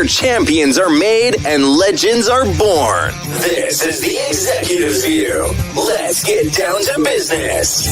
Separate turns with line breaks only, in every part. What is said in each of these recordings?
where champions are made and legends are born. This is the Executive's View. Let's get down to business.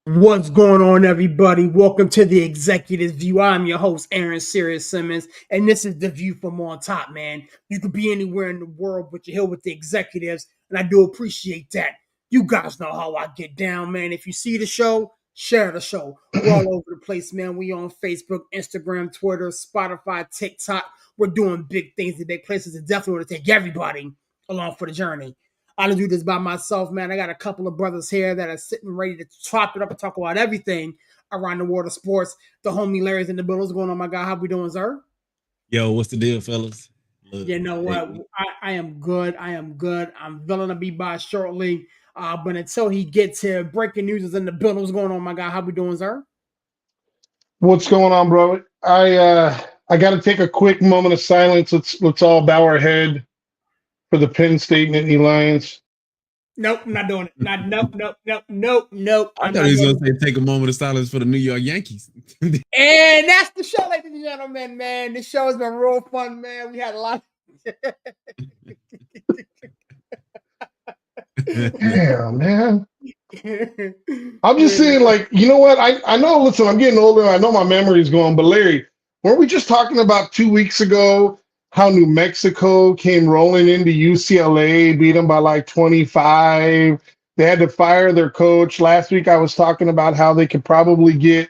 What's going on, everybody? Welcome to the Executive View. I'm your host, Aaron Sirius Simmons, and this is the view from on top, man. You could be anywhere in the world, but you're here with the executives, and I do appreciate that. You guys know how I get down, man. If you see the show, share the show. We're all over the place, man. We on Facebook, Instagram, Twitter, Spotify, TikTok. We're doing big things in big places, and definitely want to take everybody along for the journey. I don't do this by myself, man. I got a couple of brothers here that are sitting ready to chop it up and talk about everything around the world of sports. The homie Larry's in the building. What's going on, my guy? How we doing, sir?
Yo, what's the deal, fellas?
You know what? I am good. I'm going to be by shortly. But until he gets here, breaking news is in the building. What's going on, my guy? How we doing, sir?
What's going on, bro? I got to take a quick moment of silence. Let's all bow our head for the Penn State Nittany Lions.
Nope, I'm not doing it. Nope.
I thought he was going to say take a moment of silence for the New York Yankees.
And that's the show, ladies and gentlemen, man. This show has been real fun, man. We had a lot.
Damn, man. I'm just saying, like, you know what? I know, listen, I'm getting older. I know my memory is going, but Larry, weren't we just talking about 2 weeks ago how New Mexico came rolling into UCLA, beat them by like 25. They had to fire their coach. Last week I was talking about how they could probably get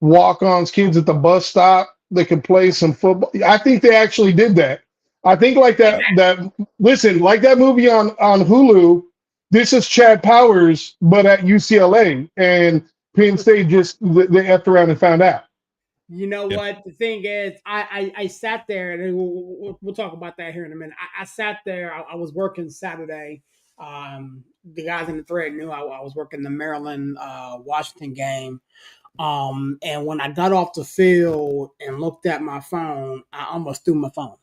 walk-ons, kids at the bus stop. They could play some football. I think they actually did that. I think like that listen, like that movie on Hulu, this is Chad Powers, but at UCLA. And Penn State just, they effed around and found out.
You know what? The thing is, I sat there, and we'll talk about that here in a minute. I sat there. I was working Saturday. The guys in the thread knew I was working the Maryland Washington game. And when I got off the field and looked at my phone, I almost threw my phone.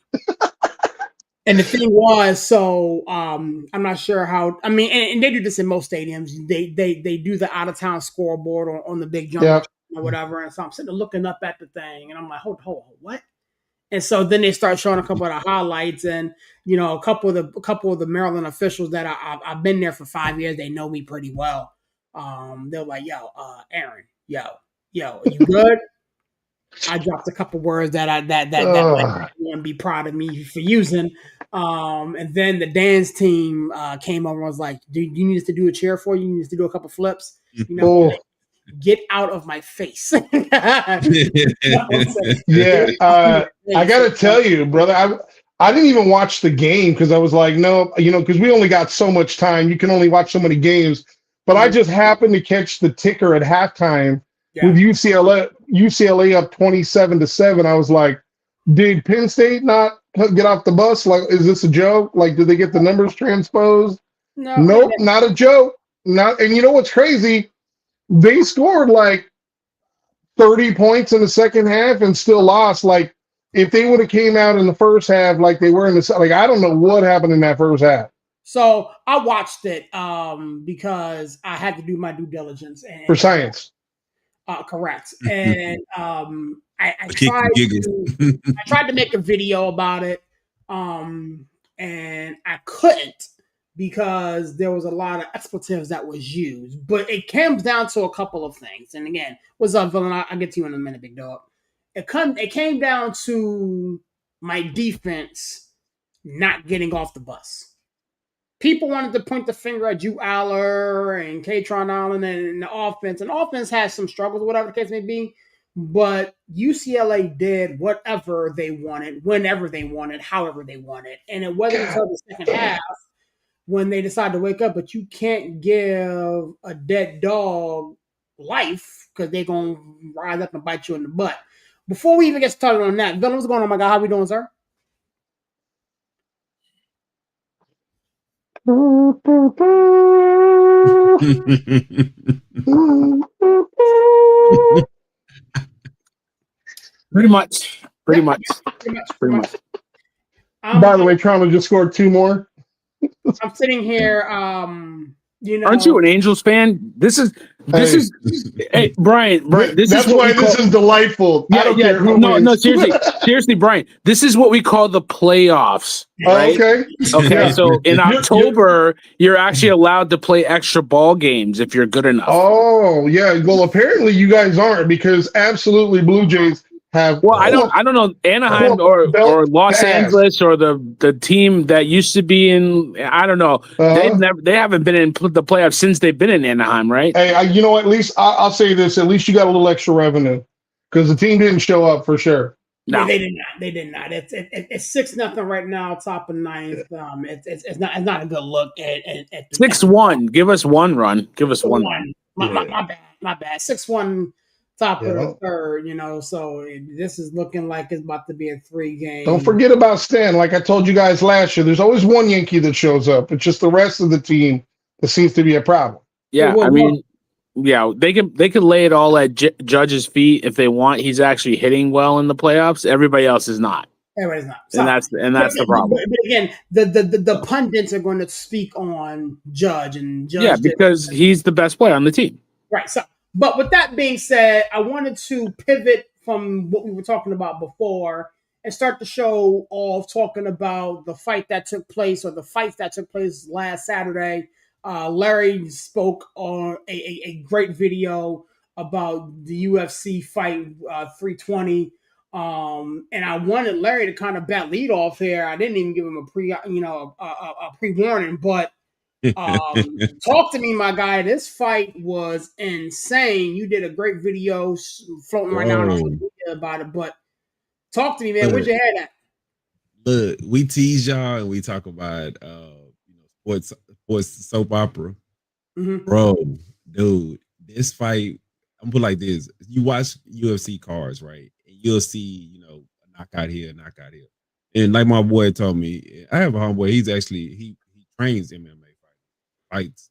And the thing was, so I'm not sure how. I mean, and they do this in most stadiums. They do the out of town scoreboard on the big jump. Yep. Or whatever, and so I'm sitting there looking up at the thing, and I'm like, hold, what? And so then they start showing a couple of the highlights, and you know, a couple of the Maryland officials that I've been there for 5 years. They know me pretty well. They're like, yo, Aaron, yo, are you good? I dropped a couple words that wouldn't be proud of me for using. And then the dance team came over and was like, do you need us to do a chair for you? You need us to do a couple flips? You know. Get out of my face.
I gotta tell you, brother, I didn't even watch the game because I was like, no, you know, because we only got so much time. You can only watch so many games. But I just happened to catch the ticker at halftime with UCLA up 27-7. I was like, did Penn State not get off the bus? Like, is this a joke? Like, did they get the numbers transposed? Nope, not a joke. And you know what's crazy? They scored like 30 points in the second half and still lost. Like, if they would have came out in the first half like they were in the – like, I don't know what happened in that first half.
So I watched it because I had to do my due diligence.
For science.
Correct. And I tried to make a video about it, and I couldn't. Because there was a lot of expletives that was used. But it comes down to a couple of things. And again, what's up, villain? I'll get to you in a minute, big dog. It came down to my defense not getting off the bus. People wanted to point the finger at Drew Aller and Katron Allen and the offense. And offense has some struggles, whatever the case may be. But UCLA did whatever they wanted, whenever they wanted, however they wanted. And it wasn't until the second half when they decide to wake up, but you can't give a dead dog life because they're going to rise up and bite you in the butt. Before we even get started on that, Villain, what's going on, my guy? How we doing, sir?
Pretty much.
By the way, Toronto just scored 2 more.
I'm sitting here,
Aren't you an Angels fan? This is hey Brian. This is
that's
what
why
we call,
this is delightful. I don't care who
no,
wins.
seriously, Brian. This is what we call the playoffs, right?
Okay.
Okay,
Yeah.
so in October, you're actually allowed to play extra ball games if you're good enough.
Oh, yeah. Well, apparently you guys aren't, because absolutely Blue Jays have
Well, I don't know Anaheim or Los Angeles or the team that used to be in. I don't know. They haven't been in the playoffs since they've been in Anaheim, right?
Hey, you know, at least I'll say this: at least you got a little extra revenue, because the team didn't show up for sure.
No, they did not. They did not. It's 6-0 right now, top of ninth. It's not a good look at
6-1. Give us one run. Give us one run.
My bad. 6-1, top of the third. So this is looking like it's about to be a 3-game.
Don't forget about Stan. Like I told you guys last year, there's always one Yankee that shows up. It's just the rest of the team that seems to be a problem.
Yeah, I mean, yeah, they could lay it all at Judge's feet if they want. He's actually hitting well in the playoffs. Everybody else is not.
Everybody's not.
And that's the problem.
But again, the pundits are going to speak on Judge and Judge.
Yeah, because he's the best player on the team.
Right. So, but with that being said, I wanted to pivot from what we were talking about before and start the show off talking about the fight that took place, or the fights that took place last Saturday. Larry spoke on a great video about the UFC fight 320. And I wanted Larry to kind of bat lead off here. I didn't even give him a pre-warning, but talk to me, my guy. This fight was insane. You did a great video floating right now on social media about it, but talk to me, man. Where's your head at?
Look, we tease y'all and we talk about sports soap opera. Mm-hmm. Bro, dude, this fight, I'm put like this. You watch UFC cards, right? And you'll see, a knockout here, a knockout here. And like my boy told me, I have a homeboy, he's actually he trains MMA fights.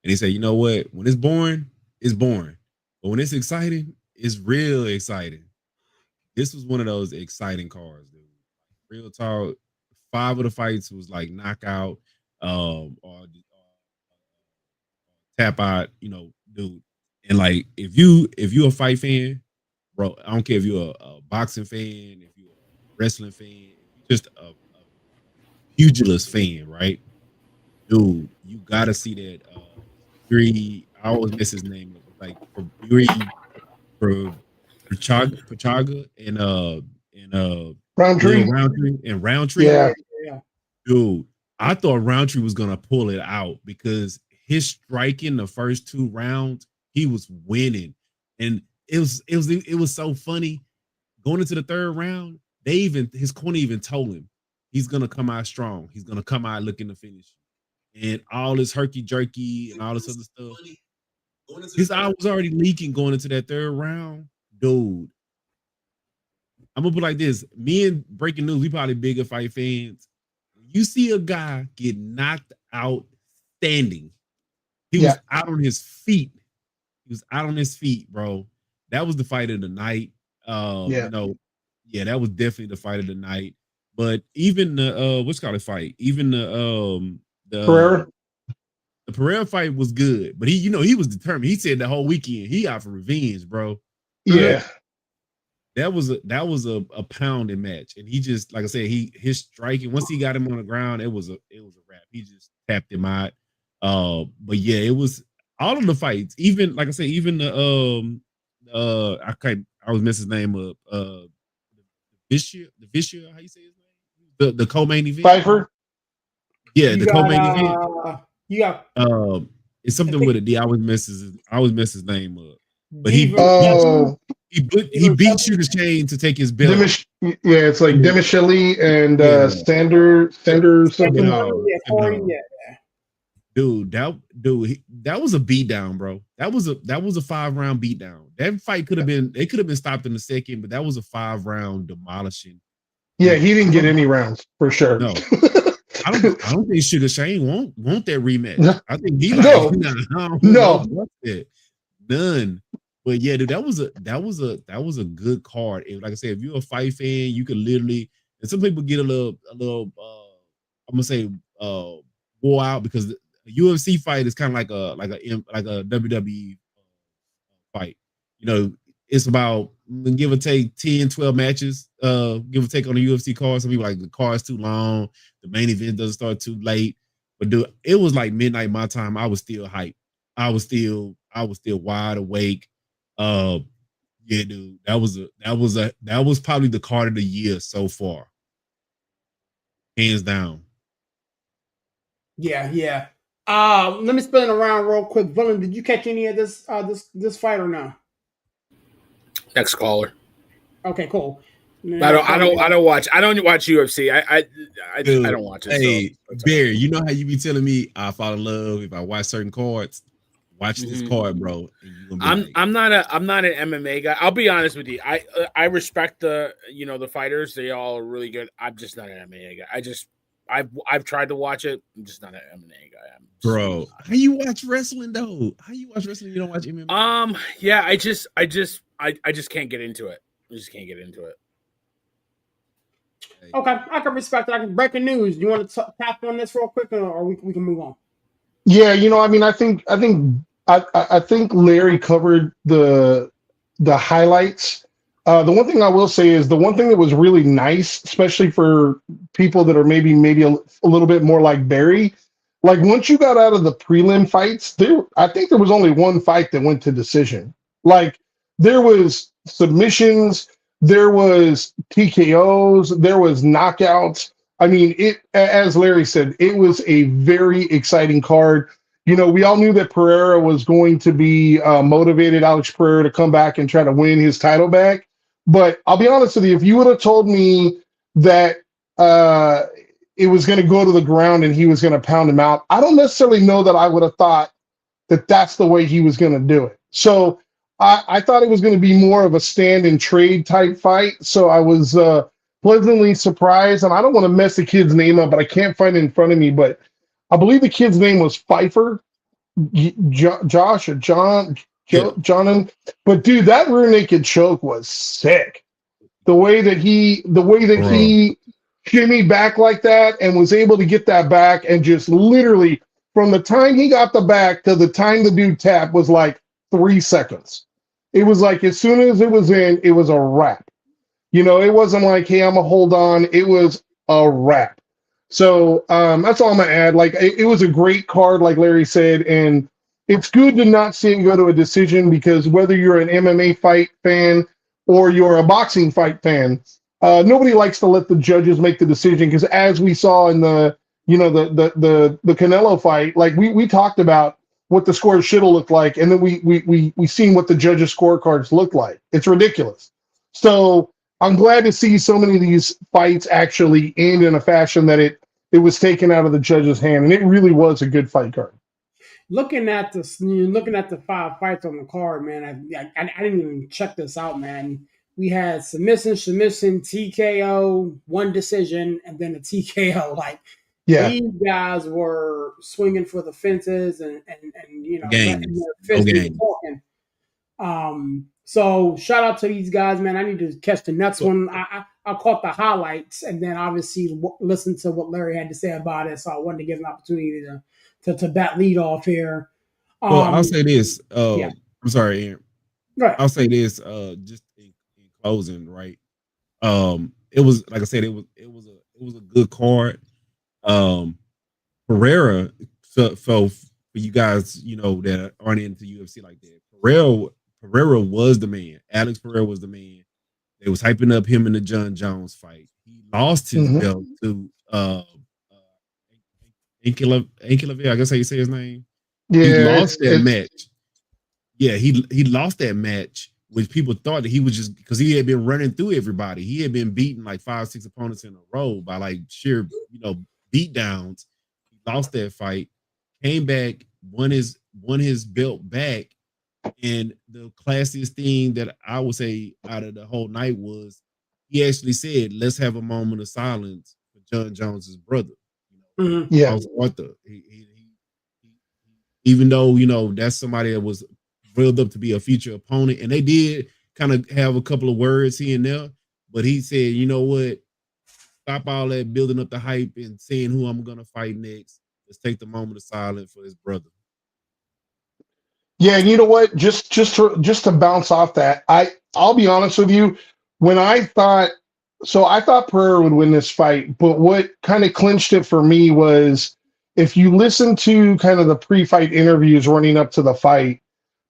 And he said, you know what? When it's boring, it's boring. But when it's exciting, it's real exciting. This was one of those exciting cards, dude. Real talk. 5 of the fights was like knockout, or tap out, dude. And like if you a fight fan, bro, I don't care if you're a boxing fan, if you're a wrestling fan, if you're just a pugilist fan, right? Dude, you gotta see that Yuri, I always miss his name, like Yuri Pachaga and Roundtree.
Yeah.
Dude, I thought Roundtree was gonna pull it out because his striking the first 2 rounds, he was winning. And it was so funny. Going into the 3rd round, his corner even told him he's gonna come out strong. He's gonna come out looking to finish. And all this herky jerky and all this other stuff. His eye was already leaking going into that 3rd round. Dude, I'm gonna put it like this. Me and Breaking News, we probably bigger fight fans. You see a guy get knocked out standing. He was out on his feet. He was out on his feet, bro. That was the fight of the night. That was definitely the fight of the night. But even the what's called a fight? Even the
Pereira.
The Pereira fight was good, but he was determined. He said the whole weekend he out for revenge, bro.
Yeah.
That was a pounding match, and he just, like I said, his striking, once he got him on the ground, it was a wrap. He just tapped him out. But yeah, it was all of the fights. Even like I said, even the I was missing his name up. The Vicious, how you say his name? The co-main event.
Pfeiffer.
Yeah, the co-main event.
Yeah.
It's something with a D. I always miss his name up. But he beat Sugar Shane to take his belt.
It's like Demicheli and Sander something.
Dude, that was a beatdown, bro. That was a 5-round beatdown. That fight could have been stopped in the second, but that was a 5-round demolishing.
Yeah, he didn't get any rounds for sure.
No. I don't think Sugar Shane want that rematch.
No.
I think he none. But yeah, dude, that was a good card. Like I said, if you're a fight fan, you could literally, and some people get a little I'm gonna say wore out because the UFC fight is kind of like a WWE fight. You know, it's about give or take 10, 12 matches, give or take on the UFC card. Some people like the card's too long, the main event doesn't start too late. But dude, it was like midnight my time. I was still hyped. I was still wide awake. Yeah, dude, that was probably the card of the year so far. Hands down.
Yeah. Let me spin it around real quick. Villain, did you catch any of this fight or no?
Next caller.
Okay, cool.
I don't watch UFC. I don't watch it.
Hey, so Barry, you know how you be telling me I fall in love if I watch certain cards? Watch this card, bro.
I'm not an MMA guy. I'll be honest with you. I respect the fighters. They all are really good. I'm just not an MMA guy. I've tried to watch it. I'm just not an MMA guy.
Bro, how you watch wrestling though? How you watch wrestling? You don't watch MMA?
Yeah, I just can't get into it. I just can't get into it.
Okay, I can respect it. Breaking news. Do you want to tap on this real quick, or we can move on?
Yeah, I mean, I think Larry covered the highlights. The one thing I will say is the one thing that was really nice, especially for people that are maybe a little bit more like Barry, like once you got out of the prelim fights, I think there was only one fight that went to decision. Like there was submissions, there was TKOs, there was knockouts. I mean, as Larry said, it was a very exciting card. We all knew that Pereira was going to be motivated, Alex Pereira, to come back and try to win his title back. But I'll be honest with you, if you would have told me that it was going to go to the ground and he was going to pound him out, I don't necessarily know that I would have thought that that's the way he was going to do it. So I thought it was going to be more of a stand and trade type fight. So I was pleasantly surprised, and I don't want to mess the kid's name up, but I can't find it in front of me. But I believe the kid's name was Pfeiffer, Josh or John, Jonan. But dude, that rear naked choke was sick. The way that he shimmied back like that and was able to get that back, and just literally from the time he got the back to the time the dude tapped was like 3 seconds. It was like as soon as it was in, it was a wrap. It wasn't like, hey, I'm gonna hold on. It was a wrap. So that's all I'm gonna add. Like it was a great card, like Larry said, and it's good to not see it go to a decision, because whether you're an MMA fight fan or you're a boxing fight fan, nobody likes to let the judges make the decision, because as we saw in the Canelo fight, like we talked about what the score should have looked like, and then we seen what the judges' scorecards look like. It's ridiculous. So I'm glad to see so many of these fights actually end in a fashion that it was taken out of the judge's hand, and it really was a good fight card.
Looking at the 5 fights on the card, man, I didn't even check this out, man. We had submission, TKO, one decision, and then a TKO. Like these guys were swinging for the fences and letting their fists talking. So shout out to these guys, man. I need to catch the next one. I caught the highlights and then obviously listen to what Larry had to say about it. So I wanted to give an opportunity to bat lead off here.
Well, I'll say this. I'm sorry, Aaron.
Right.
I'll say this. Just in closing, right? It was, like I said, it was a good card. Pereira. So for you guys, that aren't into UFC like that, Pereira was the man. Alex Pereira was the man. They was hyping up him in the John Jones fight. He lost his belt to Ankalavi, I guess how you say his name. Yeah, he lost that match. Yeah, he lost that match, which people thought that he was just because he had been running through everybody. He had been beating like 5-6 opponents in a row by like sheer beat downs. He lost that fight, came back, won his belt back. And the classiest thing that I would say out of the whole night was he actually said, "Let's have a moment of silence for John Jones's brother." Arthur. Even though that's somebody that was built up to be a future opponent, and they did kind of have a couple of words here and there, but he said, "You know what? stop all that building up the hype and seeing who I'm gonna fight next. Let's take the moment of silence for his brother.
Yeah, and you know what? Just to bounce off that, I'll be honest with you. When I thought Pereira would win this fight, but what kind of clinched it for me was if you listen to kind of the pre-fight interviews running up to the fight,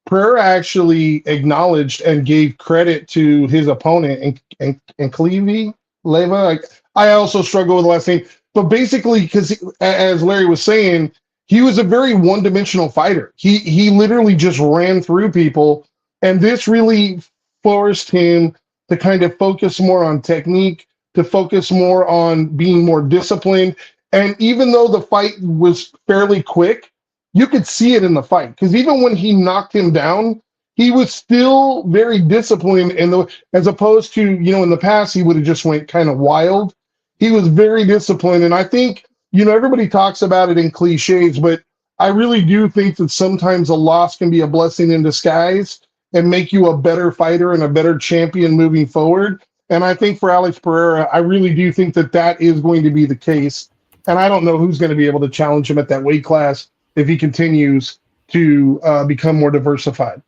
Pereira actually acknowledged and gave credit to his opponent and Clevey Leva. I also struggle with the last name, but basically, because as Larry was saying, he was a very one-dimensional fighter. He literally just ran through people, and this really forced him to kind of focus more on technique, to focus more on being more disciplined. And even though the fight was fairly quick, you could see it in the fight because even when he knocked him down, he was still very disciplined. And as opposed to in the past, he would have just went kind of wild. He was very disciplined, and I think everybody talks about it in cliches, but I really do think that sometimes a loss can be a blessing in disguise and make you a better fighter and a better champion moving forward. And I think for Alex Pereira, I really do think that that is going to be the case. And I don't know who's going to be able to challenge him at that weight class if he continues to become more diversified.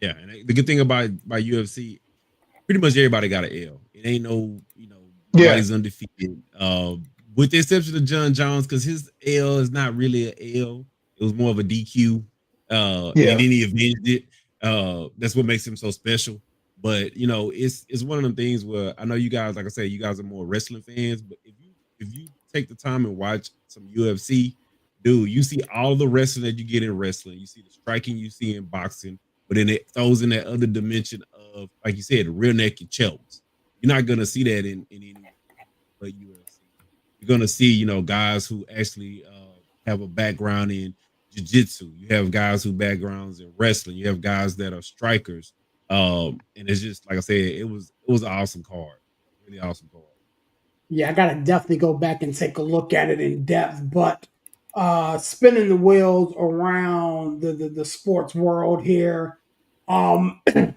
Yeah, and the good thing about UFC, pretty much everybody got an L. It ain't nobody's undefeated. With the exception of John Jones, because his L is not really an L. It was more of a DQ. And then he avenged it. That's what makes him so special. But it's one of them things where I know you guys, like I said, you guys are more wrestling fans. But if you take the time and watch some UFC, dude, you see all the wrestling that you get in wrestling. You see the striking you see in boxing, but then it throws in that other dimension of, like you said, rear naked chokes. You're not gonna see that in any but UFC. You're gonna see, guys who actually have a background in jiu-jitsu. You have guys who backgrounds in wrestling. You have guys that are strikers. And it's just like I said, it was an awesome card, really awesome card.
Yeah, I gotta definitely go back and take a look at it in depth. But spinning the wheels around the sports world here.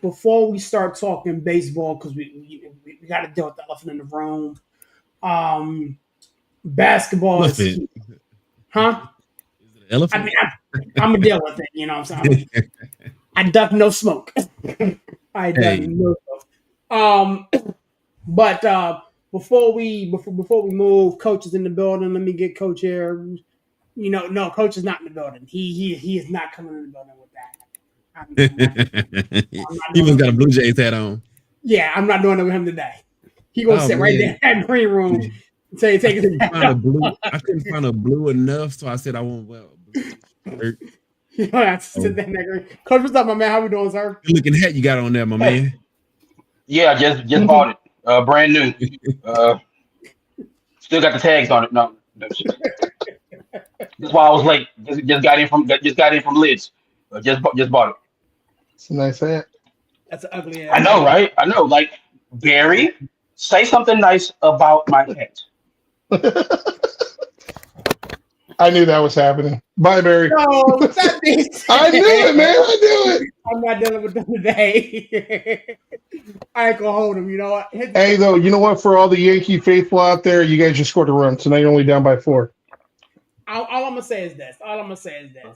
Before we start talking baseball, because we got to deal with the elephant in the room. Basketball is, huh?
Is it an elephant?
I mean, I'm gonna deal with it. You know what I'm saying? I duck no smoke. I duck no smoke. But before we move, Coach is in the building. Let me get Coach here. No, Coach is not in the building. He is not coming in the building with that.
He must got a Blue Jays hat on.
Yeah, I'm not doing it with him today. He gonna sit right there in that green room and say, "Take it."
I couldn't find a blue enough, so I said I won't wear a blue shirt.
You don't have to sit there in that green. Coach, what's up, my man? How we doing, sir?
Good looking hat you got on there, my man.
Yeah, just bought it. Brand new. Still got the tags on it. No. That's why I was late. Just got in from Lids. Just bought it.
It's a nice hat.
That's an ugly
I know, right? I know. Like, Barry, say something nice about my hat.
I knew that was happening. Bye, Barry.
No, that
I knew it, man. I knew it.
I'm not dealing with them today. I ain't gonna hold him. You know what?
Hey, though, you know what? For all the Yankee faithful out there, you guys just scored a run, so now you're only down by 4.
All I'm gonna say is this.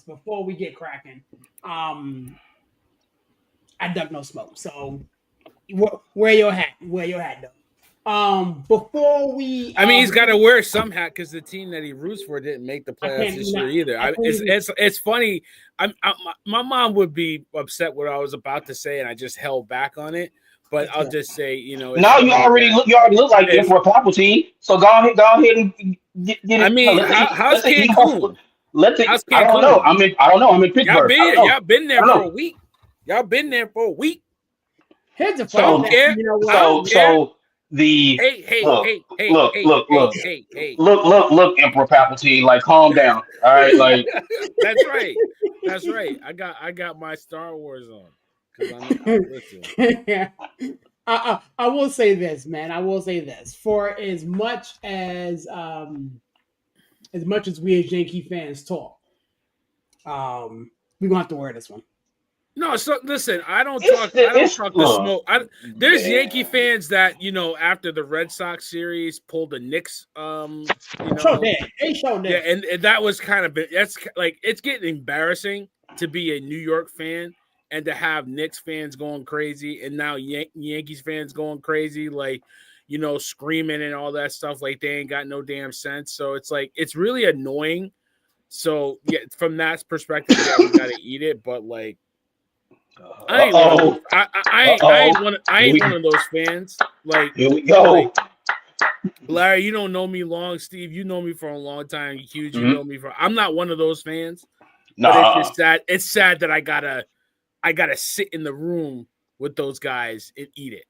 Before we get cracking, I duck no smoke. So wear your hat. Wear your hat, though. Before we,
I mean, he's got to wear some hat because the team that he roots for didn't make the playoffs this year either. It's funny. My mom would be upset what I was about to say, and I just held back on it. But I'll just say,
no, you already look like this for a Palpatine. So go ahead and get it.
I mean, how's Cancun?
I don't know. I'm in Pittsburgh.
Y'all been there for a week. Y'all been there for a week.
Here's the
problem. So the look, Emperor Palpatine, like calm down. All right, like
that's right. I got my Star Wars on.
Yeah. I will say this, man. I will say this. For as much as we as Yankee fans talk, we're gonna have to wear this one.
No, so listen, I don't
It's
talk.
the-
I don't
it's-
talk the
look,
smoke. There's
man.
Yankee fans that after the Red Sox series pulled the Knicks.
Show did. They showed
Yeah,
that.
and that was kind of that's like it's getting embarrassing to be a New York fan and to have Knicks fans going crazy, and now Yankees fans going crazy, like screaming and all that stuff, like they ain't got no damn sense. So it's like it's really annoying. So yeah, from that perspective, yeah, you got to eat it, but like. I ain't one of those. I ain't one of those fans. Like
Here we go.
Like, Larry, you don't know me long. Steve, you know me for a long time. Hughes, you know me for. I'm not one of those fans.
No,
But it's just sad. It's sad that I gotta sit in the room with those guys and eat it.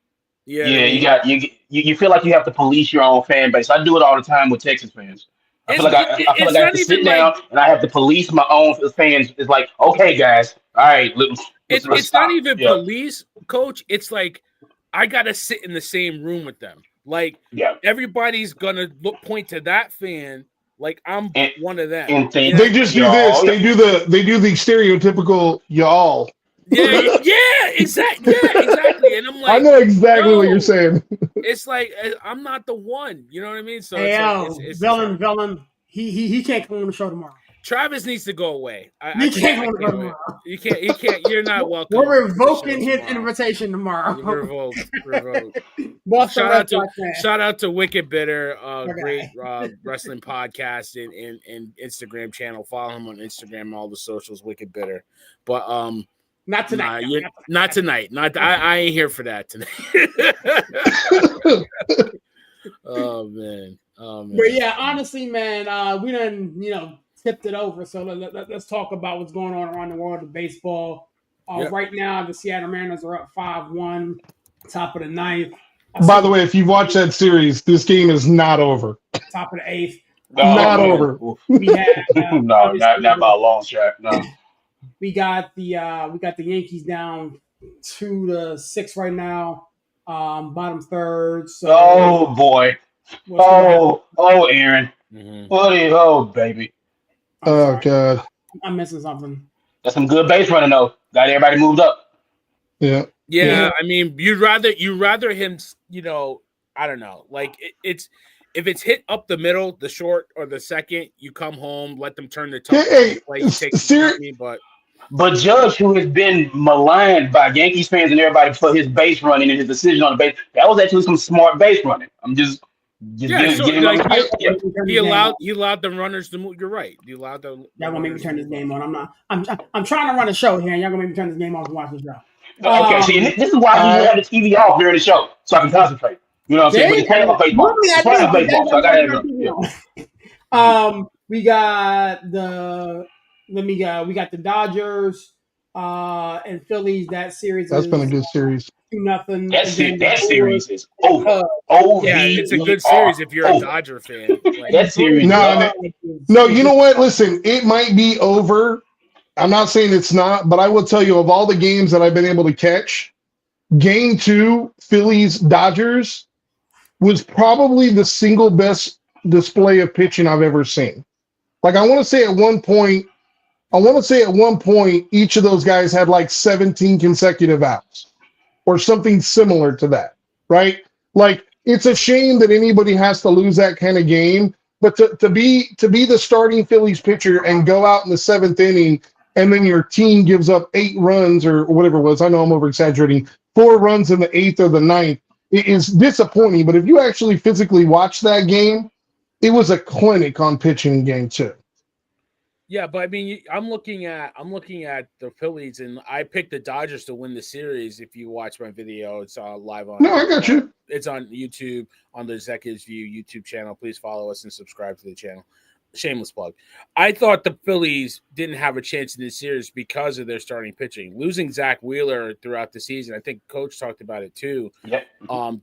You know what I mean?
you feel like you have to police your own fan base. I do it all the time with Texas fans. I feel like I have to sit down and I have to police my own fans. It's like, okay, guys, all right,
it's not even police, coach. It's like I gotta sit in the same room with them. Like everybody's gonna point to that fan like I'm one of them.
And
they just do this. They do the stereotypical y'all.
Yeah, exactly. And I'm like,
I know exactly what you're saying.
It's like I'm not the one. You know what I mean? So
it's villain. He can't come on the show tomorrow.
Travis needs to go away.
You can't come on the show tomorrow.
You can't. You're not welcome.
We're revoking his invitation tomorrow.
Revoked. Shout out to Wicked Bitter, great wrestling podcast and Instagram channel. Follow him on Instagram, all the socials. Wicked Bitter, but
not tonight.
Not tonight. I ain't here for that tonight. Oh man.
But yeah, honestly, man, we done tipped it over. So let's talk about what's going on around the world of baseball. Right now, the Seattle Mariners are up 5-1, top of the ninth.
By the way, if you've watched that series, this game is not over.
Top of the eighth.
Not over.
We have
no, not by a long shot. No.
We got the Yankees down 2-6 right now. Bottom third. So
oh boy. Aaron. Mm-hmm. Baby.
Oh God.
I'm missing something.
That's some good base running though. Got everybody moved up.
Yeah. I mean, you'd rather him. I don't know. Like it's if it's hit up the middle, the short or the second, you come home, let them turn the top.
But Judge, who has been maligned by Yankees fans and everybody for his base running and his decision on the base, that was actually some smart base running. I'm just
he allowed the runners to move. You're right. You allowed the.
Y'all gonna make me turn this game on. I'm trying to run a show here, and y'all gonna make me turn this game off and watch the show.
Okay, see, this is why you have the TV off during the show, so I can concentrate. You know what I'm saying? But it's playing on baseball. It's playing on baseball, so I gotta have it.
We got the Dodgers and Phillies. That series
that's been a good series.
2-0.
That series is over.
Yeah, it's a good series if you're a Dodger fan. Like,
that series.
No, you know what? Listen, it might be over. I'm not saying it's not, but I will tell you, of all the games that I've been able to catch, Game 2, Phillies Dodgers, was probably the single best display of pitching I've ever seen. Like I want to say at one point, each of those guys had like 17 consecutive outs or something similar to that, right? Like it's a shame that anybody has to lose that kind of game, but to be the starting Phillies pitcher and go out in the seventh inning and then your team gives up 8 runs or whatever it was. I know I'm over exaggerating. 4 runs in the 8th or the 9th. It is disappointing, but if you actually physically watch that game, it was a clinic on pitching in Game 2.
Yeah, but I mean, I'm looking at the Phillies, and I picked the Dodgers to win the series. If you watch my video, it's live on.
No, I got you.
It's on YouTube on the Executives View YouTube channel. Please follow us and subscribe to the channel. Shameless plug. I thought the Phillies didn't have a chance in this series because of their starting pitching. Losing Zach Wheeler throughout the season, I think Coach talked about it too.
Yeah.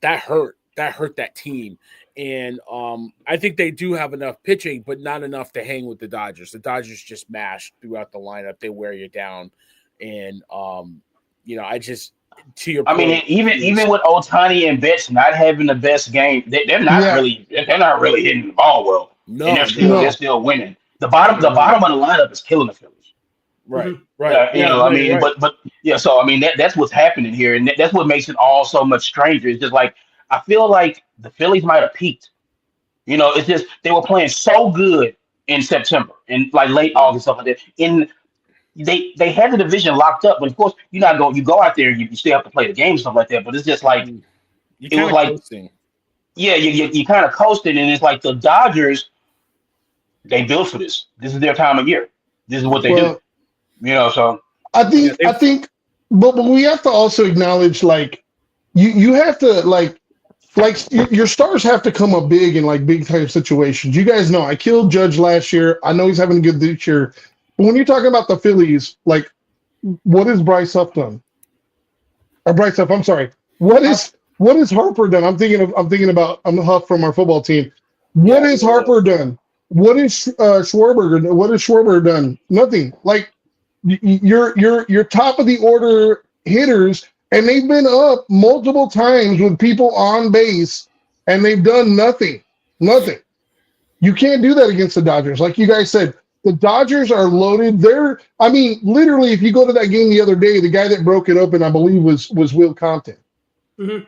That hurt. That hurt that team. And I think they do have enough pitching, but not enough to hang with the Dodgers. The Dodgers just mash throughout the lineup. They wear you down. And, I just – to your point,
I mean, even with Ohtani and Betts not having the best game, they're not really hitting the ball well.
No,
and they're still winning. The bottom of the lineup is killing the Phillies.
Right.
I mean, but yeah. So I mean, that's what's happening here, and that's what makes it all so much stranger. It's just like I feel like the Phillies might have peaked. It's just they were playing so good in September and like late August stuff like that. They had the division locked up, but of course you go out there, you still have to play the game stuff like that. But it's just like
You're
it was
kind of
like
coasting.
yeah, you kind of coasted, and it's like the Dodgers they built for this. This is their time of year. This is what they do. So
I think, but we have to also acknowledge like you have to like your stars have to come up big in like big time situations. You guys know I killed Judge last year. I know he's having good this year, but when you're talking about the Phillies, like what has Bryce Huff done? Or Bryce Huff, I'm sorry. What is Harper done? I'm thinking about Huff from our football team. What has Harper done? What is Schwarber? What has Schwarber done? Nothing. Like you're top of the order hitters, and they've been up multiple times with people on base, and they've done nothing. Nothing. You can't do that against the Dodgers. Like you guys said, the Dodgers are loaded. Literally, if you go to that game the other day, the guy that broke it open, I believe, was Will Compton.
Mm-hmm.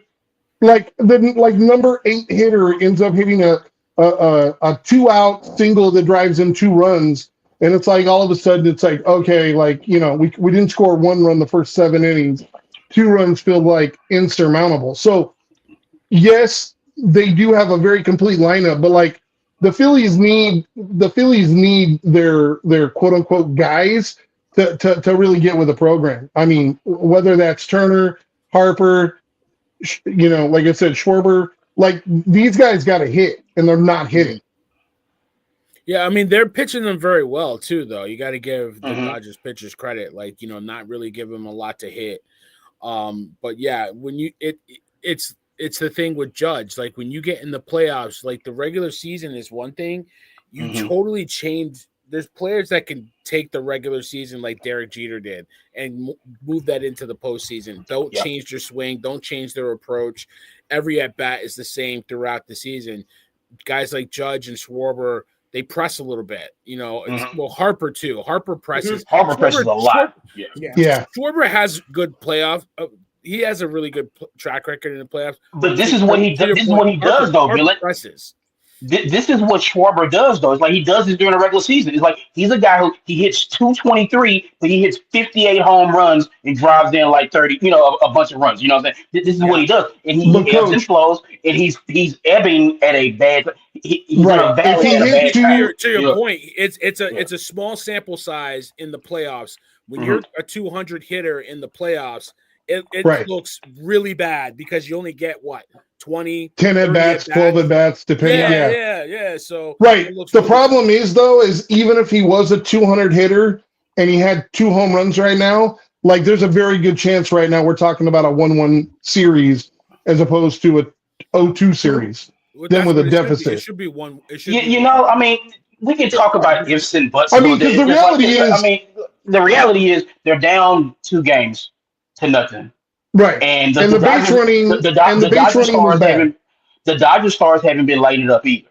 Like the number 8 hitter ends up hitting a 2-out single that drives in 2 runs, and it's like all of a sudden it's like okay, like we didn't score 1 run the first 7 innings, 2 runs feel like insurmountable. So yes, they do have a very complete lineup, but like the Phillies need their quote unquote guys to really get with the program. I mean, whether that's Turner, Harper, like I said, Schwarber, like these guys got to hit, and they're not hitting.
Yeah, I mean they're pitching them very well too, though. You got to give the Dodgers pitchers credit, like not really give them a lot to hit. But yeah, when it's the thing with Judge, like when you get in the playoffs, like the regular season is one thing, you totally change. There's players that can take the regular season like Derek Jeter did and move that into the postseason. Don't change their swing. Don't change their approach. Every at-bat is the same throughout the season. Guys like Judge and Schwarber, they press a little bit. Well, Harper too. Harper presses.
Harper presses a lot.
Yeah.
Schwarber has good playoff. He has a really good track record in the playoffs.
But this is what he does. This is what he does, though, Billet.
Presses.
This is what Schwarber does, though. It's like he does this during the regular season. It's like he's a guy who he hits 223, but he hits 58 home runs and drives in like 30, a bunch of runs. You know what I'm saying? This is what he does, and he ebbs and flows, and he's ebbing at a bad. He's
right.
Bad
to your point, it's a small sample size in the playoffs. When you're a 200 hitter in the playoffs, it looks really bad because you only get what 10
at bats, 12 at bats, depending.
Yeah. So
right. The problem is though, is even if he was a 200 hitter and he had 2 home runs right now, like there's a very good chance right now we're talking about a 1-1 series as opposed to a 0-2 series. Then with a deficit,
it should be one.
I mean, we can talk about ifs and buts.
I mean, because the
reality is they're down 2 games to nothing.
Right.
And
the base running was bad.
The Dodgers stars haven't been lighting up either.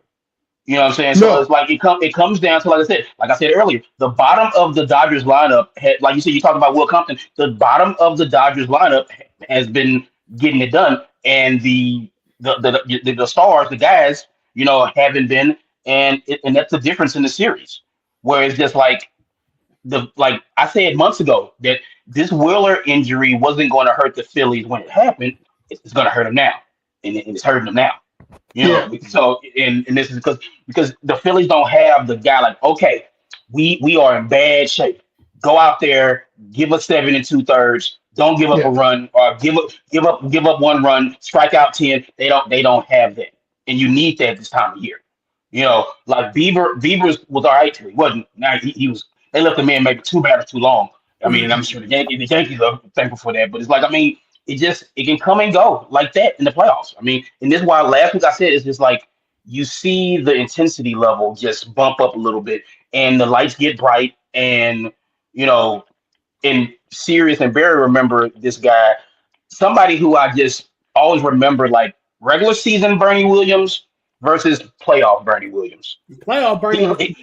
You know what I'm saying? So it's like it comes down to like I said earlier, the bottom of the Dodgers lineup like you said, you talked about Will Compton, the bottom of the Dodgers lineup has been getting it done, and the stars, the guys, haven't been, and that's the difference in the series. Where it's just like I said months ago that this Wheeler injury wasn't going to hurt the Phillies when it happened. It's going to hurt them now, and it's hurting them now. So and this is because the Phillies don't have the guy like, okay, we are in bad shape. Go out there, give us 7 2/3. Don't give up a run, or give up 1 run, strike out 10. They don't have that, and you need that this time of year. Like Bieber was all right till he wasn't. Now he was. They left the man maybe 2 batters too long. I mean, I'm sure the Yankees are thankful for that, but it's like, I mean, it can come and go like that in the playoffs. I mean, and this is why last week I said it's just like you see the intensity level just bump up a little bit, and the lights get bright, and and Sirius and Barry remember this guy, somebody who I just always remember, like regular season Bernie Williams versus playoff Bernie Williams.
Playoff Bernie.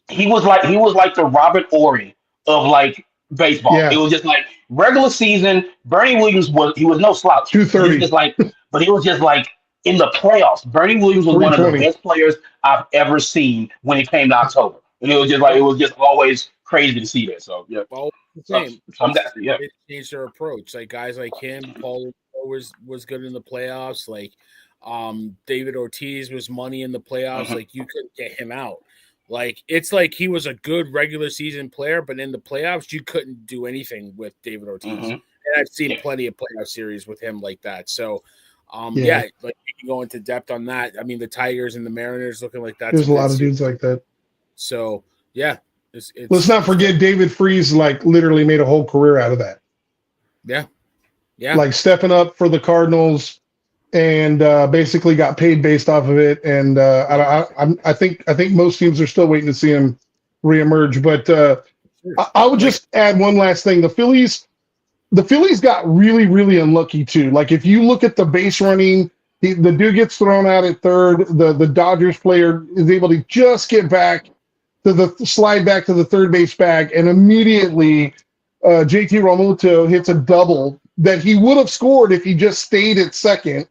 He was like the Robert Ory of like baseball.
Yeah.
It was just like regular season. Bernie Williams was no slouch. He was
230.
just like, but it was just like in the playoffs. Bernie Williams was one of the
320.
best players I've ever seen when it came to October, and it was just always crazy to see that. So yeah,
Well, the
so,
same.
yeah.
They changed their approach. Like guys like him, Paul was good in the playoffs. Like David Ortiz was money in the playoffs. Like you couldn't get him out. Like it's like he was a good regular season player, but in the playoffs you couldn't do anything with David Ortiz. And I've seen plenty of playoff series with him like that. So like you can go into depth on that. I mean, the Tigers and the Mariners looking like that.
There's a lot of dudes like that.
So yeah.
Let's not forget David Freese, like literally made a whole career out of that.
Yeah. Yeah.
Like stepping up for the Cardinals and basically got paid based off of it. And I think most teams are still waiting to see him reemerge. But I would just add one last thing. The Phillies got really, really unlucky too. Like if you look at the base running, the dude gets thrown out at third. The Dodgers player is able to just get back to the slide back to the third base bag, and immediately JT Realmuto hits a double that he would have scored if he just stayed at second,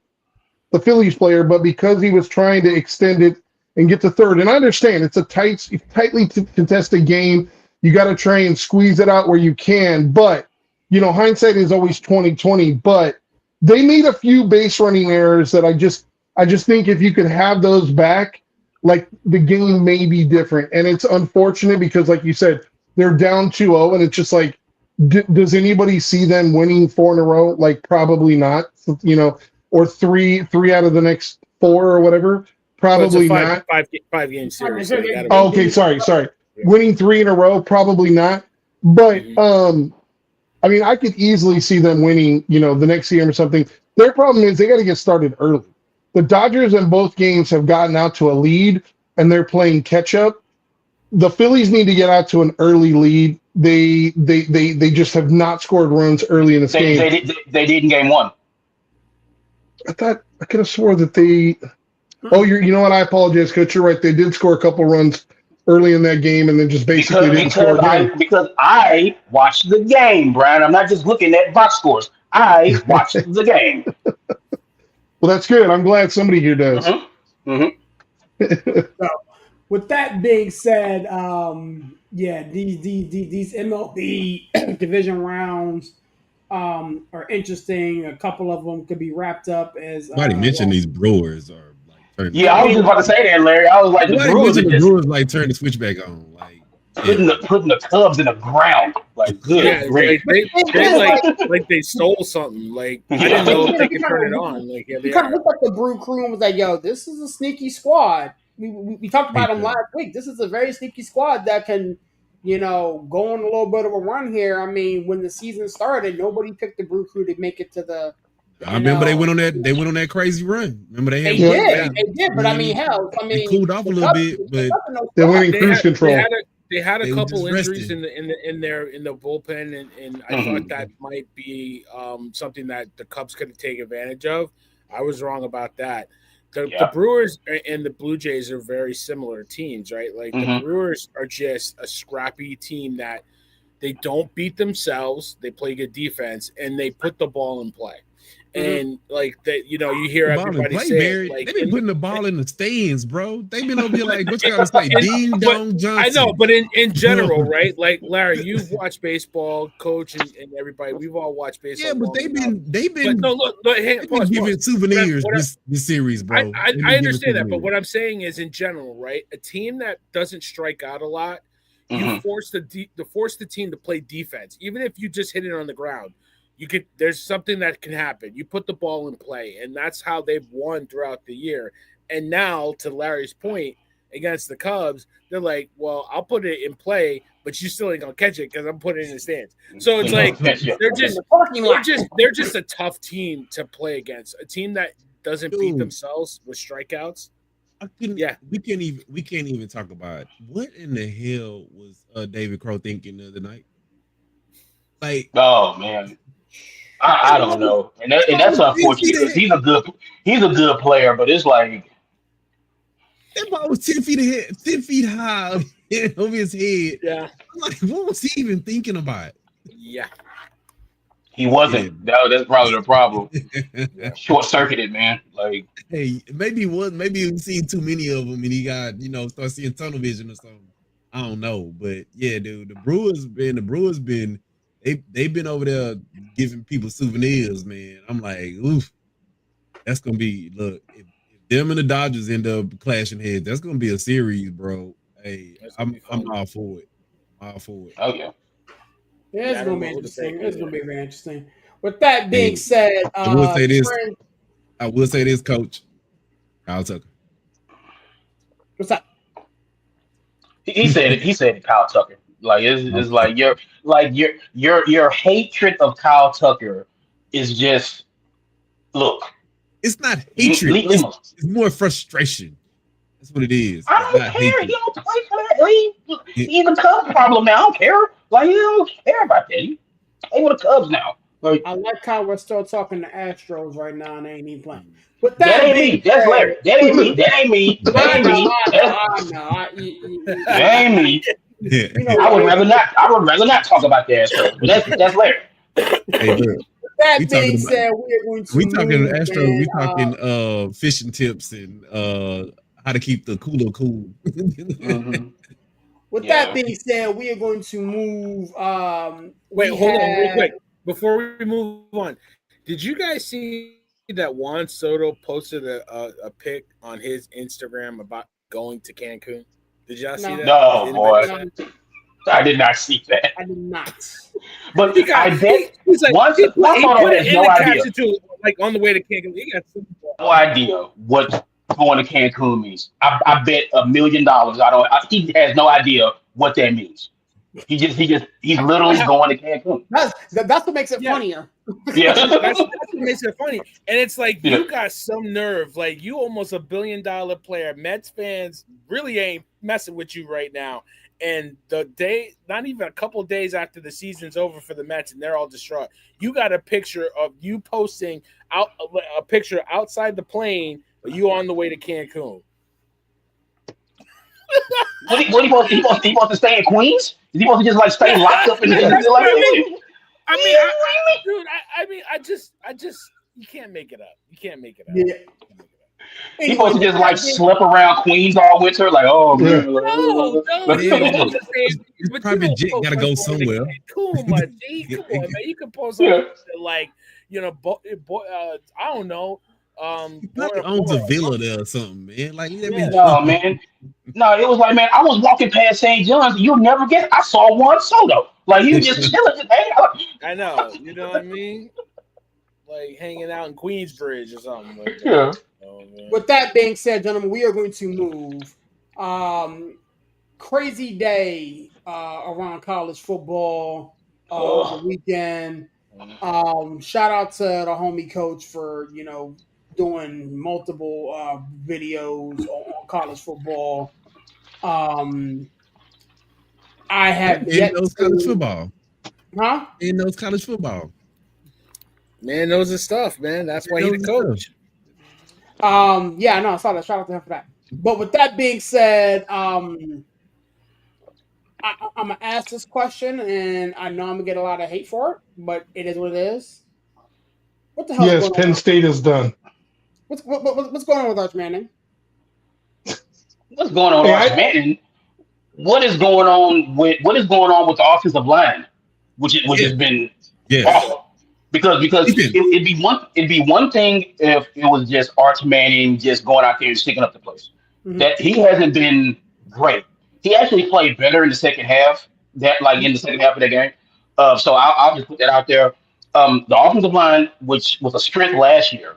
the Phillies player, but because he was trying to extend it and get to third. And I understand it's a tightly contested game. You got to try and squeeze it out where you can, but hindsight is always 20/20. But they made a few base running errors that I just think if you could have those back, like the game may be different. And it's unfortunate because, like you said, they're down 2-0, and it's just like, does anybody see them winning 4 in a row? Like probably not, or three out of the next 4 or whatever. Probably not.
Five game series.
Okay, sorry. Winning 3 in a row, probably not. But I mean, I could easily see them winning, the next game or something. Their problem is they got to get started early. The Dodgers in both games have gotten out to a lead, and they're playing catch up. The Phillies need to get out to an early lead. They just have not scored runs early in this game.
They did in game 1.
I could have swore that they. Oh, you know what? I apologize, Coach. You're right. They did score a couple runs early in that game, and then just basically didn't score again.
Because I watched the game, Brian. I'm not just looking at box scores. I watched the game.
Well, that's good. I'm glad somebody here does.
So, with that being said, these MLB division rounds are interesting. A couple of them could be wrapped up as.
Somebody mentioned these Brewers are like turning.
Yeah, I was just about to say that, Larry. I was like, the
Brewers like turn the switch back on, like
putting the Cubs in the ground, like good.
Yeah, they like they stole something. Like I didn't know if they could turn it on. Like
you kind of looked like the Brew Crew and was like, "Yo, this is a sneaky squad." We talked about them last week. This is a very sneaky squad that can, go on a little bit of a run here. I mean, when the season started, nobody picked the Brew Crew to make it to the.
I remember they went on that crazy run. Remember they
did. But I mean,
they cooled off a little bit, but
they went in cruise control.
They had a couple injuries in the bullpen, and I thought that might be something that the Cubs could take advantage of. I was wrong about that. The Brewers and the Blue Jays are very similar teams, right? Like the Brewers are just a scrappy team that they don't beat themselves. They play good defense, and they put the ball in play. And like that, you hear everybody say, like,
they've been putting the ball in the stands, bro. They've been over here like, what you gotta say, Ding Dong Johnson.
I know, but in general, right? Like Larry, you've watched baseball, Coach, and everybody. We've all watched baseball.
Yeah, but they've been.
But no, look,
giving souvenirs this series, bro.
I understand that, but what I'm saying is, in general, right? A team that doesn't strike out a lot, you force the team to play defense, even if you just hit it on the ground. There's something that can happen. You put the ball in play, and that's how they've won throughout the year. And now, to Larry's point, against the Cubs, they're like, well, I'll put it in play, but you still ain't gonna catch it because I'm putting it in the stands. So it's like they're just a tough team to play against. A team that doesn't beat themselves with strikeouts.
We can't even talk about what in the hell was David Crow thinking the other night. Like,
oh man. I don't know, and that's unfortunate because he's a good player, but it's like
that ball was 10 feet ahead, 10 feet high over his head.
Yeah.
I'm like, what was he even thinking about?
Yeah.
He wasn't. That's probably the problem.
Yeah.
Short circuited, man. Like,
Hey, maybe it was. Maybe he's seen too many of them, and he got start seeing tunnel vision or something. I don't know, but yeah, dude, the Brewers been they've been over there giving people souvenirs, man. I'm like, oof, that's gonna be if them and the Dodgers end up clashing heads, that's gonna be a series, bro. Hey, I'm all for it. All for it.
oh yeah.
Yeah, it's
I
gonna
don't
be
know who to
interesting.
pick
It's
either.
gonna be very interesting. With that being
Hey,
said,
I will say this.
Trent,
I will say this, Coach Kyle Tucker.
what's that?
He said it. He said it. Kyle Tucker. Like it's like your hatred of Kyle Tucker is just look.
It's not
Leave,
hatred.
leave him alone.
It's more frustration. That's what it is.
I
It's
don't
not
care. He
hatred.
don't play for that. He's a Cubs problem now. I don't care. Like, he don't care about that. He play with the Cubs now. Like,
I like how we're still talking to Astros right now and they ain't even playing.
Mm.
With
that
that
ain't
being
me. That's
said,
Larry. That ain't me. That ain't me. That
I
ain't
know,
me.
I know.
That ain't me.
You know
I would
what?
rather not. I would rather not talk about the Astros. But that's Larry.
Hey, look,
That
we
being
talking about
said, we are going to
we talking
move,
Astros.
man.
We talking fishing tips and how to keep the cooler cool.
Mm-hmm.
With
Yeah.
that being said, we are going to move.
Wait,
we
hold on real
have-
quick. Before we move on, did you guys see that Juan Soto posted a pic on his Instagram about going to Cancun? Did y'all see
No.
that?
No,
Did
boy.
anybody see that?
I did not see that.
I did not.
But
He got,
I bet
he's like,
once
he put it
has
in
no
the
idea.
caption too, like on the way to Cancun. He got Super Bowl.
No idea what going to Cancun means. I bet $1 million. He has no idea what that means. He's literally going to Cancun.
That's what makes it
Yeah.
funnier.
Yeah.
That's what makes it funny. And it's like,
Yeah.
you got some nerve. Like, you almost $1 billion player. Mets fans really ain't messing with you right now. And the day, not even a couple days after the season's over for the Mets, and they're all distraught. You got a picture of you posting out a picture outside the plane, but you on the way to Cancun.
What he wants to stay in Queens? Is he wants to just like stay locked up in
That's
the
what I mean, I just, you can't make it up. You can't make it up.
Yeah.
He supposed to just like slip around Queens all winter, like, oh man.
No,
Yeah.
just saying,
His
but
private
you
jet
don't
gotta
post
go
on
somewhere.
Cancun, my G. Come on, man. You can post on like, I don't know.
He probably owns a villa there or something, man. Like, let me
No, man. No, it was like, man, I was walking past St. John's. You'll never guess. I saw Juan Soto. Like, he was just chilling, just hanging out.
I know. You know what I mean? Like hanging out in Queensbridge or something like that.
Yeah.
Oh, man.
With that being said, gentlemen, we are going to move. Crazy day around college football the weekend. Shout out to the homie coach for doing multiple videos on college football. I have
in
yet
those
to,
college football.
huh?
In those college football.
Man knows his stuff, man. That's why he's the coach.
Yeah, no, I saw that. Shout out to him for that. But with that being said, I'm gonna ask this question, and I know I'm gonna get a lot of hate for it, but it is what it is. What the hell?
Yes,
is going
Penn
on?
State is done.
What's going on with Arch Manning?
What's going on with Arch Manning? What is going on with the offensive line, which has been awful. Because it'd be one thing if it was just Arch Manning just going out there and sticking up the place.
Mm-hmm.
That he hasn't been great. He actually played better in the second half. In the second half of the game. So I'll just put that out there. The offensive line, which was a strength last year,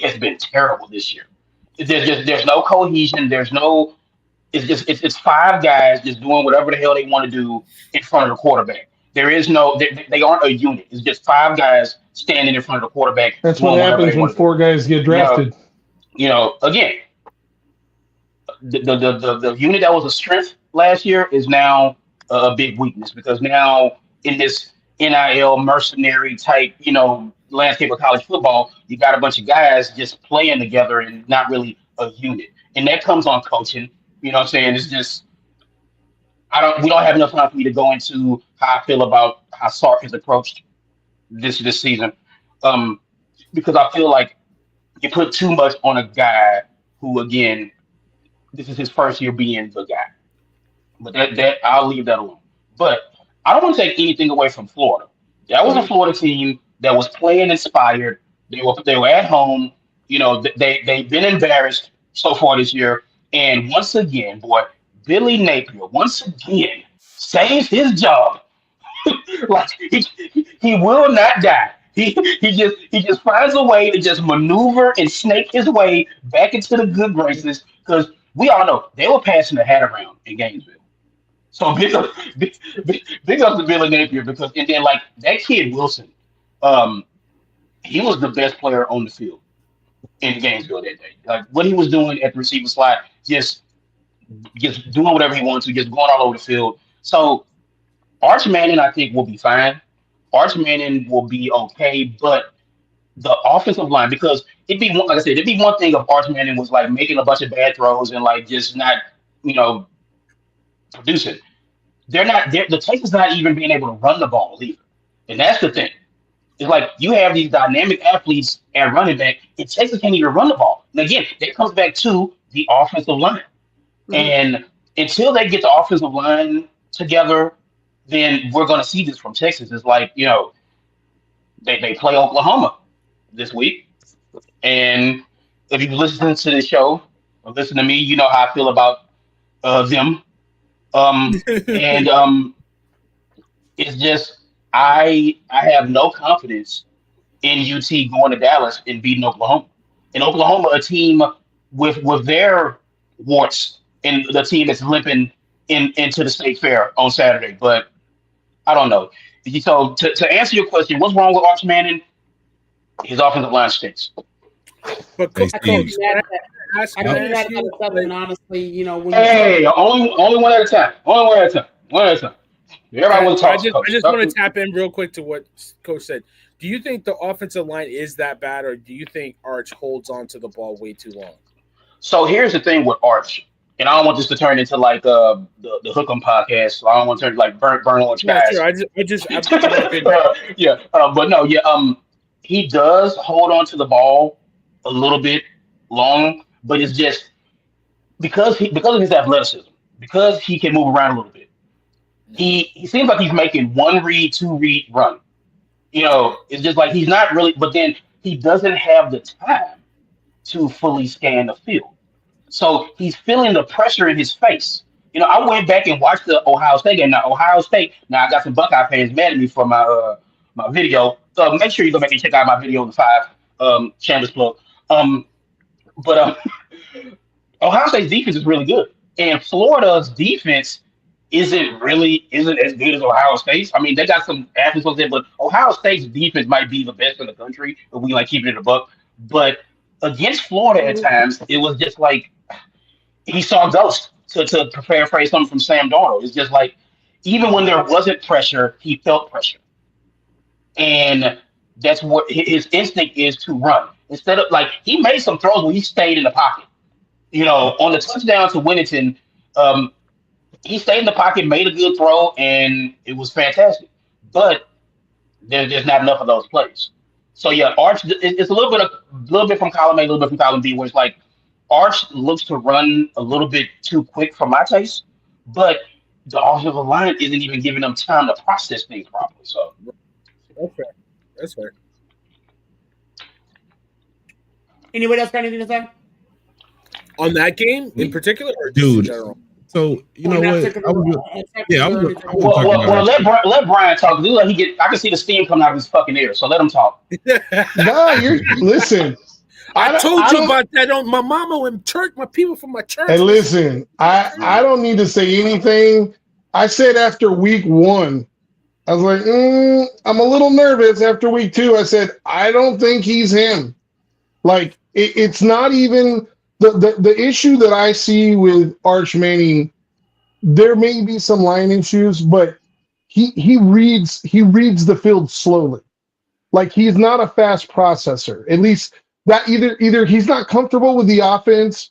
has been terrible this year. There's no cohesion. It's five guys just doing whatever the hell they want to do in front of the quarterback. There is no, they aren't a unit. It's just five guys standing in front of the quarterback.
That's what happens when four guys get drafted.
Again, the unit that was a strength last year is now a big weakness because now in this NIL mercenary type, landscape of college football, you got a bunch of guys just playing together and not really a unit. And that comes on coaching. You know what I'm saying? It's just We don't have enough time for me to go into how I feel about how Sark has approached this season. Um, because I feel like you put too much on a guy who, again, this is his first year being the guy. But that I'll leave that alone. But I don't want to take anything away from Florida. That was a
Mhm.
Florida team that was playing inspired. They were at home. They've been embarrassed so far this year. And once again, boy, Billy Napier once again saves his job. Like he will not die. He just finds a way to just maneuver and snake his way back into the good graces because we all know they were passing the hat around in Gainesville. So big up to Billy Napier because and then like that kid Wilson, um, he was the best player on the field in Gainesville that day. Like what he was doing at the receiver slot, just doing whatever he wanted to, just going all over the field. So Arch Manning, I think, will be fine. Arch Manning will be okay, but the offensive line, because like I said, it'd be one thing if Arch Manning was like making a bunch of bad throws and like just not, you know, producing. They're not. The Texans not even being able to run the ball either, and that's the thing. It's like you have these dynamic athletes at running back, and Texas can't even run the ball. And again, that comes back to the offensive line.
Mhm.
And until they get the offensive line together, then we're going to see this from Texas. It's like, they play Oklahoma this week. And if you listen to the show or listen to me, you know how I feel about them. And it's just, I have no confidence in UT going to Dallas and beating Oklahoma. And Oklahoma, a team with their warts, and the team that's limping into the state fair on Saturday. But I don't know. So to answer your question, what's wrong with Arch Manning? His offensive line stinks.
But
Hey,
I
Steve.
couldn't add that.
ask,
I
can I
couldn't
ask
add
you?
that seven, honestly. When you start,
Hey, only one at a time. Only one at a time. One at a time. Everybody wants to
I
talk,
just
coach.
I just
Talk
want
to-
to tap in real quick to what Coach said. Do you think the offensive line is that bad, or do you think Arch holds on to the ball way too long?
So here's the thing with Arch, and I don't want this to turn into like the Hook'em podcast. So I don't want to turn like burn orange
No, sure.
guys.
I want to.
Yeah, but no, yeah. He does hold on to the ball a little bit long, but it's just because of his athleticism, because he can move around a little bit. He seems like he's making one read, two read run. It's just like he's not really. But then he doesn't have the time to fully scan the field. So he's feeling the pressure in his face. I went back and watched the Ohio State game. Now Ohio State. Now I got some Buckeye fans mad at me for my video. So make sure you go back and check out my video on the five Chambers plug. Um, but Ohio State's defense is really good, and Florida's defense isn't as good as Ohio State's. I mean, they got some athletes on there, but Ohio State's defense might be the best in the country if we like keeping it a buck. But against Florida at times, it was just like he saw a ghost. To paraphrase something from Sam Darnold, it's just like even when there wasn't pressure, he felt pressure, and that's what his instinct is to run instead of like he made some throws where he stayed in the pocket. On the touchdown to Winnington, um, he stayed in the pocket, made a good throw, and it was fantastic. But there's just not enough of those plays. So yeah, Arch it's a little bit from column A, a little bit from column B, where it's like Arch looks to run a little bit too quick for my taste, but the offensive line isn't even giving them time to process things properly. So
Okay, that's fair.
anybody else got anything to say?
On that game in particular, or just in
Dude.
general?
So you know
On that
what?
particular-
I was,
on that
yeah, I was,
particular-
I was talking
well,
about.
let Brian talk. I can see the steam coming out of his fucking ear. So let him talk.
No, listen.
I told you
don't-
about that on my mama and church. My people from my church.
And listen, I don't need to say anything. I said after week 1, I was like, I'm a little nervous. After week 2, I said, I don't think he's him. Like, it's not even the issue that I see with Arch Manning. There may be some line issues, but he reads the field slowly. Like, he's not a fast processor. At least that either he's not comfortable with the offense,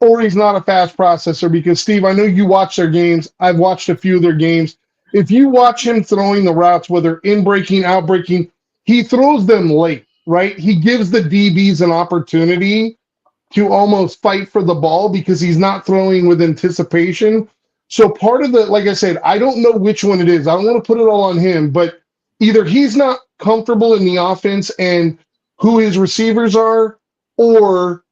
or he's not a fast processor. Because Steve, I know you watch their games. I've watched a few of their games. If you watch him throwing the routes, whether in breaking, out breaking, he throws them late, right? He gives the DBs an opportunity to almost fight for the ball because he's not throwing with anticipation. So part of the, like I said, I don't know which one it is. I don't want to put it all on him, but either he's not comfortable in the offense and who his receivers are, or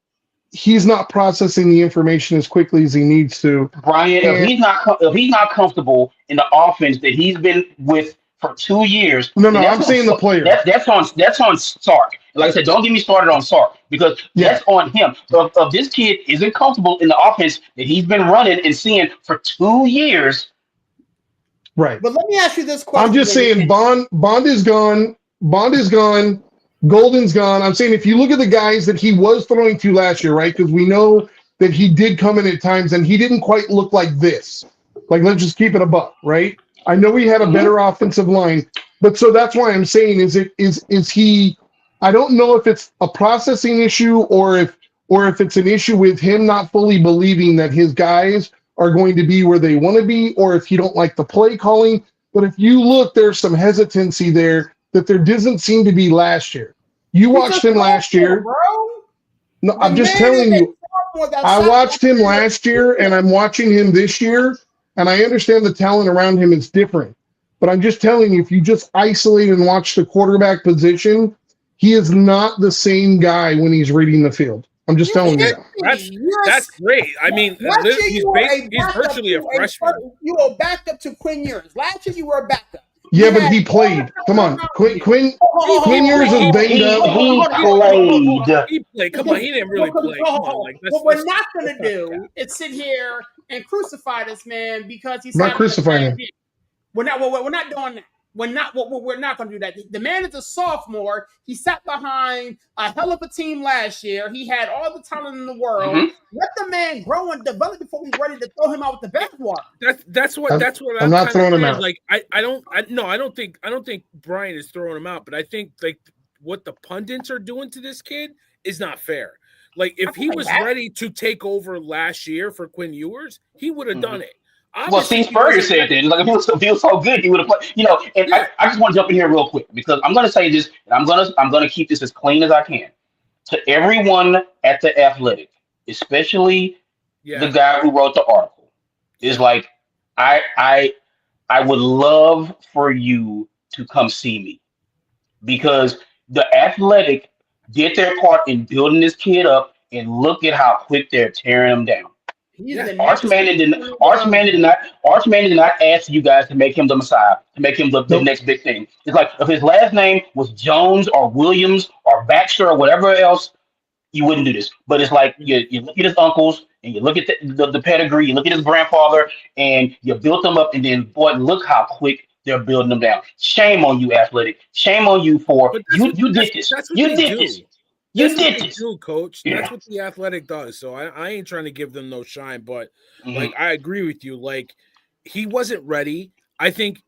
he's not processing the information as quickly as he needs to.
Brian,
And
if he's not comfortable in the offense that he's been with for 2 years,
no,
then
I'm saying the player.
That's on Sark. Like I said, don't get me started on Sark because that's on him. So if this kid isn't comfortable in the offense that he's been running and seeing for 2 years,
right.
But let me ask you this question.
I'm just saying Bond is gone. Bond is gone. Golden's gone. I'm saying if you look at the guys that he was throwing to last year, right? Because we know that he did come in at times and he didn't quite look like this. Like, let's just keep it a buck, right? I know he had a better offensive line, but so that's why I'm saying is he, I don't know if it's a processing issue or if it's an issue with him not fully believing that his guys are going to be where they want to be, or if you don't like the play calling. But if you look, there's some hesitancy there that there doesn't seem to be last year. You watched him last year.
Bro.
No, I'm just telling you. I watched him last year, and I'm watching him this year, and I understand the talent around him is different. But I'm just telling you, if you just isolate and watch the quarterback position, he is not the same guy when he's reading the field. I'm just telling you.
That's great. I mean, he's virtually a freshman.
You were backed up to Quinn Ewers. Last year, you were a backup.
Yeah, but he played. Come on, Quinn Ewers is banged up.
He
played. Come on, he didn't really play.
What we're not going to do is sit here and crucify this man because he's
not crucifying him.
We're not doing that. We're not going to do that. The man is a sophomore. He sat behind a hell of a team last year. He had all the talent in the world. Let the man grow and develop before we're ready to throw him out with the bathwater.
That's what
I'm not throwing him out.
Like I don't think Brian is throwing him out, but I think like what the pundits are doing to this kid is not fair. Like if he was ready to take over last year for Quinn Ewers, he would have done it.
Well, Steve Spurrier said that. Like, if he was so good, he would have played. You know, and I just want to jump in here real quick because I'm going to say this, and I'm going to keep this as clean as I can. To everyone at the Athletic, especially the guy who wrote the article, is like, I would love for you to come see me because the Athletic did their part in building this kid up, and look at how quick they're tearing him down. Arch Manning did not ask you guys to make him the Messiah, to make him the next big thing. It's like if his last name was Jones or Williams or Baxter or whatever else, you wouldn't do this. But it's like you look at his uncles and you look at the pedigree, you look at his grandfather, and you built them up, and then boy, look how quick they're building them down. Shame on you, Athletic. Shame on you for you did this. You did this. You did this,
Coach. That's what the Athletic does. So I ain't trying to give them no shine, but like I agree with you. Like he wasn't ready. I think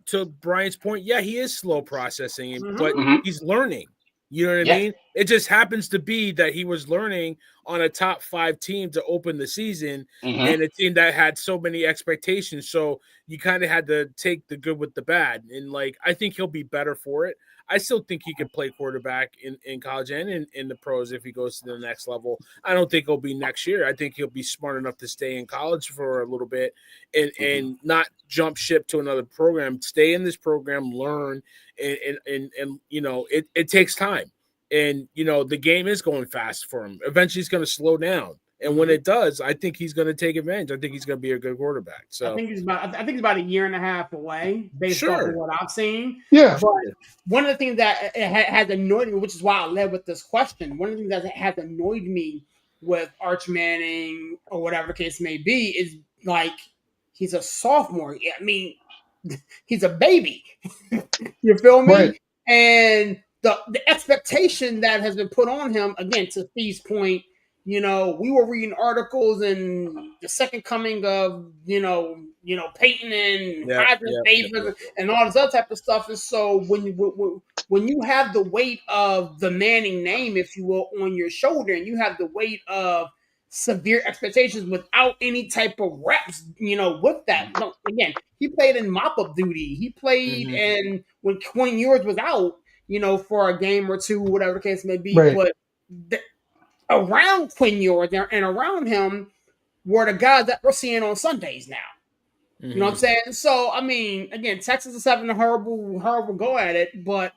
to Brian's point, yeah, he is slow processing, but he's learning. You know what I mean? It just happens to be that he was learning on a top 5 team to open the season and a team that had so many expectations. So you kind of had to take the good with the bad. And like I think he'll be better for it. I still think he could play quarterback in college and in the pros if he goes to the next level. I don't think he'll be next year. I think he'll be smart enough to stay in college for a little bit and not jump ship to another program. Stay in this program, learn, and you know, it takes time. And, you know, the game is going fast for him. Eventually he's going to slow down. And when it does, I think he's going to take advantage. I think he's going to be a good quarterback. So
I think he's about a year and a half away based off of what I've seen.
Yeah.
But one of the things that has annoyed me, which is why I led with this question, one of the things that has annoyed me with Arch Manning or whatever the case may be is like he's a sophomore. I mean, he's a baby. You feel me?
Right.
And the expectation that has been put on him, again, to Steve's point, you know, we were reading articles and the second coming of, you know, Peyton and Davis and all this other type of stuff. And so when you have the weight of the Manning name, if you will, on your shoulder, and you have the weight of severe expectations without any type of reps, with that. No, again, he played in mop-up duty. He played in when Quinn Ewers was out, for a game or two, whatever the case may be.
Right.
But around Quinn Ewers and around him were the guys that we're seeing on Sundays now. You know what I'm saying? So, I mean, again, Texas is having a horrible, horrible go at it, but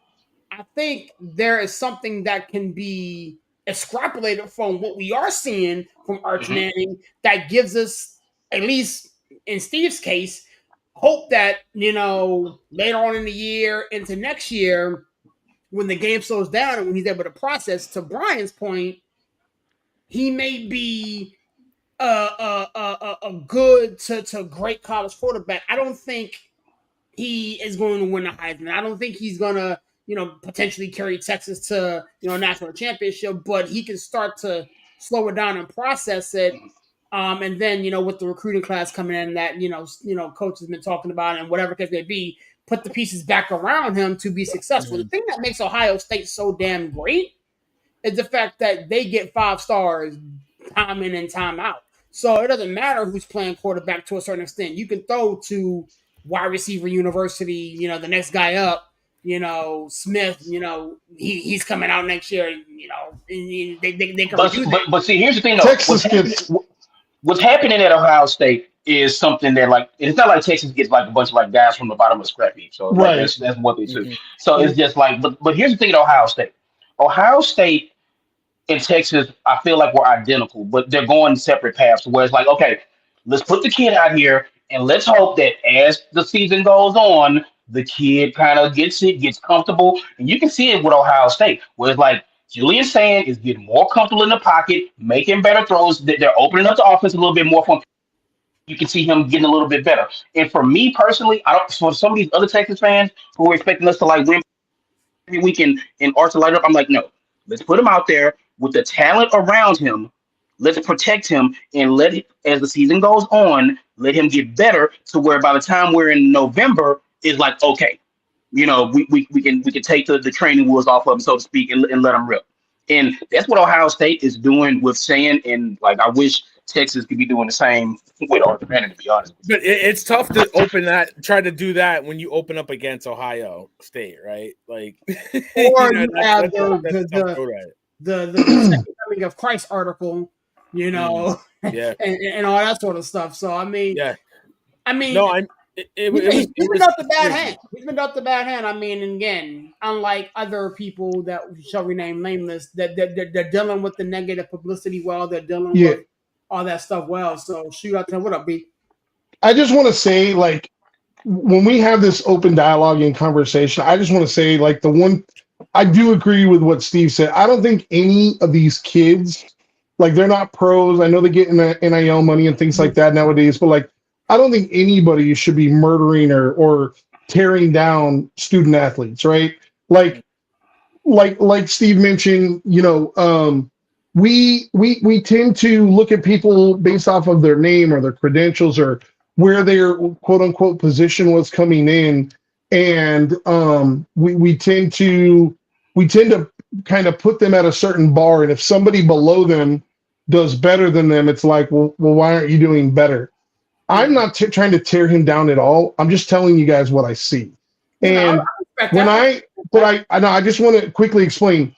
I think there is something that can be extrapolated from what we are seeing from Arch Manning that gives us, at least in Steve's case, hope that, later on in the year into next year, when the game slows down and when he's able to process, to Brian's point, he may be a good to great college quarterback. I don't think he is going to win the Heisman. I don't think he's going to, potentially carry Texas to, national championship, but he can start to slow it down and process it. And then, with the recruiting class coming in that, coach has been talking about and whatever case may be, put the pieces back around him to be successful. The thing that makes Ohio State so damn great is the fact that they get 5 stars time in and time out. So it doesn't matter who's playing quarterback to a certain extent. You can throw to wide receiver university, the next guy up, Smith, he's coming out next year, they can
But,
do
but
that.
but see, here's the thing though.
Texas gets
What's happening at Ohio State is something that like it's not like Texas gets like a bunch of like guys from the bottom of the scrap heap. So like,
right.
that's what they do. So it's just like, but here's the thing at Ohio State. Ohio State and Texas, I feel like we're identical, but they're going separate paths. Where it's like, okay, let's put the kid out here and let's hope that as the season goes on, the kid kind of gets comfortable. And you can see it with Ohio State, where it's like Julian Sand is getting more comfortable in the pocket, making better throws. They're opening up the offense a little bit more for him. You can see him getting a little bit better. And for me personally, I don't. For some of these other Texas fans who are expecting us to like win every week and Arch to light up, I'm like, no, let's put him out there with the talent around him. Let's protect him and let it, as the season goes on, let him get better to where by the time we're in November, it's like, okay, we can take the training wheels off of him, so to speak, and let him rip. And that's what Ohio State is doing with Sand. And like, I wish Texas could be doing the same with Arch Manning, to be honest.
But it's tough to try to do that when you open up against Ohio State, right? Like,
or you have the Second Coming of Christ article, and all that sort of stuff. So I mean, no, he's been dealt the bad hand. He's been dealt the bad hand. I mean, and again, unlike other people that shall remain nameless, that they're dealing with the negative publicity well, they're dealing with all that stuff well. So shoot out to him. What up, B?
I just want to say, like, when we have this open dialogue and conversation, I just want to say, like, I do agree with what Steve said. I don't think any of these kids, like, they're not pros. I know they get NIL money and things like that nowadays, but like, I don't think anybody should be murdering or tearing down student athletes, right? Like Steve mentioned, we tend to look at people based off of their name or their credentials or where their quote unquote position was coming in, and we tend to kind of put them at a certain bar, and if somebody below them does better than them, it's like, well, why aren't you doing better? I'm not trying to tear him down at all. I'm just telling you guys what I see. And I just want to quickly explain.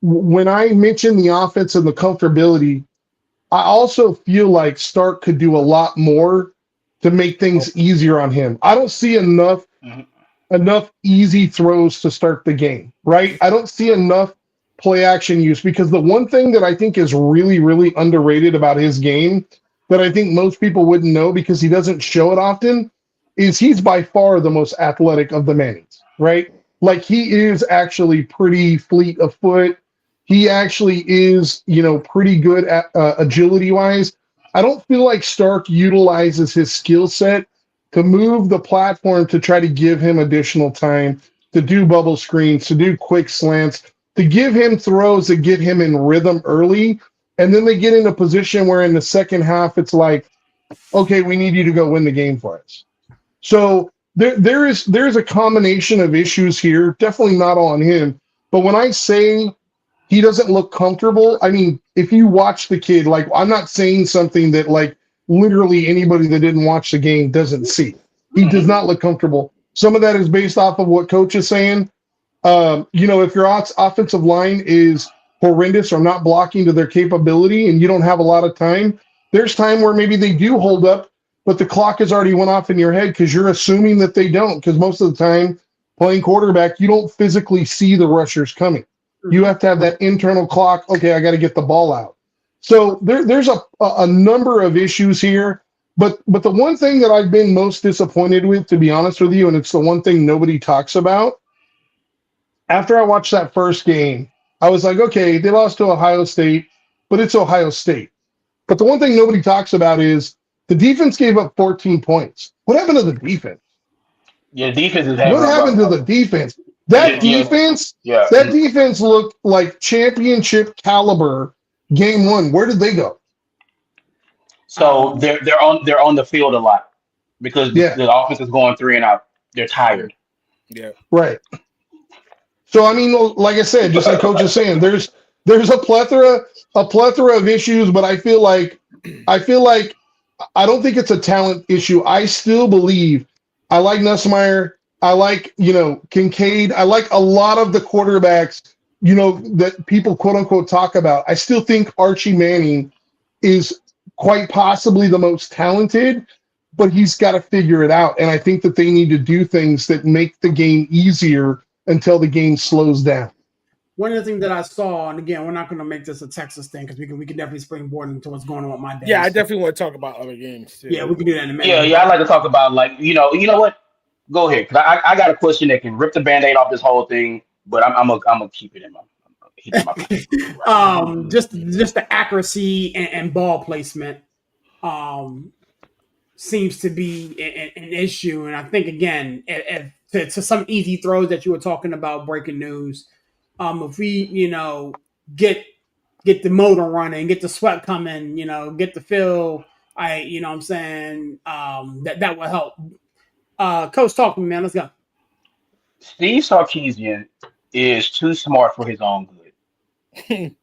When I mention the offense and the comfortability, I also feel like Stark could do a lot more to make things easier on him. I don't see enough easy throws to start the game, right? I don't see enough play action use, because the one thing that I think is really, really underrated about his game that I think most people wouldn't know because he doesn't show it often is he's by far the most athletic of the Mannings, right? Like, he is actually pretty fleet of foot. He actually is, pretty good at agility-wise. I don't feel like Stark utilizes his skill set to move the platform to try to give him additional time, to do bubble screens, to do quick slants, to give him throws that get him in rhythm early. And then they get in a position where in the second half, it's like, okay, we need you to go win the game for us. So there's a combination of issues here, definitely not all on him. But when I say he doesn't look comfortable. I mean, if you watch the kid, like I'm not saying something that like literally anybody that didn't watch the game doesn't see. He does not look comfortable. Some of that is based off of what coach is saying. If your offensive line is horrendous or not blocking to their capability and you don't have a lot of time, there's time where maybe they do hold up, but the clock has already went off in your head because you're assuming that they don't, because most of the time playing quarterback, you don't physically see the rushers coming. You have to have that internal clock. Okay, I got to get the ball out. So there's a number of issues here. But the one thing that I've been most disappointed with, to be honest with you, and it's the one thing nobody talks about, after I watched that first game, I was like, okay, they lost to Ohio State, but it's Ohio State. But the one thing nobody talks about is the defense gave up 14 points. What happened to the defense?
Yeah, defense is
What happened to the defense? That defense looked like championship caliber game one. Where did they go?
So they're on the field a lot because the offense is going 3 and out. They're tired.
Yeah.
Right. So I mean, like I said, just like Coach is saying, there's a plethora of issues, but I feel like I don't think it's a talent issue. I still believe I like Nussmeier. I like, Kincaid. I like a lot of the quarterbacks, that people quote unquote talk about. I still think Archie Manning is quite possibly the most talented, but he's got to figure it out. And I think that they need to do things that make the game easier until the game slows down.
One of the things that I saw, and again, we're not going to make this a Texas thing because we can definitely springboard into what's going on with my dad.
Yeah, I definitely want to talk about other games too.
Yeah, we can do that in a minute.
Yeah, I'd like to talk about you know what? Go ahead, because I got a question that can rip the Band-Aid off this whole thing, but I'm gonna keep it in my
just the accuracy and ball placement seems to be an issue, and I think again, to some easy throws that you were talking about, breaking news. If we get the motor running, get the sweat coming, get the feel, I'm saying that will help. Coach, talk to me, man. Let's go.
Steve Sarkisian is too smart for his own good. He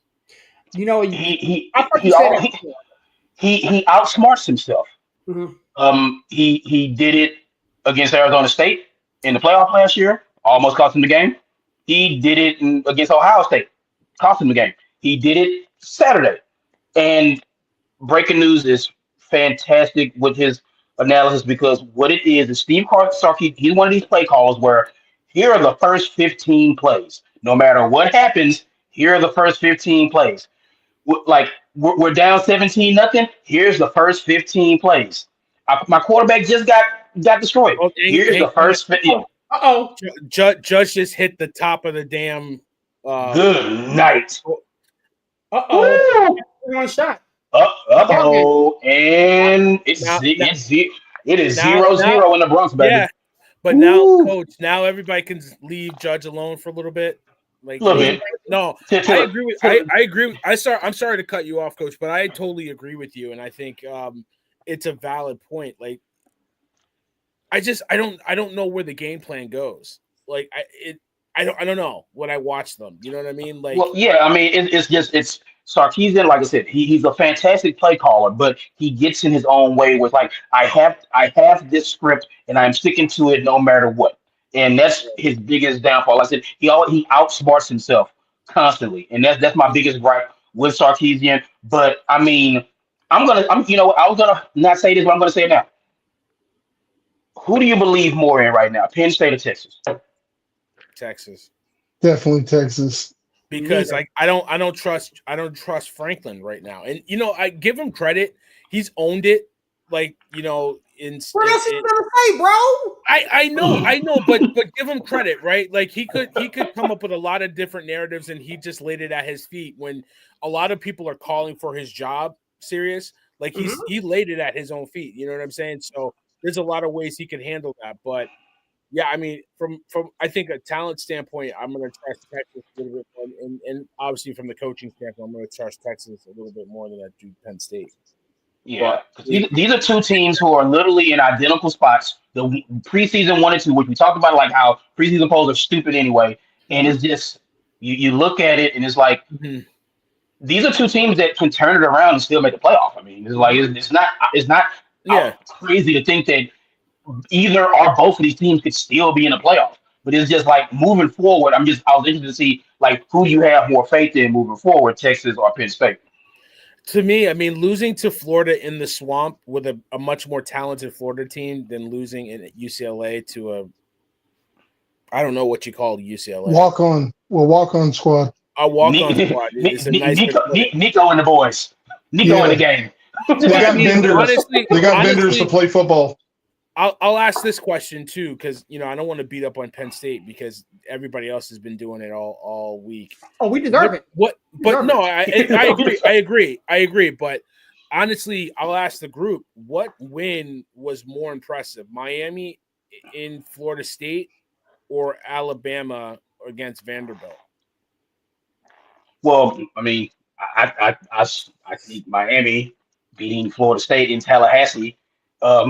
outsmarts himself.
Mm-hmm.
He did it against Arizona State in the playoff last year, almost cost him the game. He did it against Ohio State, cost him the game. He did it Saturday. And breaking news is fantastic with his analysis, because what it is Steve Sarkisian, he's one of these play callers where here are the first 15 plays. No matter what happens, here are the first 15 plays. We're down 17-0. Here's the first 15 plays. My quarterback just got destroyed. Here's the first 15.
Judge just hit the top of the damn.
Good night.
One shot.
And it is 0-0 in the Bronx, baby.
Yeah, but now, Coach, now everybody can leave Judge alone for a little bit. Like, no, I agree with. I agree. I'm sorry to cut you off, Coach, but I totally agree with you, and I think it's a valid point. Like, I don't know where the game plan goes. Like, I don't know when I watch them. You know what I mean? Like,
well, yeah, I mean, it's Sarkisian. Like I said, he's a fantastic play caller, but he gets in his own way with I have this script and I'm sticking to it no matter what. And that's his biggest downfall. Like I said, he outsmarts himself constantly, and that's my biggest gripe with Sarkisian. But I mean, I was gonna not say this, but I'm gonna say it now. Who do you believe more in right now, Penn State or Texas?
Texas.
Definitely Texas.
Because I don't trust Franklin right now. And I give him credit. He's owned it. Like, what else
are you gonna say, bro?
I know, but give him credit, right? Like he could come up with a lot of different narratives, and he just laid it at his feet when a lot of people are calling for his job serious. Like he laid it at his own feet. You know what I'm saying? So there's a lot of ways he can handle that. But yeah, I mean, from I think a talent standpoint, I'm going to trust Texas a little bit more, and obviously from the coaching standpoint, I'm going to trust Texas a little bit more than I do Penn State.
Yeah, these are two teams who are literally in identical spots. The preseason 1 and 2, which we talked about, like how preseason polls are stupid anyway, and it's just You look at it and it's like
Mhm.
these are two teams that can turn it around and still make the playoff. I mean, it's like it's not
Yeah.
crazy to think that either or both of these teams could still be in the playoff. But it's just like moving forward. I was interested to see like who you have more faith in moving forward, Texas or Penn State.
To me, I mean, losing to Florida in the swamp with a much more talented Florida team than losing in UCLA to I don't know what you call UCLA.
Walk on squad.
A walk-on squad is a nice way to put it.
Nico and the boys. Nico in the
Yeah.
game.
They
But I
got
mean,
vendors. They got vendors to play football.
I'll ask this question too, because I don't want to beat up on Penn State because everybody else has been doing it all week.
Oh, we deserve it.
But no, I agree. But honestly, I'll ask the group: what win was more impressive, Miami in Florida State or Alabama against Vanderbilt?
Well, I mean, I think Miami beating Florida State in Tallahassee. I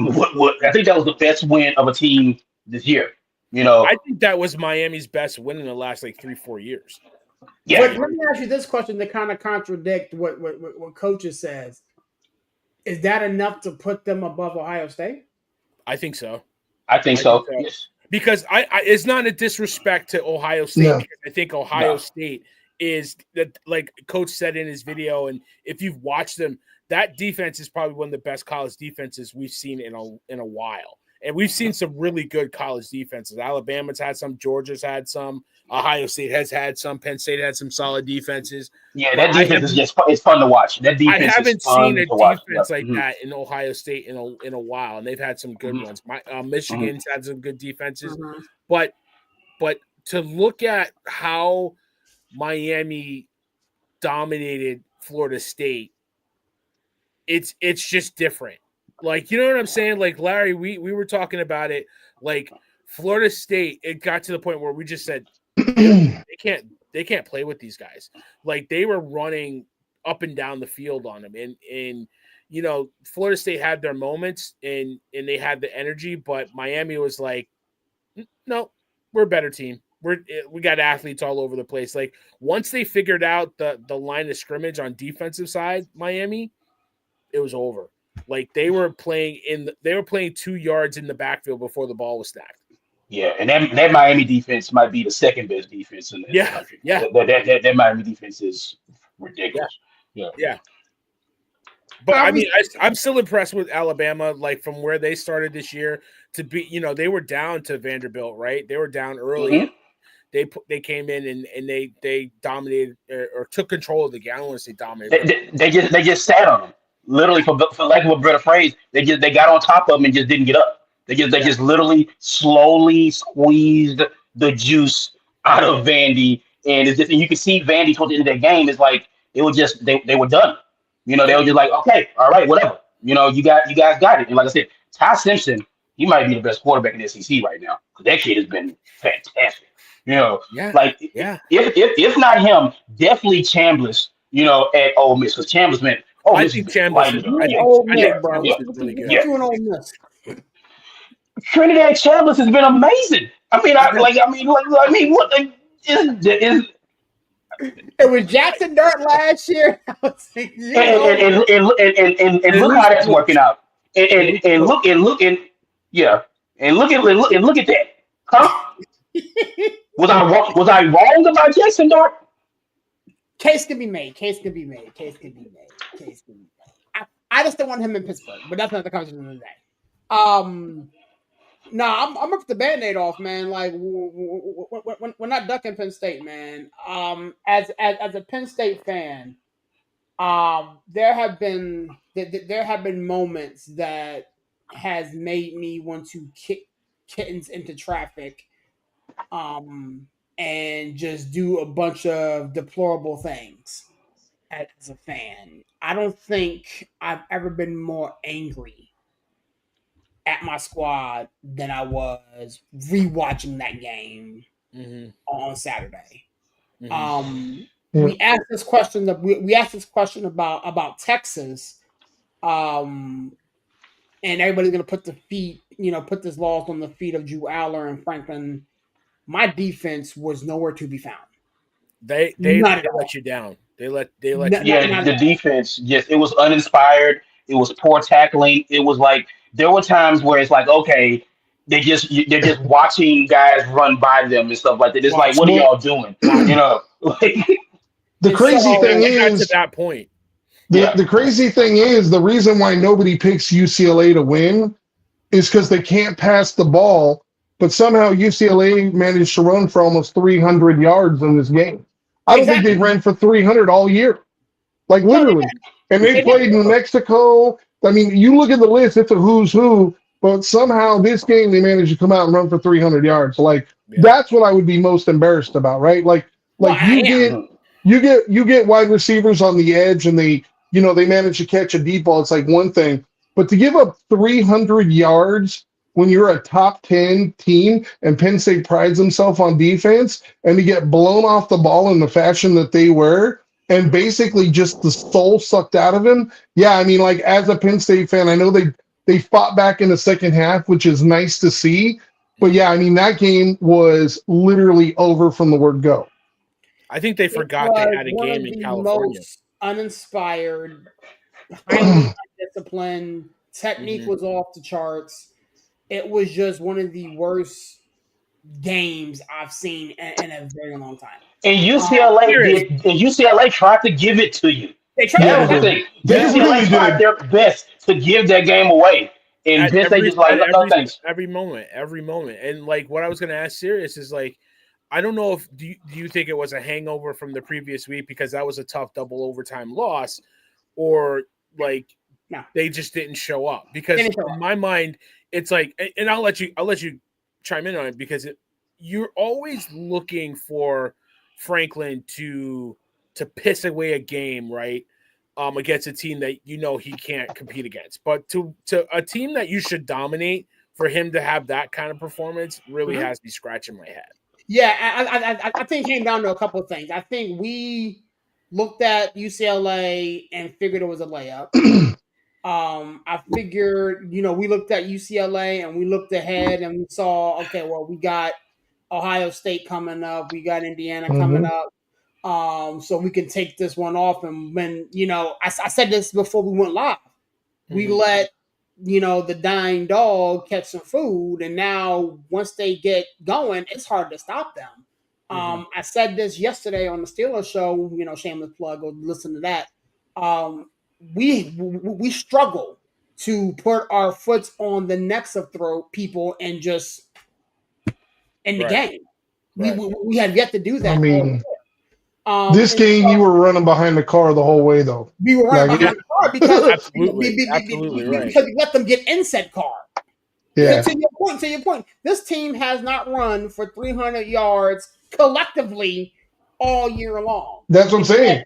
think that was the best win of a team this year.
I think that was Miami's best win in the last like 3-4 years.
Yeah.
But let me ask you this question to kind of contradict what coaches says. Is that enough to put them above Ohio State?
I think so.
I think so. Yes.
Because I it's not a disrespect to Ohio State.
No.
Because I think Ohio State is that, like Coach said in his video, and if you've watched them, that defense is probably one of the best college defenses we've seen in a while. And we've seen some really good college defenses. Alabama's had some, Georgia's had some, Ohio State has had some, Penn State had some solid defenses.
Yeah, that defense it's fun to watch. That defense
I haven't seen a
defense
like that in Ohio State in a while, and they've had some good ones. Michigan's had some good defenses, but to look at how Miami dominated Florida State, it's just different. Like, you know what I'm saying? Like, Larry, we were talking about it. Like, Florida State, it got to the point where we just said they can't play with these guys. Like, they were running up and down the field on them, and Florida State had their moments and they had the energy, but Miami was like, no, we're a better team. We got athletes all over the place. Like, once they figured out the line of scrimmage on defensive side, Miami, it was over. Like, they were playing 2 yards in the backfield before the ball was snapped.
Yeah, and that Miami defense might be the second best defense in the country.
Yeah.
That Miami defense is ridiculous. Yeah.
But I mean, I'm still impressed with Alabama, like from where they started this year to be, they were down to Vanderbilt, right? They were down early. They came in and they dominated or took control of the game. I don't want to say dominated.
They just sat on them. Literally, for lack of a better phrase, they got on top of them and just didn't get up. They just literally slowly squeezed the juice out of Vandy, and it's just, and you can see Vandy towards the end of that game. It's like it was just they were done. They were just like, okay, all right, whatever. You guys got it. And like I said, Ty Simpson, he might be the best quarterback in the SEC right now because that kid has been fantastic. If not him, definitely Chambliss. At Ole Miss because Chambliss, man.
I think Chambliss is really good.
Yeah. Ole Miss.
Trinidad Chambliss has been amazing. I mean, what is
it was Jackson Dart last year.
And look how that's working out. And look at that. Huh? Was I wrong about Jackson Dart?
Case can be made. I just don't want him in Pittsburgh, but that's not the conversation of the day. No, I'm up the Band-Aid off, man. Like, we're not ducking Penn State, man. As a Penn State fan, there have been moments that has made me want to kick kittens into traffic, and just do a bunch of deplorable things as a fan. I don't think I've ever been more angry at my squad than I was rewatching that game on Saturday. We asked this question about Texas, and everybody's gonna put this loss on the feet of Drew Aller and Franklin. My defense was nowhere to be found.
They
Not at all.
let you down. They let you
Not
Yeah,
at
the
all.
defense just it was uninspired. It was poor tackling. It was like there were times where it's like, okay, they're just watching guys run by them and stuff like that. It's like,
watch
what are
Well,
y'all doing?
watch.
You know, like
the
And
crazy thing
so
It got to
is
that point.
yeah,
the crazy thing is the reason why nobody picks UCLA to win is because they can't pass the ball, but somehow UCLA managed to run for almost 300 yards in this game. I don't think they
exactly.
ran for 300 all year, like
No, they
literally.
didn't.
And they
They didn't.
played New Mexico. I mean, you look at the list; it's a who's who. But somehow this game they managed to come out and run for 300 yards. Like
Yeah.
that's what I would be most embarrassed about, right?
Well,
Like
I am.
you get wide receivers on the edge and they manage to catch a deep ball. It's like one thing, but to give up 300 yards when you're a top 10 team and Penn State prides himself on defense and to get blown off the ball in the fashion that they were and basically just the soul sucked out of him. Yeah, I mean, like as a Penn State fan, I know they fought back in the second half, which is nice to see. But yeah, I mean, that game was literally over from the word go.
I think they
It
forgot they
was
had a
one
game
of
in
the
California.
most uninspired, highly undisciplined. Technique
Mhm.
was off the charts. It was just one of the worst games I've seen in a very long time.
and UCLA
Serious.
did, and UCLA tried to give it to you.
They tried.
Yeah,
That
they
was the
Well,
did.
thing.
They
Yeah.
UCLA
really
tried
did.
their best to give that game away, and Penn State just like,
At
no thanks.
every moment, and like what I was going to ask Sirius is like, I don't know if do you think it was a hangover from the previous week because that was a tough double overtime loss, or like
no.
they just didn't show up? Because
Didn't show
in
up.
my mind, it's like, and I'll let you chime in on it because you're always looking for Franklin to piss away a game, right? Against a team that you know he can't compete against, but to a team that you should dominate, for him to have that kind of performance really has me scratching my head.
Yeah, I think it came down to a couple of things. I think we looked at UCLA and figured it was a layup. I figured, we looked at UCLA and we looked ahead and we saw, okay, well, we got Ohio State coming up, we got Indiana coming
Mhm.
up. So we can take this one off. And when, I said this before we went live, we
Mhm.
let, the dying dog catch some food. And now once they get going, it's hard to stop them. I said this yesterday on the Steelers show, shameless plug, go listen to that. We struggle to put our foot on the necks of throat people and just in the
Right.
game.
Right.
We have yet to do
I
that.
mean,
And
this game you were running behind the car the whole way though.
we were running
Like,
behind the car because
Absolutely right.
because we let them get in said car.
yeah,
To your point, this team has not run for 300 yards collectively all year long.
that's what I'm saying.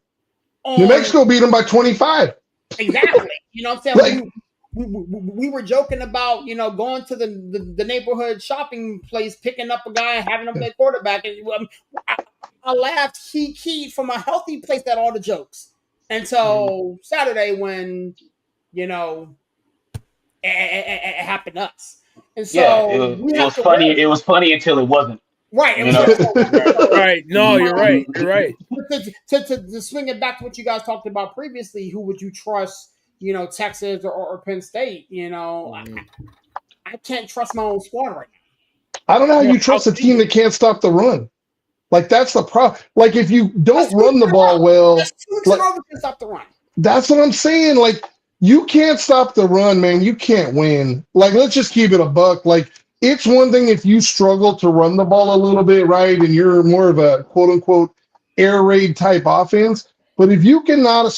New Mexico beat them by 25.
Exactly. You know what I'm saying?
Like,
We were joking about, going to the neighborhood shopping place, picking up a guy and having him play quarterback. And I laughed key from a healthy place at all the jokes until Saturday when, it happened to us. And
Yeah,
so we
it
have
was
to
funny.
worry.
It was funny until it wasn't.
Right. It
You
was
know,
just
Right. No, you're right. You're right.
to swing it back to what you guys talked about previously, who would you trust, Texas or Penn State? I can't trust my own squad right
I don't know how
No,
you trust a
how can
team
you?
that can't stop the run. Like that's the problem. Like if you
now. That's
don't
2 weeks
run the
in a row.
ball well,
That's 2 weeks in
like
a row we can stop the run.
that's what I'm saying. Like you can't stop the run, man. You can't win. Like let's just keep it a buck. Like it's one thing if you struggle to run the ball a little bit, right, and you're more of a quote unquote air raid type offense. But if you cannot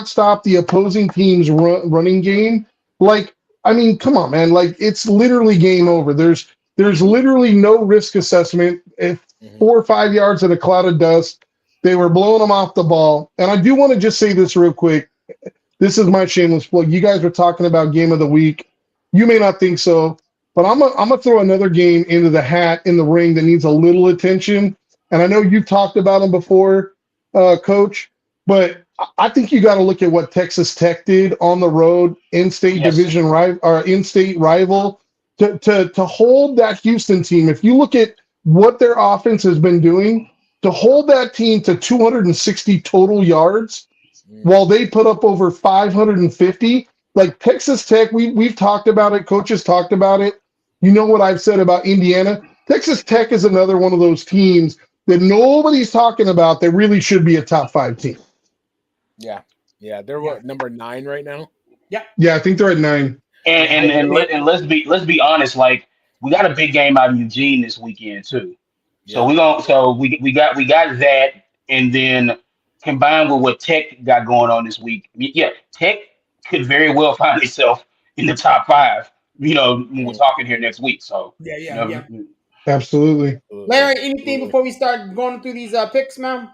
stop the opposing team's running game, like I mean, come on, man. Like it's literally game over. There's literally no risk assessment. If 4 or 5 yards in a cloud of dust, they were blowing them off the ball. And I do want to just say this real quick. This is my shameless plug. You guys were talking about game of the week. You may not think so, but I'm gonna throw another game into the hat in the ring that needs a little attention. And I know you've talked about them before, Coach, but I think you got to look at what Texas Tech did on the road, in-state
yes,
division rival or in-state rival, to hold that Houston team. If you look at what their offense has been doing, to hold that team to 260 total yards while they put up over 550. Like Texas Tech, we've talked about it. Coaches talked about it. You know what I've said about Indiana? Texas Tech is another one of those teams that nobody's talking about that really should be a top 5 team.
Yeah. They're what, number 9 right now?
Yeah, I think they're at 9.
And let's be honest. Like we got a big game out of Eugene this weekend too. So we got that, and then combined with what Tech got going on this week, yeah, Tech could very well find itself in the top 5. When we're talking here next week. So
Yeah.
Absolutely.
Larry, anything before we start going through these picks, man?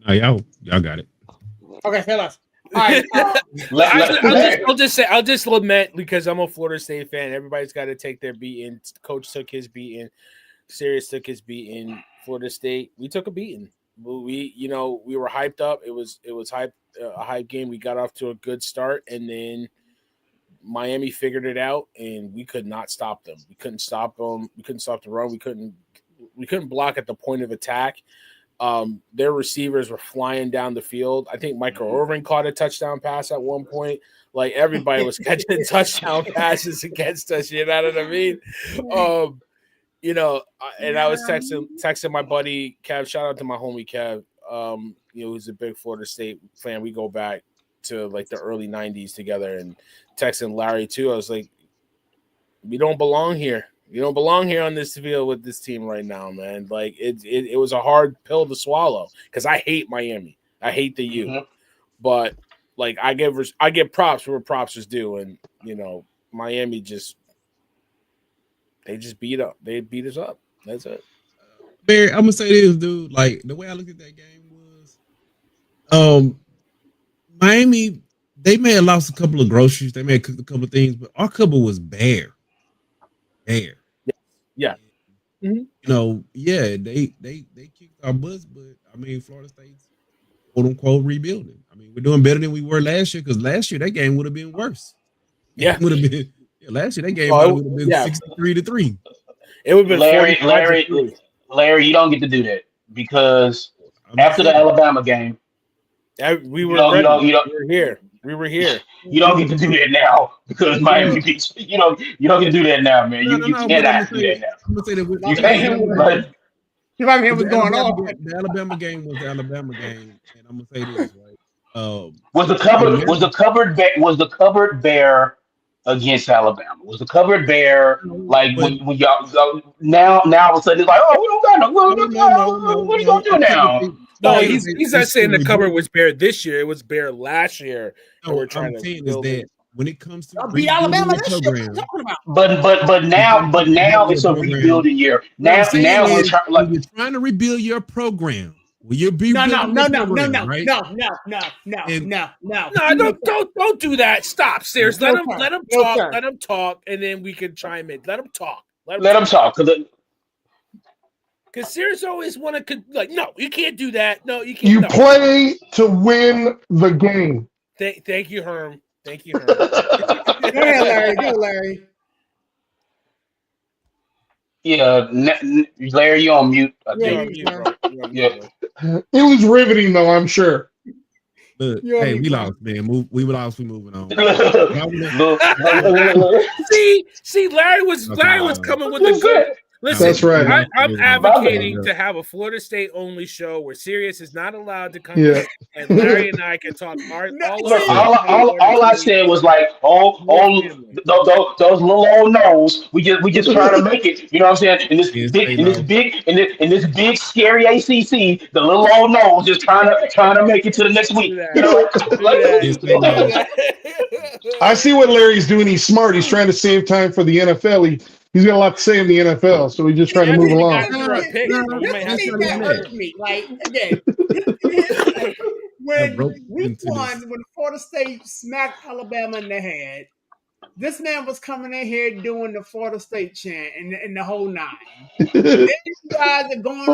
No, y'all got it.
Okay, tell us. All right.
I'll just lament because I'm a Florida State fan. Everybody's got to take their beating. Coach took his beating. Sirius took his beating. Florida State, we took a beating. We were hyped up. It was a hype game. We got off to a good start, and then Miami figured it out, and we could not stop them. We couldn't stop them. We couldn't stop the run. We couldn't block at the point of attack. Their receivers were flying down the field. I think Michael Irvin caught a touchdown pass at one point. Like everybody was catching touchdown passes against us. You know what I mean? And I was texting my buddy Kev. Shout out to my homie Kev. Who's a big Florida State fan. We go back to like the early 90s together, and texting Larry too. I was like, we don't belong here. You don't belong here on this field with this team right now, man. Like it was a hard pill to swallow because I hate Miami. I hate the U, but like I give props where props is due, and Miami they just beat us up. That's it.
Barry, I'm gonna say this, dude. Like the way I looked at that game was, Miami. They may have lost a couple of groceries. They may have cooked a couple of things, but our cupboard was bare.
Yeah.
They kicked our butts, but I mean, Florida State's quote unquote rebuilding. I mean, we're doing better than we were last year because last year that game would have been worse.
Yeah,
would have been. Last year that game would have been 63-3.
It would have been
Larry. You don't get to do that because after the Alabama game,
we were here. We were here.
You don't get to do that now because Miami beats. You don't get to do that now, man. You cannot do that now.
I'm gonna say that
you can't. But
you might hear what's going on.
The Alabama game was the Alabama game, and I'm gonna say this right.
Was the cupboard bare against Alabama? Was the cupboard bare like when y'all now all of a sudden it's like, oh, we don't got no. What are you gonna do now?
No, he's not saying the cupboard was bare this year. It was bare last year.
No, we're trying to saying is that when it comes to
beat Alabama this
program,
but now it's a rebuilding year. Now we're
trying to rebuild your program. Will you be
no,
right?
No, don't
do that. Stop, Sears. Let him talk. Let him talk, and then we can chime in. Let him talk.
Let him talk.
Because Sears always want to no, you can't do that. No, you can't.
You play to win the game.
Thank you, Herm. Thank you, Herm.
Go Larry.
Yeah, Larry, you're on mute.
Yeah.
It was riveting, though, I'm sure.
Look, hey, we lost, man. We lost. We moving on.
see, Larry was coming with the good. Listen,
that's right.
I'm advocating to have a Florida State only show where Sirius is not allowed to come in, and Larry and I can talk.
All I said was like, those little old nose. We just trying to make it. You know what I'm saying? In this big scary ACC, the little old nose just trying to make it to the next week.
I see what Larry's doing. He's smart. He's trying to save time for the NFL. He's got a lot to say in the NFL, so he's just trying to move along.
When Florida State smacked Alabama in the head, this man was coming in here doing the Florida State chant and the whole nine. Then you guys are going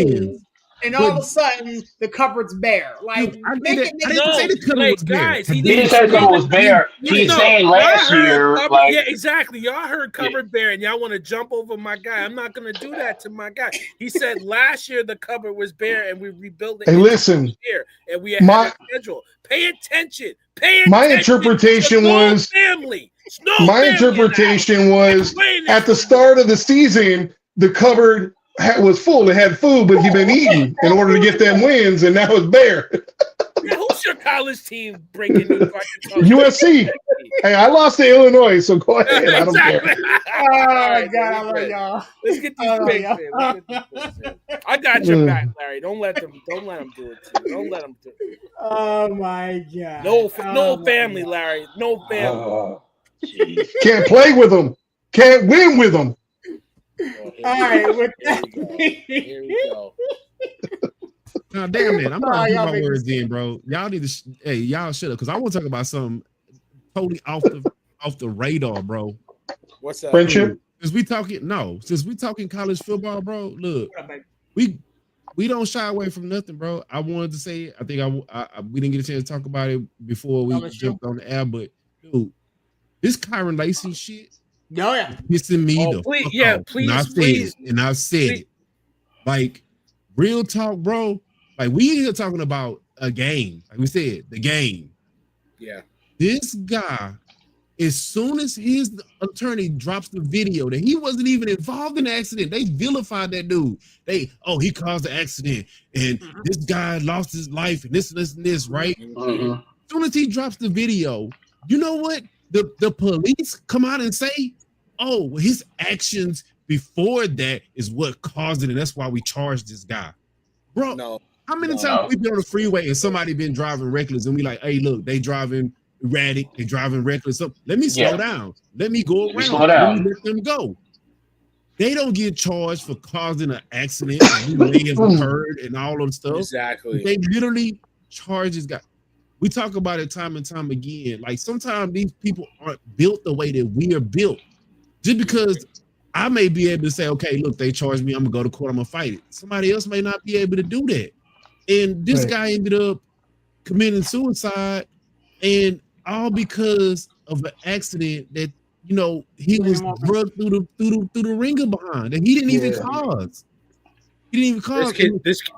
on. and all of a sudden the cupboard's bare. Like,
I didn't say
No,
the cupboard
like
was bare.
guys,
I
he
He didn't say the cover was bare. He's saying last year,
cupboard,
like
yeah, exactly. Y'all heard cupboard bare, and y'all want to jump over my guy. I'm not gonna do that to my guy. He said last year the cupboard was bare, and we rebuilt it.
Hey, listen,
year, and we had a schedule. Pay attention. Pay attention.
My interpretation was
family.
My interpretation was at the start of the season, the cupboard was full. It had food, but he'd been eating in order to get them wins, and now it's bare.
Yeah, who's your college team breaking new
USC. Hey, I lost to Illinois, so go ahead. I don't care.
Oh, God, I love y'all.
Let's get these picks in. I got your back, Larry. Don't let them do it to you. Don't let them do it.
Oh, my God.
No family, Larry. No family.
Can't play with them. Can't win with them.
All right, with that.
Here we go.
Now, damn it, I'm not putting my words in, bro. Y'all need to, y'all shut up, because I want to talk about something totally off the radar, bro.
What's that?
Friendship?
Since we talking college football, bro. Look, we don't shy away from nothing, bro. I wanted to say, I think we didn't get a chance to talk about it before we jumped on the air, but dude, this Kyron Lacey shit, pissing me the fuck off.
Please.
And I said it. Like, real talk, bro. Like, we here talking about a game. Like we said, the game.
Yeah.
This guy, as soon as his attorney drops the video that he wasn't even involved in the accident, they vilified that dude. He caused the accident, and this guy lost his life, and this, right?
Mm-hmm.
As soon as he drops the video, you know what? The police come out and say, his actions before that is what caused it, and that's why we charged this guy. Bro, how many times we been on the freeway and somebody been driving reckless, and we like, hey, look, they driving erratic, they driving reckless. So let me slow down. Let me go around. Let me let them go. They don't get charged for causing an accident and may have occurred and all of stuff.
Exactly.
They literally charge this guy. We talk about it time and time again. Like, sometimes these people aren't built the way that we are built. Just because I may be able to say, okay, look, they charged me, I'm gonna go to court, I'm gonna fight it. Somebody else may not be able to do that. And this guy ended up committing suicide, and all because of an accident that, you know, he was drugged through the ringer behind, and he didn't even cause. He didn't even cause.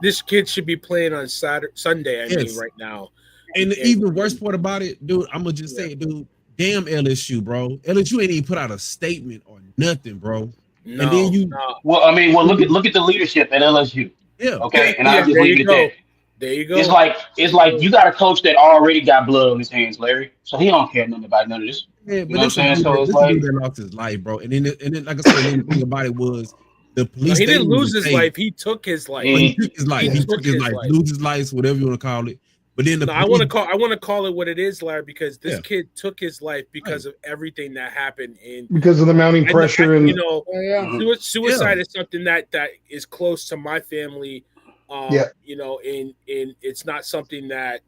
This kid should be playing on Sunday. I mean, right now.
And the even worst part about it, dude, I'm gonna just say it, dude. Damn LSU, bro. LSU ain't even put out a statement or nothing, bro.
No,
and then
Well, I mean, look at the leadership at LSU.
Yeah.
Okay, and I'll just leave it at that.
There you go.
It's like you got a coach that already got blood on his hands, Larry. So he don't care nothing about none of this.
Yeah, but
you know what I'm saying? So it's
like that lost his life, bro. And then like I said, the thing about it was the police.
He didn't lose his life. He took his life.
He took his life. He took his life. Lose his life, whatever you want to call it. But then
I want to call it what it is, Larry, because this kid took his life because of everything that happened
because of the mounting pressure and
you know, suicide is something that is close to my family. You know, and it's not something that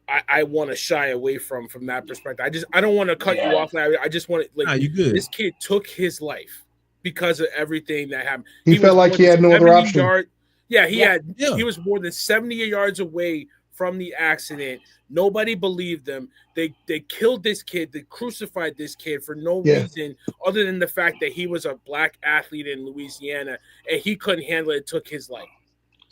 I want to shy away from that perspective. I don't want to cut you off, Larry. I just want to
you good.
This kid took his life because of everything that happened.
He felt like he had no other option.
He was more than 70 yards away from the accident. Nobody believed them. They killed this kid. They crucified this kid for no reason other than the fact that he was a black athlete in Louisiana and he couldn't handle it. Took his life.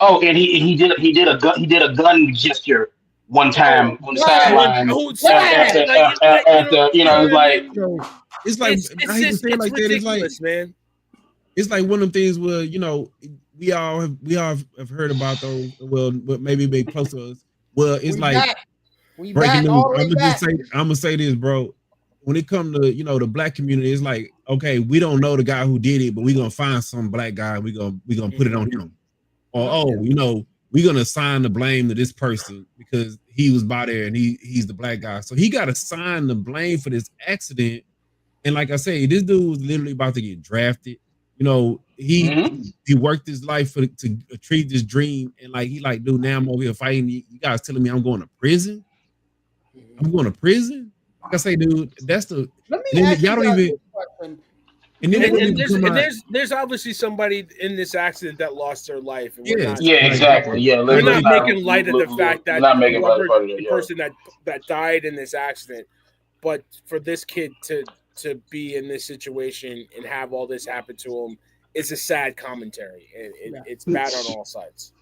Oh, and he did a gun gesture one time on the sideline.
It's ridiculous, man. It's like one of them things where, you know, we all have heard about those. Well, but maybe close to us. Well, it's breaking news. I'm gonna say this, bro. When it comes to, you know, the black community, it's like, okay, we don't know the guy who did it, but we're gonna find some black guy. We're gonna put it on him. Or you know, we're gonna assign the blame to this person because he was by there and he's the black guy. So he got to assign the blame for this accident. And like I say, this dude was literally about to get drafted. You know, he worked his life to achieve this dream, and dude, now I'm over here fighting. You guys telling me I'm going to prison? I'm going to prison? Like I say, dude, that's the.
Let me ask
y'all don't even.
Question.
And then
there's obviously somebody in this accident that lost their life. And
exactly. Yeah,
we're not making light of the fact that the person that died in this accident, but for this kid to be in this situation and have all this happen to him is a sad commentary, and it's bad on all sides.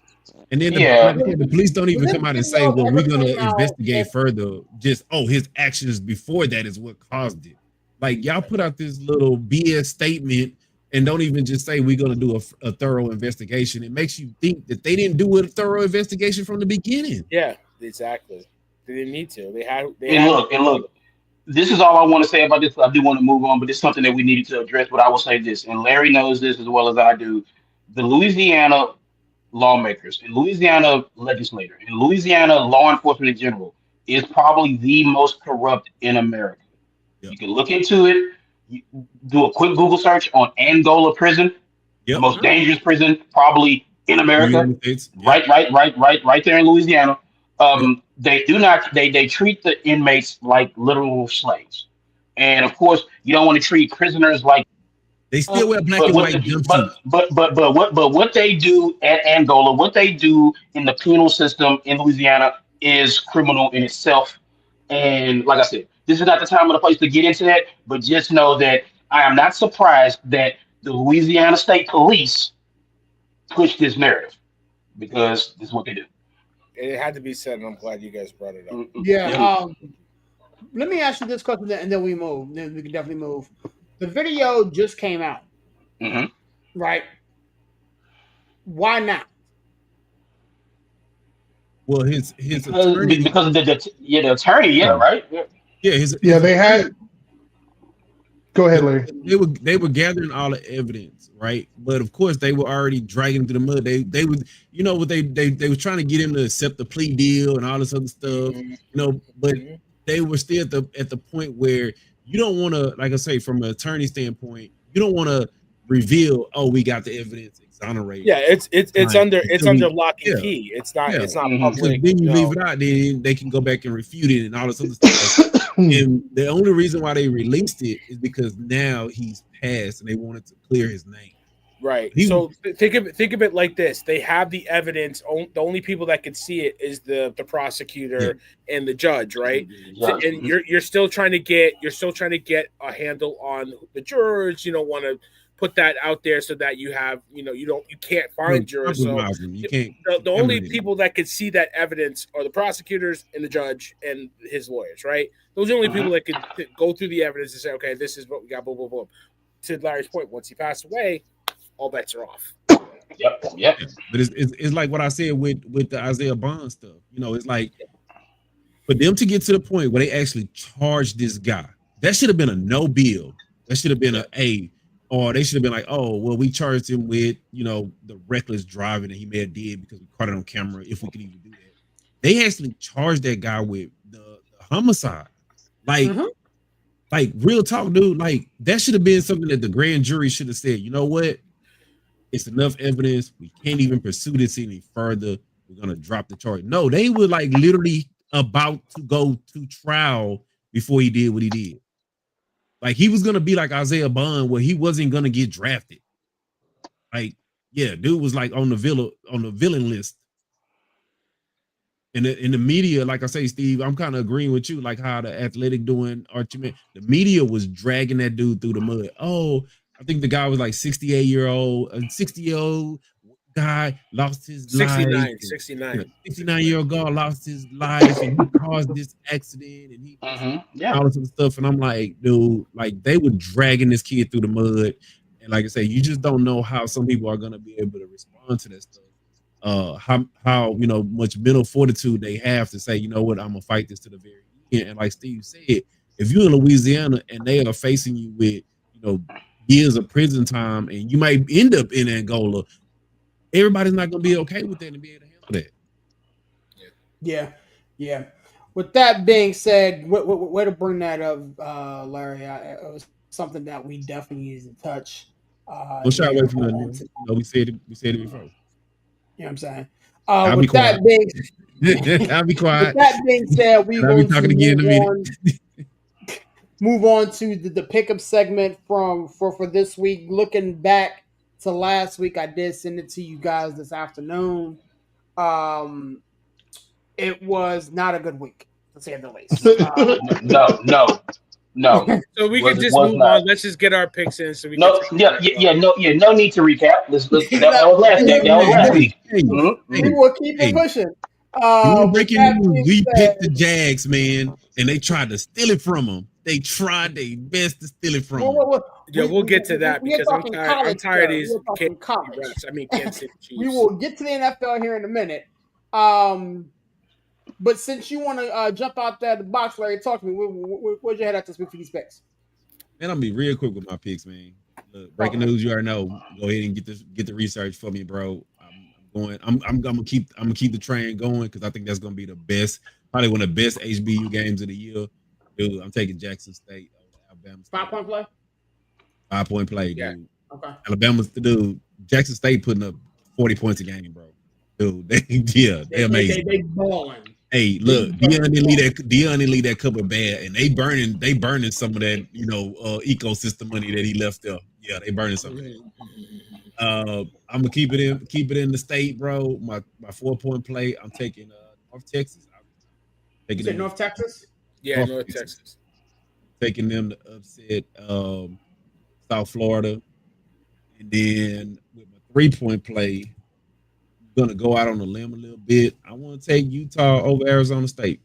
And then the police don't even come out and say, well, we're going to investigate further. Just, his actions before that is what caused it. Like, y'all put out this little BS statement and don't even just say we're going to do a thorough investigation. It makes you think that they didn't do a thorough investigation from the beginning.
Yeah, exactly. They didn't need to.
Look. This is all I want to say about this. I do want to move on, but it's something that we needed to address. But I will say this, and Larry knows this as well as I do. The Louisiana lawmakers and Louisiana legislator and Louisiana law enforcement in general is probably the most corrupt in America. Yep. You can look into it. You do a quick Google search on Angola prison, the most dangerous prison probably in America. Yep. Right there in Louisiana. They do not. They treat the inmates like literal slaves, and of course, you don't want to treat prisoners like.
They still wear black and white jumpsuits.
But what they do at Angola, what they do in the penal system in Louisiana is criminal in itself. And like I said, this is not the time or the place to get into that. But just know that I am not surprised that the Louisiana State Police pushed this narrative because this is what they do.
It had to be said, and I'm glad you guys brought it up.
Yeah. Let me ask you this question, and then we move. Then we can definitely move. The video just came out, right? Why not?
Well, his attorney,
because of the attorney, right?
Yeah,
they had. Go ahead, Larry.
They were gathering all the evidence, right? But of course, they were already dragging him through the mud. They was, they were trying to get him to accept the plea deal and all this other stuff, But they were still at the point where you don't want to, like I say, from an attorney standpoint, you don't want to reveal, we got the evidence, exonerate.
Yeah, it's under lock and key. It's not public.
Then you leave it out, then they can go back and refute it and all this other stuff. And the only reason why they released it is because now he's passed and they wanted to clear his name.
Right. So think of it like this: they have the evidence. The only people that can see it is the prosecutor and the judge, right? And you're still trying to get a handle on the jurors. You don't want to put that out there so that you have you can't find jurors. So
you can't.
The only people that could see that evidence are the prosecutors and the judge and his lawyers, right? Those are the only people that could go through the evidence and say, okay, this is what we got. Boom, boom, boom. To Larry's point, once he passed away, all bets are off.
Yep.
But it's like what I said with the Isaiah Bond stuff. It's like for them to get to the point where they actually charged this guy, that should have been a no bill. That should have been or they should have been like, we charged him with, the reckless driving that he may have did because we caught it on camera, if we could even do that. They actually charged that guy with the homicide. Like real talk, dude. Like that should have been something that the grand jury should have said. You know what? It's enough evidence. We can't even pursue this any further. We're gonna drop the charge. No, they were like literally about to go to trial before he did what he did. Like he was gonna be like Isaiah Bond, where he wasn't gonna get drafted. Like, dude was like on the villain list. In the media, like I say, Steve, I'm kind of agreeing with you, like how the athletic doing Archie. The media was dragging that dude through the mud. I think the guy was like 60-year-old guy lost his life. 69-year-old guy lost his life and he caused this accident and all this other stuff. And I'm like, dude, like they were dragging this kid through the mud. And like I say, you just don't know how some people are gonna be able to respond to that stuff. How much mental fortitude they have to say, you know what, I'm gonna fight this to the very end. And like Steve said, if you're in Louisiana and they are facing you with years of prison time and you might end up in Angola, everybody's not gonna be okay with that and be able to handle
that. Yeah. With that being said, where to bring that up, Larry? It was something that we definitely need to touch.
We'll shy away from that. We said it before.
You know what I'm saying?
I'll be quiet. I'll be quiet.
With that being said,
I'll be talking again in a minute.
move on to the pickup segment for this week. Looking back to last week, I did send it to you guys this afternoon. It was not a good week, to say the least.
No.
So we
Was
can
it
just
was
move
not.
on. Let's just get our picks in so we can
No,
take
yeah, no need to recap. That was last week. That was
Hey,
last
hey,
week.
hey,
Mm-hmm.
We
hey,
will keep it
hey.
pushing.
You want
With
breaking
that
news?
being
We
said,
picked the Jags, man, and they tried to steal it from them. They tried their best to steal it from them.
We'll get to that
we are
because I'm
talking
tired. I'm
college,
tired of
sir.
these
We're talking
Kansas City
college.
refs. I mean, Kansas City Chiefs.
We will get to the NFL here in a minute. But since you want to jump out there the box, Larry, talk to me. Where'd you head at this week for these picks?
Man, I'm gonna be real quick with my picks, man. Look, breaking news, you already know. Go ahead and get the research for me, bro. I'm gonna keep the train going because I think that's gonna be the best, probably one of the best HBU games of the year. Dude, I'm taking Jackson State over Alabama State.
5-point play.
5-point play, dude.
Yeah.
Okay.
Alabama's dude. Jackson State putting up 40 points a game, bro. Dude, they're amazing.
They balling.
Hey, look, Deion didn't leave that cupboard bad, and they burning some of that, ecosystem money that he left there. Yeah, they burning some of that. I'm gonna keep it in the state, bro. My 4-point play. I'm taking North Texas.
You said North Texas?
Yeah, North Texas.
Taking them to upset South Florida, and then with my 3-point play, I'm gonna go out on a limb a little bit. I want to take Utah over Arizona State.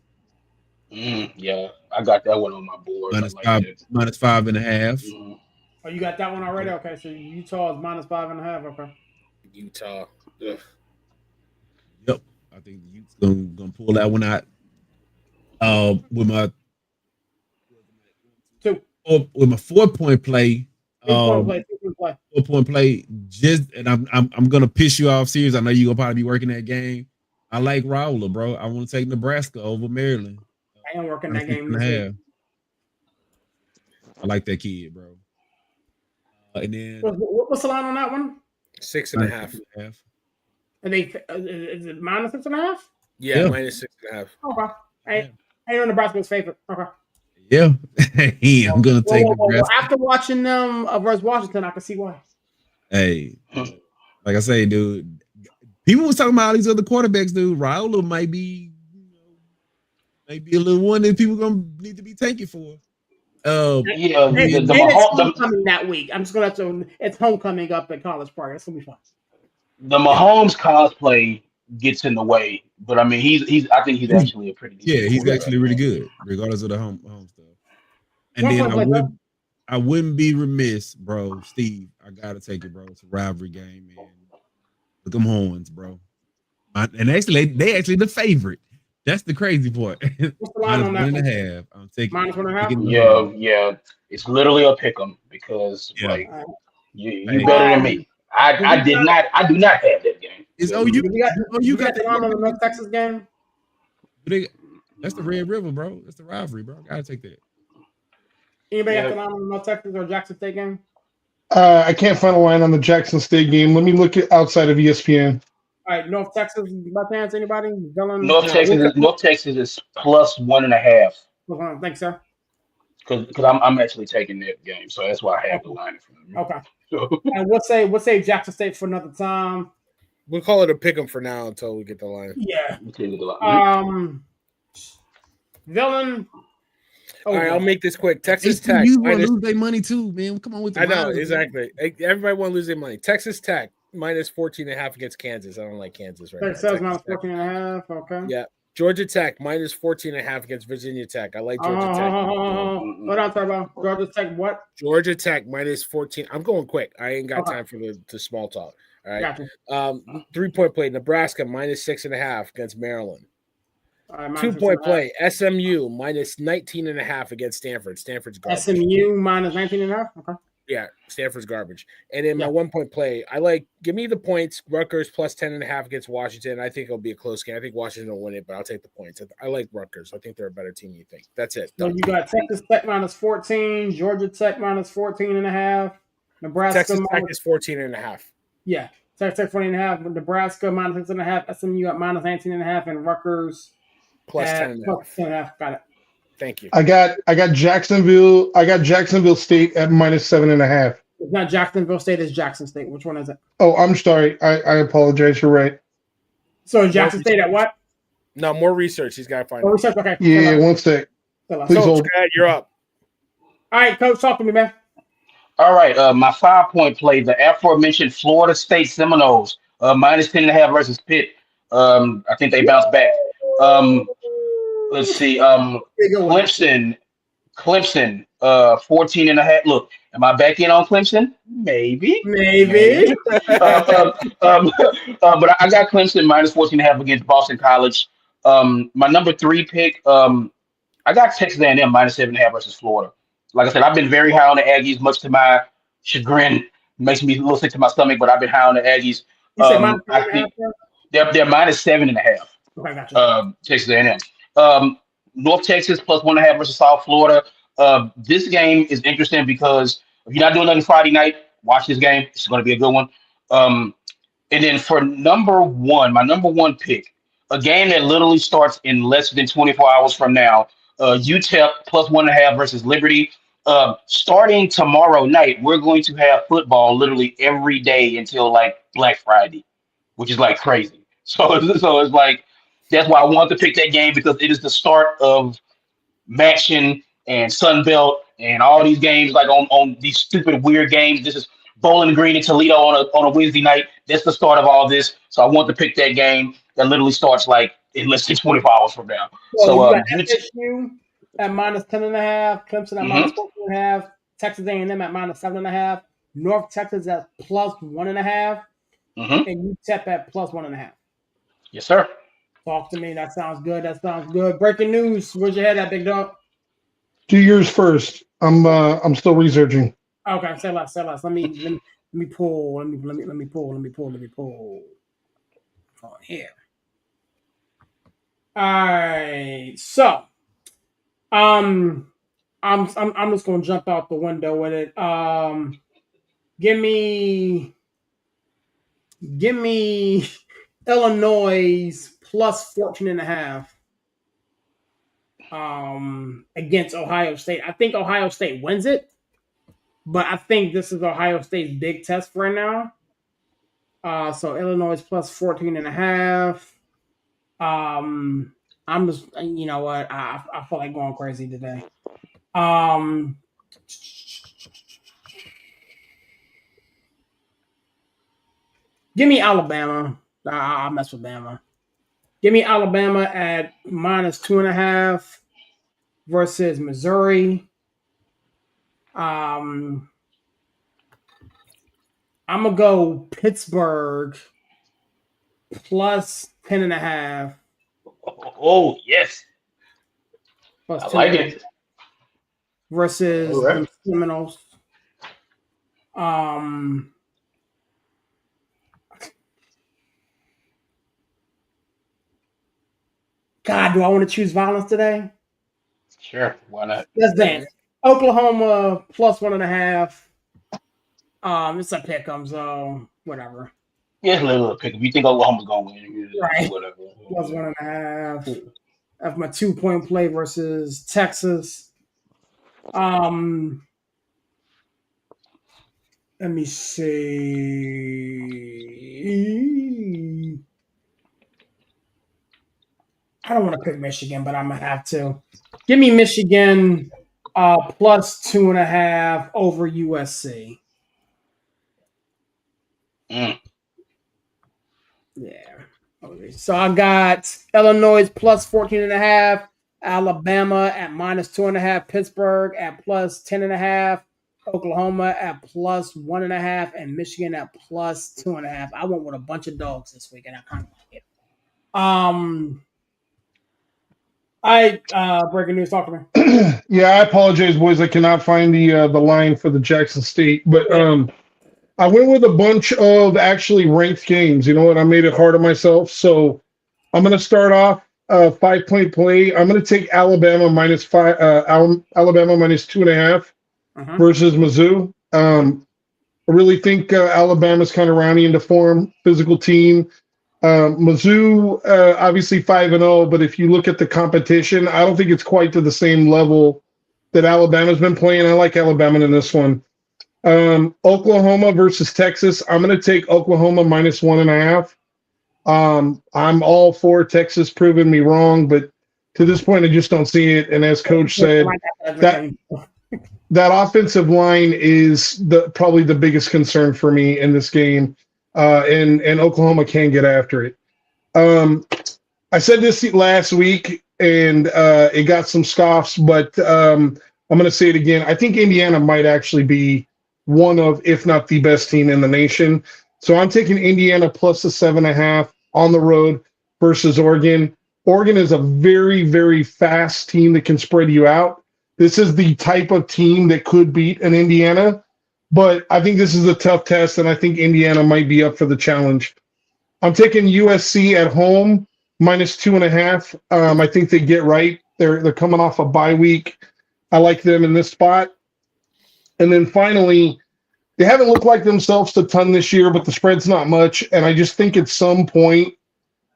Yeah, I got that one on my board.
Minus
I like
five,
that.
minus 5.5.
Oh, you got that one already? Okay, so Utah is minus 5.5. Okay.
Utah. Ugh.
Yep, I think the Utes gonna pull that one out. With my 4-point play. 4-point play. Just and I'm gonna piss you off, serious. I know you're gonna probably be working that game. I like Raula, bro. I want to take Nebraska over Maryland.
I am working that game.
I like that kid, bro. And then
what's the line on that one?
6.5.
And is it minus 6.5?
Yeah, minus 6.5.
Okay. I know Nebraska's favorite. Okay.
Yeah, I'm gonna take Nebraska.
After watching them versus Washington, I can see why.
Hey, like I say, dude, people was talking about all these other quarterbacks, dude. Raula might be a little one that people gonna need to be tanking for.
It's homecoming that week. I'm just gonna have to. It's homecoming up at College Park. It's gonna be fun.
The Mahomes cosplay gets in the way, but I mean, he's. I think he's actually a pretty.
He's actually really good, regardless of the home stuff. And then I wouldn't be remiss, bro. Steve, I gotta take it, bro. It's a rivalry game, man. Look them horns, bro. And actually, they actually the favorite. That's the crazy part.
What's the line on that?
-1.5. I'm taking
minus 1.5.
Yeah. It's literally a pick 'em because you better than me. I do not have that game.
You got
the line on the North Texas game.
That's the Red River, bro. That's the rivalry, bro. Gotta take that.
Anybody got the line on the North Texas or Jackson State game?
I can't find a line on the Jackson State game. Let me look at outside of ESPN.
All right, North Texas, by chance, anybody?
North Texas is plus 1.5.
Thanks, sir.
Because I'm actually taking that game, so that's why I have the line in front of me.
Okay. So. And we'll say Jackson State for another time.
We'll call it a pick 'em for now until we get the line.
Yeah. Villain.
All right, I'll make this quick. Texas Tech.
You want to lose their money too, man. Come on with the
I know, exactly. Everybody want to lose their money. Texas Tech minus 14.5 against Kansas. I don't like Kansas right now.
Texas minus 14.5. Okay.
Yeah. Georgia Tech minus 14.5 against Virginia Tech. I like Georgia Tech.
What I'm talking about? Georgia Tech. What?
Georgia Tech minus 14. I'm going quick. I ain't got time for the small talk. All right.
Gotcha.
3-point play. Nebraska minus 6.5 against Maryland.
2-point
play. SMU minus 19.5 against Stanford. Stanford's garbage.
SMU minus 19.5. Okay.
Yeah, Stanford's garbage. And in my 1-point play, give me the points. Rutgers plus 10.5 against Washington. I think it'll be a close game. I think Washington will win it, but I'll take the points. I like Rutgers. I think they're a better team than you think. That's it.
So you got Texas Tech minus 14, Georgia Tech minus 14.5, Nebraska
Texas Tech is 14.5.
Yeah, Texas Tech 14.5, Nebraska minus 6.5, SMU at minus 19.5, and Rutgers
plus 10.5.
Got it.
Thank you.
I got Jacksonville. I got Jacksonville State at -7.5.
It's not Jacksonville State, it's Jackson State. Which one is it?
Oh, I'm sorry. I apologize. You're right.
So Jackson State at what?
No, more research. He's got to find
Oh,
out.
research. Okay.
Yeah, 1 sec. Please
So,
hold.
You're up.
all right, Coach, talk to me, man.
All right, my 5-point play, the aforementioned Florida State Seminoles, -10.5 versus Pitt. I think they bounced back. Let's see. Clemson, 14.5. Look, am I back in on Clemson? Maybe. But I got Clemson -14.5 against Boston College. My number 3 pick, I got Texas A&M -7.5 versus Florida. Like I said, I've been very high on the Aggies, much to my chagrin. Makes me a little sick to my stomach, but I've been high on the Aggies.
You said
I think they're -7.5.
Okay, gotcha.
Texas A&M. North Texas +1.5 versus South Florida. This game is interesting because if you're not doing nothing Friday night, watch this game. It's going to be a good one. And then for number 1, my number 1 pick, a game that literally starts in less than 24 hours from now. UTEP +1.5 versus Liberty. Starting tomorrow night, we're going to have football literally every day until like Black Friday, which is like crazy. So it's like that's why I wanted to pick that game because it is the start of Matching and Sun Belt and all these games like on these stupid weird games. This is Bowling Green in Toledo on a Wednesday night. That's the start of all this. So I want to pick that game that literally starts like in less than 24 hours from now.
So you got FSU at -10.5, Clemson at -14.5, Texas A&M at -7.5, North Texas at +1.5, and UTEP at +1.5.
Yes, sir.
Talk to me. That sounds good. Breaking news. Where's your head at, big dog?
2 years first. I'm still researching.
Okay, say less. Let me pull. Let me pull. On here. All right. So, I'm just gonna jump out the window with it. Give me Illinois +14.5 against Ohio State. I think Ohio State wins it, but I think this is Ohio State's big test right now. So Illinois +14.5. I'm just, you know what? I feel like going crazy today. Give me Alabama. I'll mess with Bama. Give me Alabama at -2.5 versus Missouri. I'm gonna go Pittsburgh +10.5.
Oh yes,
Plus
I like it.
Versus the Seminoles. God, do I want to choose violence today?
Sure, why not?
Let's dance. Oklahoma +1.5. It's a pick'em, so whatever.
Yeah, it's a little pick. If you think Oklahoma's gonna win,
Right.
Whatever.
+1.5. Of my 2-point play versus Texas. Let me see. I don't want to pick Michigan, but I'm gonna have to. Give me Michigan +2.5 over USC. Yeah. Okay. So I got Illinois +14.5, Alabama at -2.5, Pittsburgh at +10.5, Oklahoma at +1.5, and Michigan at +2.5. I went with a bunch of dogs this week, and I kind of like it. Breaking news. Talk to me.
Yeah, I apologize, boys. I cannot find the line for the Jackson State, but I went with a bunch of actually ranked games. You know what? I made it hard on myself, so I'm going to start off 5-point play. I'm going to take Alabama -5. Alabama -2.5 versus Mizzou. I really think Alabama's kind of rounding into form, physical team. Mizzou, obviously 5-0, but if you look at the competition, I don't think it's quite to the same level that Alabama's been playing. I like Alabama in this one. Oklahoma versus Texas. I'm going to take Oklahoma minus 1.5. I'm all for Texas proving me wrong, but to this point, I just don't see it. And as Coach said, that offensive line is probably the biggest concern for me in this game, and Oklahoma can get after it. I said this last week, and it got some scoffs, but I'm going to say it again. I think Indiana might actually be one of, if not the best team in the nation. So I'm taking Indiana plus the 7.5 on the road versus Oregon. Oregon is a very, very fast team that can spread you out. This is the type of team that could beat an Indiana, but I think this is a tough test, and I think Indiana might be up for the challenge. I'm taking USC at home minus 2.5. I think they get right. They're coming off a bye week. I like them in this spot. And then finally, they haven't looked like themselves a ton this year, but the spread's not much. And I just think at some point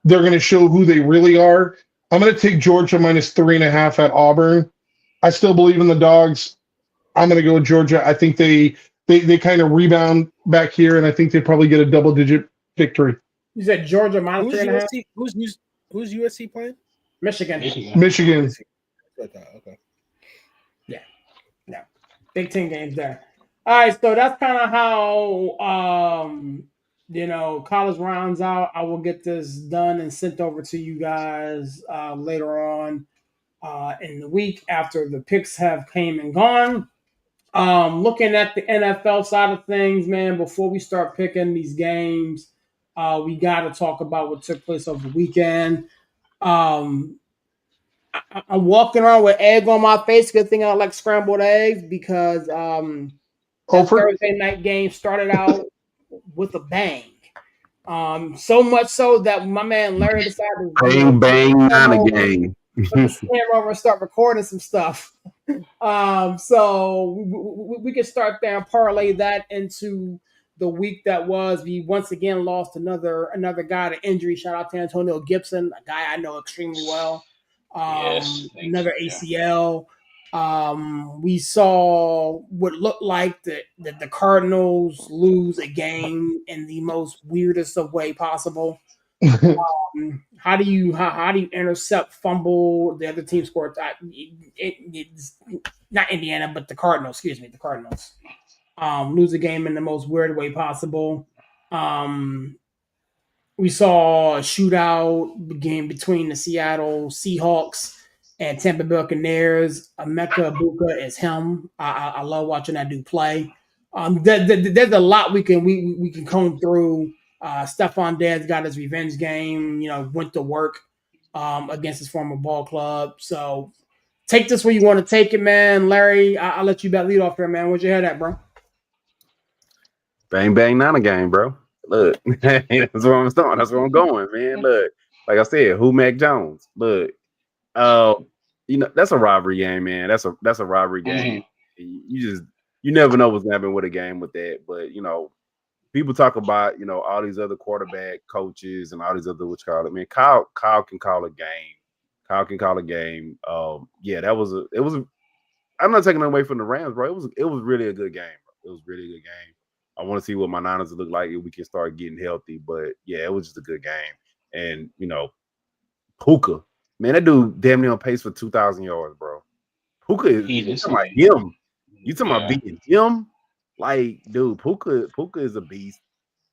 they're going to show who they really are. I'm going to take Georgia minus 3.5 at Auburn. I still believe in the Dogs. I'm going to go with Georgia. I think they kind of rebound back here, and I think they probably get a double-digit victory.
You said Georgia minus 3.5?
Who's USC playing?
Michigan.
Okay.
Yeah. Big 10 games there. All right, so that's kind of how college rounds out. I will get this done and sent over to you guys later on in the week after the picks have came and gone. Looking at the NFL side of things, man, before we start picking these games, we got to talk about what took place over the weekend. I'm walking around with egg on my face. Good thing I like scrambled eggs because that Thursday night game started out with a bang. So much so that my man Larry decided
to bang on a game.
Put the camera over and start recording some stuff. So we can start there and parlay that into the week that was. We once again lost another guy to injury. Shout out to Antonio Gibson, a guy I know extremely well. Another ACL. We saw what looked like the Cardinals lose a game in the most weirdest of way possible. How do you intercept, fumble? The other team scored. It's not Indiana, but the Cardinals. Excuse me, the Cardinals lose a game in the most weird way possible. We saw a shootout game between the Seattle Seahawks and Tampa Bay Buccaneers. Emeka Egbuka is him. I love watching that dude play. There's a lot we can comb through. Stephon Diggs got his revenge game. Went to work against his former ball club. So take this where you want to take it, man. Larry, I'll let you lead off here, man. Where's your head at, bro?
Bang bang, not a game, bro. Look, that's where I'm starting. That's where I'm going, man. Look, like I said, who Mac Jones? Look, that's a rivalry game, man. That's a rivalry game. You never know what's gonna happen with a game with that. But people talk about all these other quarterback coaches and all these other man. Kyle can call a game. Kyle can call a game. It was. I'm not taking it away from the Rams, bro. It was really a good game. Bro. It was really a good game. I want to see what my Niners look like if we can start getting healthy. But yeah, it was just a good game. And Puka, man, that dude damn near on pace for 2,000 yards, bro. Puka is you talking about him. You talking about beating him? Like, dude, Puka is a beast.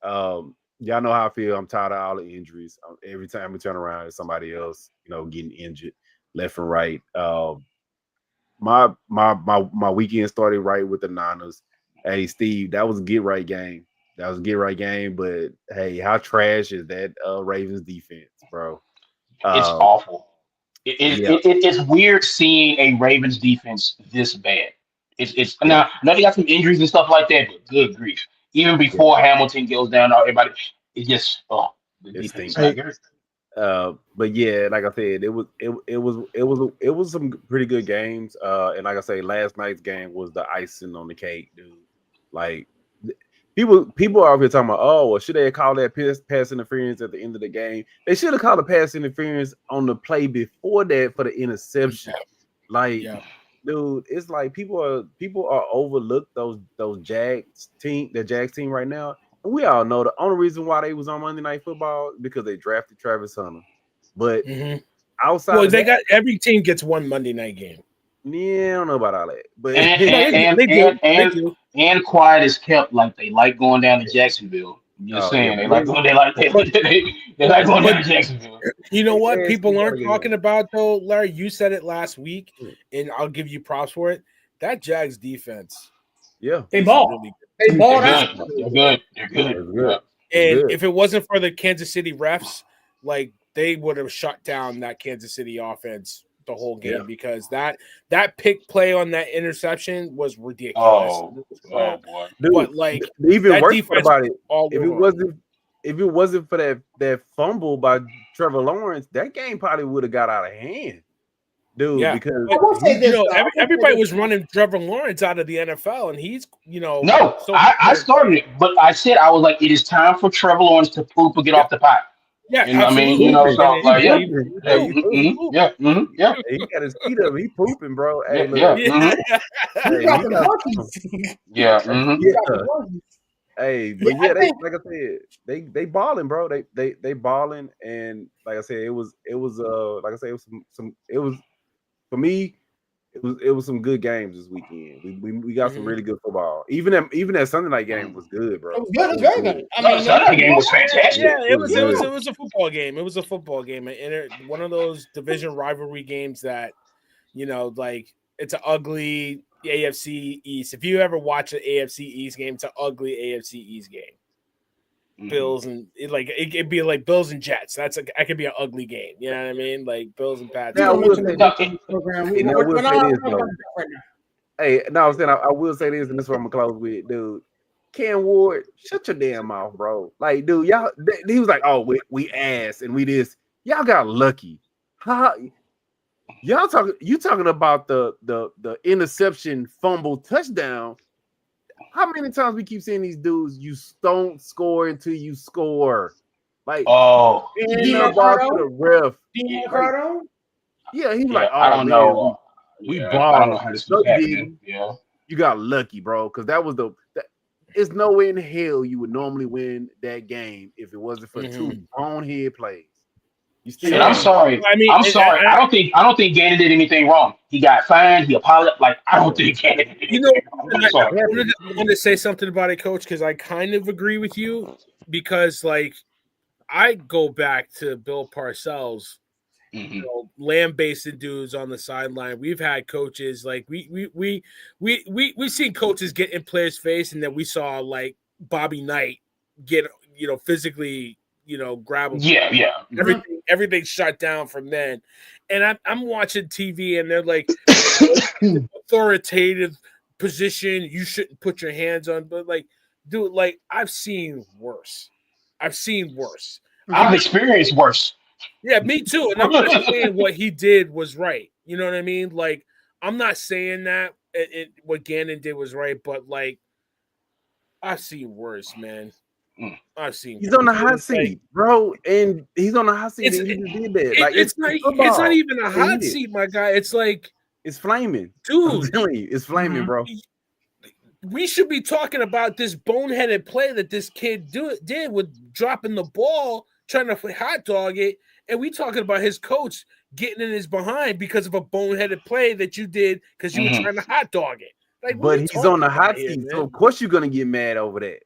Y'all know how I feel. I'm tired of all the injuries. Every time we turn around, there's somebody else, getting injured left and right. My weekend started right with the Niners. Hey, Steve, that was a get right game. But hey, how trash is that Ravens defense, bro?
It's awful. It's weird seeing a Ravens defense this bad. Now they got some injuries and stuff like that, but good grief. Even before Hamilton goes down, everybody the defense is not good.
But yeah, like I said, it was some pretty good games. And like I say, last night's game was the icing on the cake, dude. Like people are out here talking about, oh, well, should they call that pass interference at the end of the game? They should have called a pass interference on the play before that for the interception. Like, dude, it's like people are overlooked those Jags team right now. And we all know the only reason why they was on Monday Night Football is because they drafted Travis Hunter. But outside,
well, they got every team gets one Monday night game.
Yeah, I don't know about all that, but
and quiet is kept. Like they like going down to Jacksonville. I'm just saying they like going down to Jacksonville.
You know what people aren't talking about though, Larry? You said it last week, and I'll give you props for it. That Jags defense,
they ball. They ball.
They're good.
And if it wasn't for the Kansas City refs, like they would have shut down that Kansas City offense the whole game because that pick play on that interception was ridiculous.
Oh boy.
Dude, but like
even worse about it, if it wasn't for that fumble by Trevor Lawrence, that game probably would have got out of hand. Dude, because
I will say this,
everybody was running Trevor Lawrence out of the NFL, and he's
I started it, but I said I was like, it is time for Trevor Lawrence to poop and get off the pot.
Yeah,
and I mean, so like,
he got his feet up. He pooping, bro. Hey, Hey, but they like I said, they balling, bro. They balling, and like I said, it was like I said, it was for me. It was some good games this weekend. We got some really good football. Even that Sunday night game was good, bro.
It was good. It was very good.
I mean, Sunday night game was fantastic.
Yeah, it was a football game. It was a football game, and one of those division rivalry games that like it's an ugly AFC East. If you ever watch an AFC East game, it's an ugly AFC East game. Bills and it'd be like Bills and Jets. That could be an ugly game. You know what I mean? Like Bills and Pats.
I will say this, I will say this, and this is what I'm gonna close with, dude. Ken Ward, shut your damn mouth, bro. Like, dude, y'all. He was like, "Oh, we ass and we this." Y'all got lucky. Y'all talking about the interception, fumble, touchdown. How many times we keep seeing these dudes? You don't score until you score. Like,
ball
to the ref. Yeah, he's like,
I don't know.
We ball.
I don't know how this was happening. Yeah,
you got lucky, bro, because that was it's no way in hell you would normally win that game if it wasn't for two bonehead plays.
And I'm sorry. I'm sorry. I don't think Gannon did anything wrong. He got fined. He apologized. Like, I don't think Gannon did anything wrong.
I wanted to say something about it, Coach, because I kind of agree with you. Because, like, I go back to Bill Parcells, lambasting dudes on the sideline. We've had coaches like we've seen coaches get in players' face, and then we saw like Bobby Knight get physically. Grab them.
Yeah.
Everything shut down from then. And I'm watching TV and they're like authoritative position. You shouldn't put your hands on, but like, dude, like I've seen worse. I've
experienced worse.
Yeah, me too. And I'm not saying what he did was right. You know what I mean? Like, I'm not saying that what Gannon did was right, but like, I've seen worse, man.
He's on the hot seat, bro, and he's on the hot seat. And he just did that. Like
it's not even a hot seat, my guy. It's like
it's flaming,
dude.
I'm telling you, it's flaming, bro.
We should be talking about this boneheaded play that this kid did with dropping the ball, trying to hot dog it, and we talking about his coach getting in his behind because of a boneheaded play that you did because you were trying to hot dog it. Like,
but he's on the hot seat, so of course you're gonna get mad over that.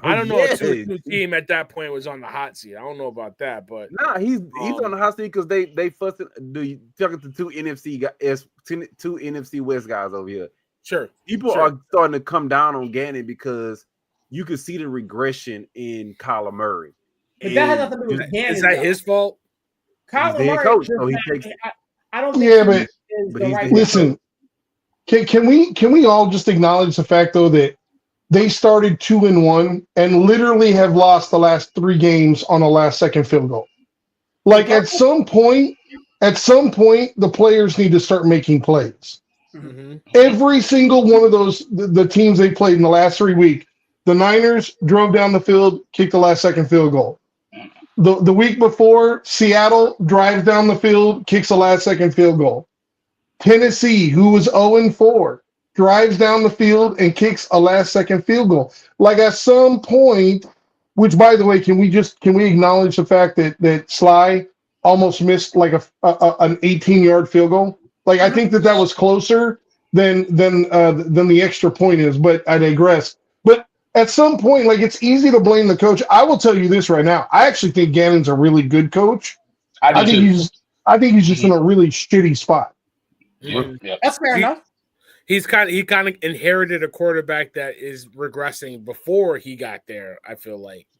I don't know if the team at that point was on the hot seat. I don't know about that, but
he's on the hot seat because they fussed. Talking to two NFC West guys over here.
Sure,
people are starting to come down on Gannon because you could see the regression in Kyler Murray.
But that has nothing to do with Gannon.
Is that his fault?
Kyler Murray,
coach, so he takes.
I don't think.
Listen, can we all just acknowledge the fact though that they started 2-1 and literally have lost the last 3 games on a last-second field goal. Like at some point, the players need to start making plays. Every single one of those, the teams they played in the last 3 weeks, The Niners drove down the field, kicked the last second field goal. The week before, Seattle drives down the field, kicks the last second field goal. Tennessee, who was 0-4, drives down the field and kicks a last second field goal. Like at some point, which by the way, can we acknowledge the fact that Sly almost missed like an 18-yard field goal? Like I think that was closer than the extra point is, but I digress. But at some point, like it's easy to blame the coach. I will tell you this right now. I actually think Gannon's a really good coach. I think he's just in a really shitty spot.
Yeah.
That's fair enough.
He kind of inherited a quarterback that is regressing before he got there. I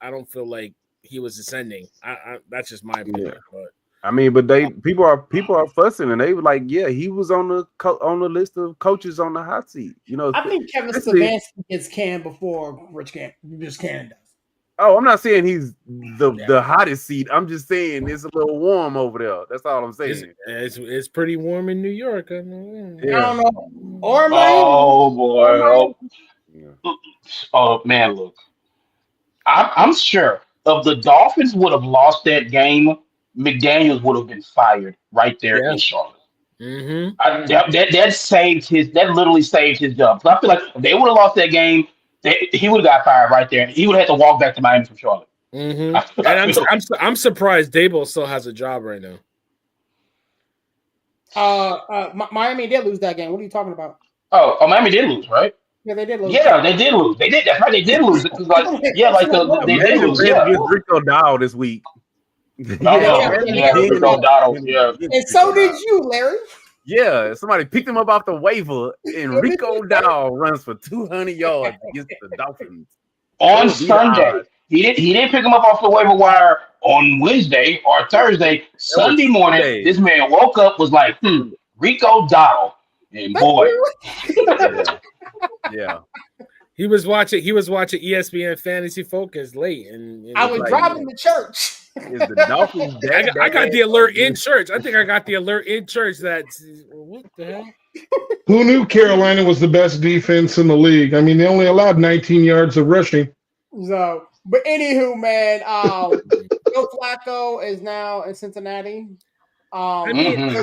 don't feel like he was ascending. That's just my opinion.
Yeah.
But
I mean, but people are fussing, and they were like, yeah, he was on the list of coaches on the hot seat. You know,
I think Kevin Stefanski gets canned before Rich Cannon does.
Oh, I'm not saying he's the hottest seat. I'm just saying it's a little warm over there. That's all I'm saying.
It's pretty warm in New York. I don't
know. Or
oh boy. Oh man, look. I'm sure if the Dolphins would have lost that game, McDaniels would have been fired right there in Charlotte.
Mm-hmm.
That literally saved his job. So I feel like if they would have lost that game, he would have got fired right there. He would have had to walk back to Miami from Charlotte.
Mm-hmm. And I'm surprised Dable still has a job right now.
Miami did lose that game. What are you talking about?
Oh, Miami did lose, right?
Yeah, they did lose.
Yeah, they did lose. They did. That's right. They did lose. They did lose. Yeah,
Rico Dowd this week.
Rico Dowd. Yeah,
and so did you, Larry.
Yeah, somebody picked him up off the waiver, and Rico Dowd runs for 200 yards against the Dolphins
on Sunday. He didn't pick him up off the waiver wire on Wednesday or Thursday. Sunday morning, this man woke up, was like, Rico Dowd, and boy,
yeah.
He was watching ESPN Fantasy Focus late, and
I was driving to church.
Is the Dolphins
I got the alert in church. I think I got the alert in church that what the hell?
Who knew Carolina was the best defense in the league? I mean, they only allowed 19 yards of rushing.
So, but anywho, man, Joe Flacco is now in Cincinnati.
I mean,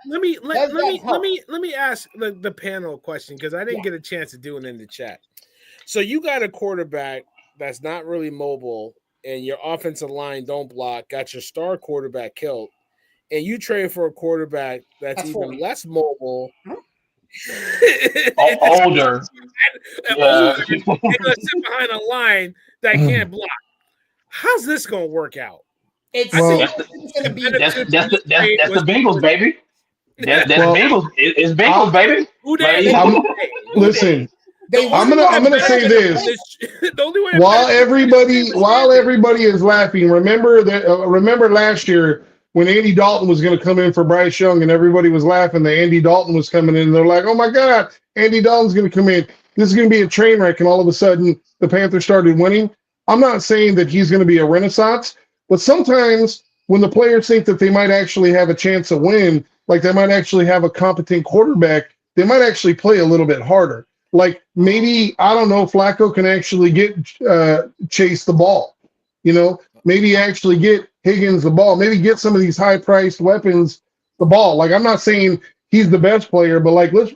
let me ask the panel a question because I didn't get a chance to do it in the chat. So you got a quarterback that's not really mobile, and your offensive line don't block, got your star quarterback killed, and you trade for a quarterback that's even less mobile,
older,
and sit behind a line that can't block. How's this gonna work out?
That's the Bengals, baby. That's Bengals. It's Bengals, baby.
Listen. I'm gonna say this. While everybody is laughing, remember last year when Andy Dalton was going to come in for Bryce Young and everybody was laughing that Andy Dalton was coming in. They're like, "Oh my God, Andy Dalton's going to come in. This is going to be a train wreck." And all of a sudden, the Panthers started winning. I'm not saying that he's going to be a renaissance, but sometimes when the players think that they might actually have a chance to win, like they might actually have a competent quarterback, they might actually play a little bit harder. Like maybe, I don't know, Flacco can actually chase the ball, maybe actually get Higgins the ball, maybe get some of these high-priced weapons the ball. Like I'm not saying he's the best player, but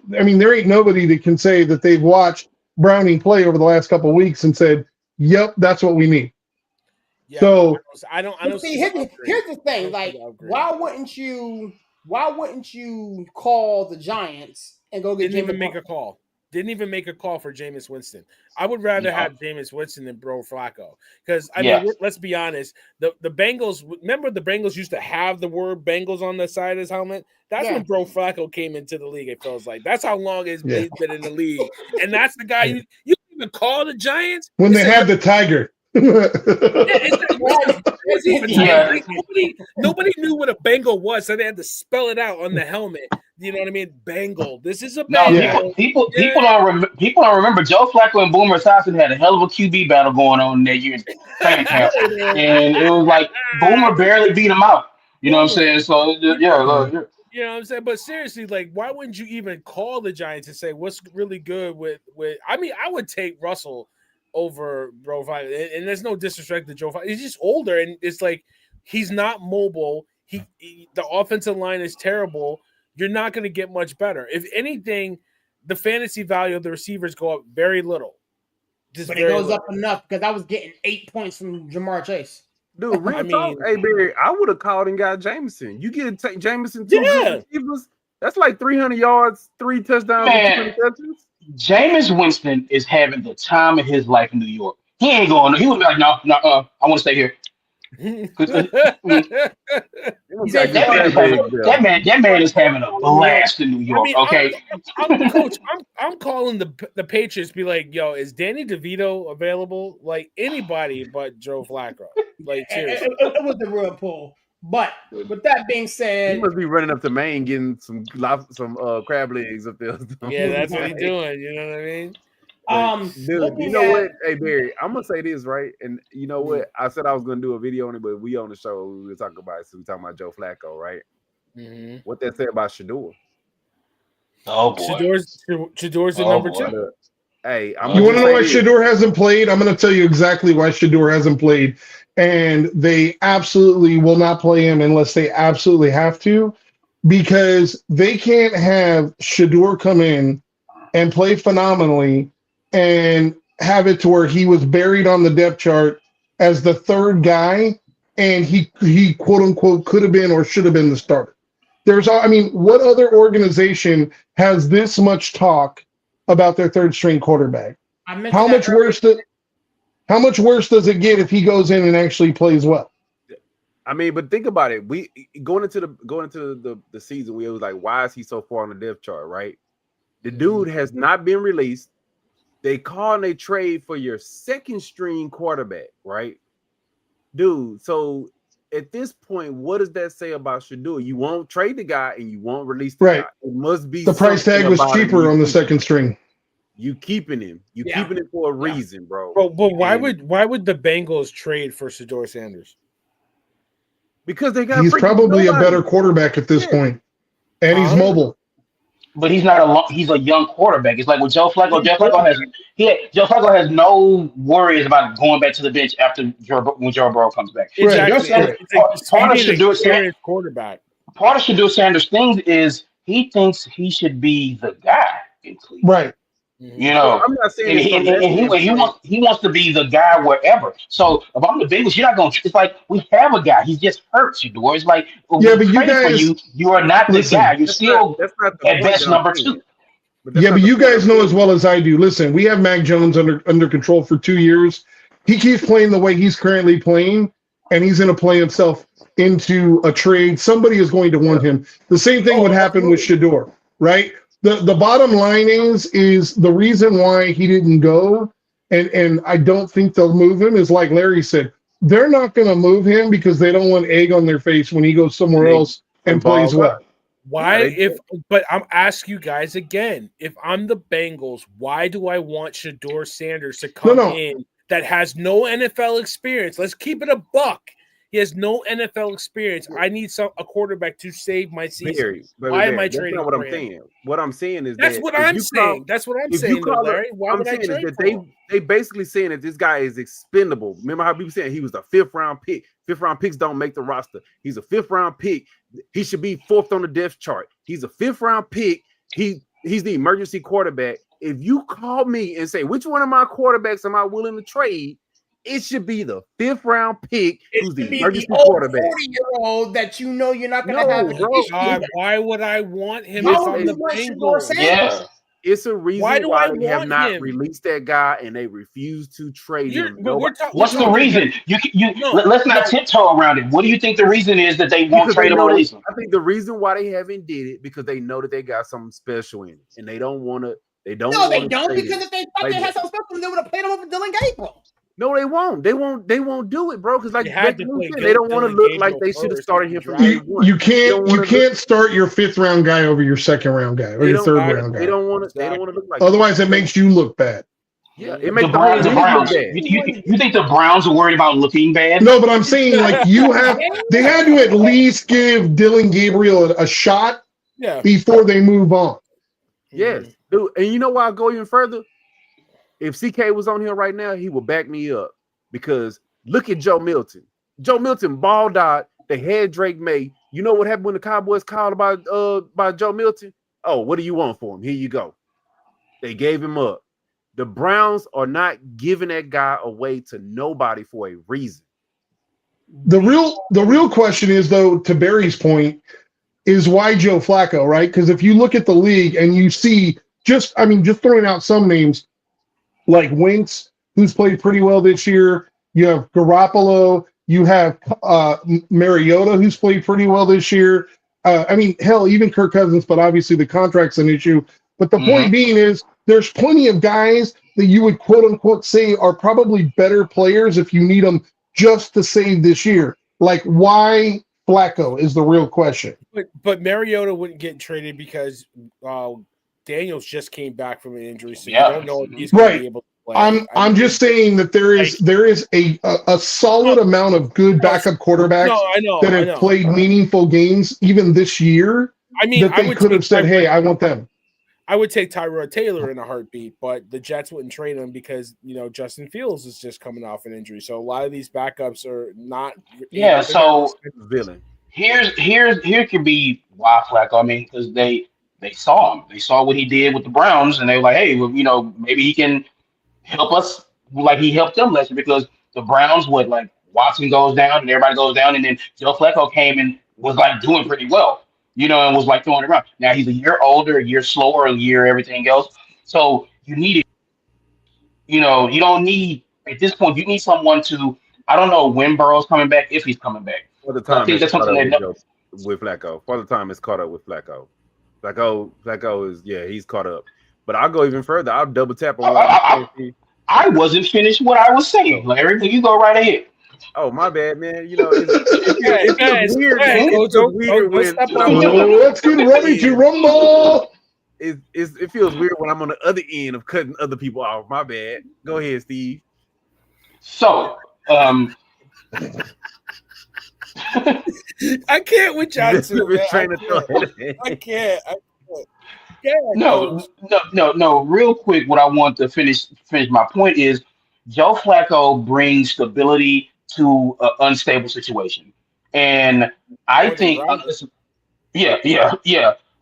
there ain't nobody that can say that they've watched Browning play over the last couple of weeks and said, "Yep, that's what we need."
Yeah,
so
I don't
see. Here's the thing: why wouldn't you call the Giants and go get?
Didn't even make a call for Jameis Winston. I would rather have Jameis Winston than Bro Flacco because mean, let's be honest. The Bengals. Remember, the Bengals used to have the word Bengals on the side of his helmet. That's when Bro Flacco came into the league. It feels like that's how long he's been in the league, and that's the guy you even call the Giants
when they have the tiger.
Nobody knew what a Bengal was, so they had to spell it out on the helmet. You know what I mean? Bengal. This is a Bengal.
No, people don't remember. Joe Flacco and Boomer Esiason had a hell of a QB battle going on in that year's training camp, and it was like Boomer barely beat him out. You know what I'm saying? So
You know what I'm saying? But seriously, why wouldn't you even call the Giants and say what's really good with I mean, I would take Russell over Bro Five, and there's no disrespect to Joe Five. He's just older, and it's like he's not mobile. The offensive line is terrible. You're not going to get much better. If anything, the fantasy value of the receivers go up very little.
But it goes up enough because I was getting 8 points from Jamar Chase.
Dude, real talk. Hey, Barry, I would have called and got Jameson. You get Jameson 2 good receivers. That's like 300 yards, 3 touchdowns, and 2 interceptions.
Jameis Winston is having the time of his life in New York. He ain't going. He would be like, no, I want to stay here. That man is having a blast in New York. Okay,
I'm calling the Patriots. Be like, yo, is Danny DeVito available? Like anybody but Joe Flacco. Like seriously,
it was the real pull. But with that being said,
he must be running up to Maine getting some crab legs up there.
Yeah, that's what he's doing. You know what I mean?
Dude, you know what? Hey Barry, I'm gonna say this right, and you know what? I said I was gonna do a video on it, but we on the show we were talking about it, so we talking about Joe Flacco, right? Mm-hmm. What that said about Shador?
Oh boy,
Shador's the number 2.
Hey,
you want to know why Shador hasn't played? I'm going to tell you exactly why Shador hasn't played, and they absolutely will not play him unless they absolutely have to, because they can't have Shador come in and play phenomenally and have it to where he was buried on the depth chart as the 3rd guy, and he quote unquote could have been or should have been the starter. What other organization has this much talk about their 3rd string quarterback? How much worse does it get if he goes in and actually plays well?
I mean, but think about it. We going into the season, we was like, why is he so far on the depth chart, right? The dude has not been released. They call and they trade for your 2nd string quarterback, right? Dude, so at this point, what does that say about Shador? You won't trade the guy and you won't release the guy. It must be
the price tag was cheaper on the 2nd string.
You keeping him. You keeping it for a reason, bro.
But why would the Bengals trade for Shador Sanders?
Because they got.
He's probably a better quarterback at this point, and he's mobile.
But he's not he's a young quarterback. It's like with Joe Flacco. Joe Flacco has no worries about going back to the bench when Joe Burrow comes back.
Exactly.
Part of Shador Sanders' thing is he thinks he should be the guy in Cleveland.
Right.
You know,
I'm not saying
he wants to be the guy wherever. So if I'm the Bengals, you're not going to. It's like we have a guy. He's just hurt, Shador. It's like
but you guys,
you are not the guy. You're still at best number 2.
But you guys know as well as I do. Listen, we have Mac Jones under control for 2 years. He keeps playing the way he's currently playing, and he's going to play himself into a trade. Somebody is going to want him. The same thing would happen with Shador, right? The bottom line is the reason why he didn't go, and I don't think they'll move him, is like Larry said, they're not going to move him because they don't want egg on their face when he goes somewhere else and plays well.
Why? But I'm asking you guys again, if I'm the Bengals, why do I want Shador Sanders to come in that has no NFL experience? Let's keep it a buck. He has no NFL experience. I need a quarterback to save my season. Why am I trading?
That's not what I'm saying. What I'm saying is
that's what I'm saying. That's what I'm saying, Larry. Why would I trade for him?
They basically saying that this guy is expendable. Remember how people saying he was a 5th round pick? 5th round picks don't make the roster. He's a 5th round pick. He should be 4th on the depth chart. He's a 5th round pick. He's the emergency quarterback. If you call me and say which one of my quarterbacks am I willing to trade, it should be the 5th round pick who's the emergency quarterback.
40-year-old that you know you're not going to have.
God, why would I want him if I'm the Bengals?
Yeah.
It's a reason why they have not released that guy and they refuse to trade him.
What's the reason? Let's not tiptoe around it. What do you think the reason is that they won't trade him or release him?
I think the reason why they haven't did it because they know that they got something special in it and they don't want to. They don't.
No, they don't because if they thought they had something special, they would have played him over Dylan Gabriel.
No, they won't. They won't do it, bro. Because like they don't want to look like they should have started him from day one.
You can't start your 5th round guy over your 2nd round guy or your 3rd round guy.
They don't want to look like.
Otherwise, it makes you look bad.
Yeah, it makes
the Browns. You think the Browns are worried about looking bad?
No, but I'm saying like they had to at least give Dylan Gabriel a shot before they move on.
Yes, dude. And you know why I go even further? If CK was on here right now, he would back me up because look at Joe Milton. Joe Milton balled out. They had Drake May. You know what happened when the Cowboys called about Joe Milton? Oh, what do you want for him? Here you go. They gave him up. The Browns are not giving that guy away to nobody for a reason.
The real question is, though, to Barry's point, is why Joe Flacco, right? Because if you look at the league and you see just throwing out some names like Wentz, who's played pretty well this year. You have Garoppolo. You have Mariota, who's played pretty well this year. Hell, even Kirk Cousins, but obviously the contract's an issue. But the point being is there's plenty of guys that you would quote unquote say are probably better players if you need them just to save this year. Like, why Flacco is the real question.
But Mariota wouldn't get traded because Daniels just came back from an injury, so you don't know if he's going to be able to play.
I'm just saying that there is a solid amount of good backup quarterbacks that have played meaningful games even this year. That they could have said, "Hey, I want them."
I would take Tyrod Taylor in a heartbeat, but the Jets wouldn't trade him because Justin Fields is just coming off an injury. So a lot of these backups are not.
Yeah. So here could be why Flacco. Because they saw him. They saw what he did with the Browns, and they were like, hey, well, maybe he can help us like he helped them last year, because the Browns would like Watson goes down and everybody goes down, and then Joe Flacco came and was like doing pretty well. And was like throwing it around. Now he's a year older, a year slower, a year everything else. So you need it. You don't need at this point. You need someone to. I don't know when Burrow's coming back, if he's coming back.
For the time, it's caught up with Flacco. For the time, it's caught up with Flacco. Flacco is he's caught up. But I'll go even further. I'll double tap on.
I wasn't finished what I was saying, Larry. You go right ahead.
Oh, my bad, man. It's weird. It's weird when
let's get ready to rumble.
It feels weird when I'm on the other end of cutting other people off. My bad. Go ahead, Steve.
So,
I can't with y'all two. I can't. Yeah,
no. Real quick, what I want to finish my point is Joe Flacco brings stability to an unstable situation, and I think, yeah.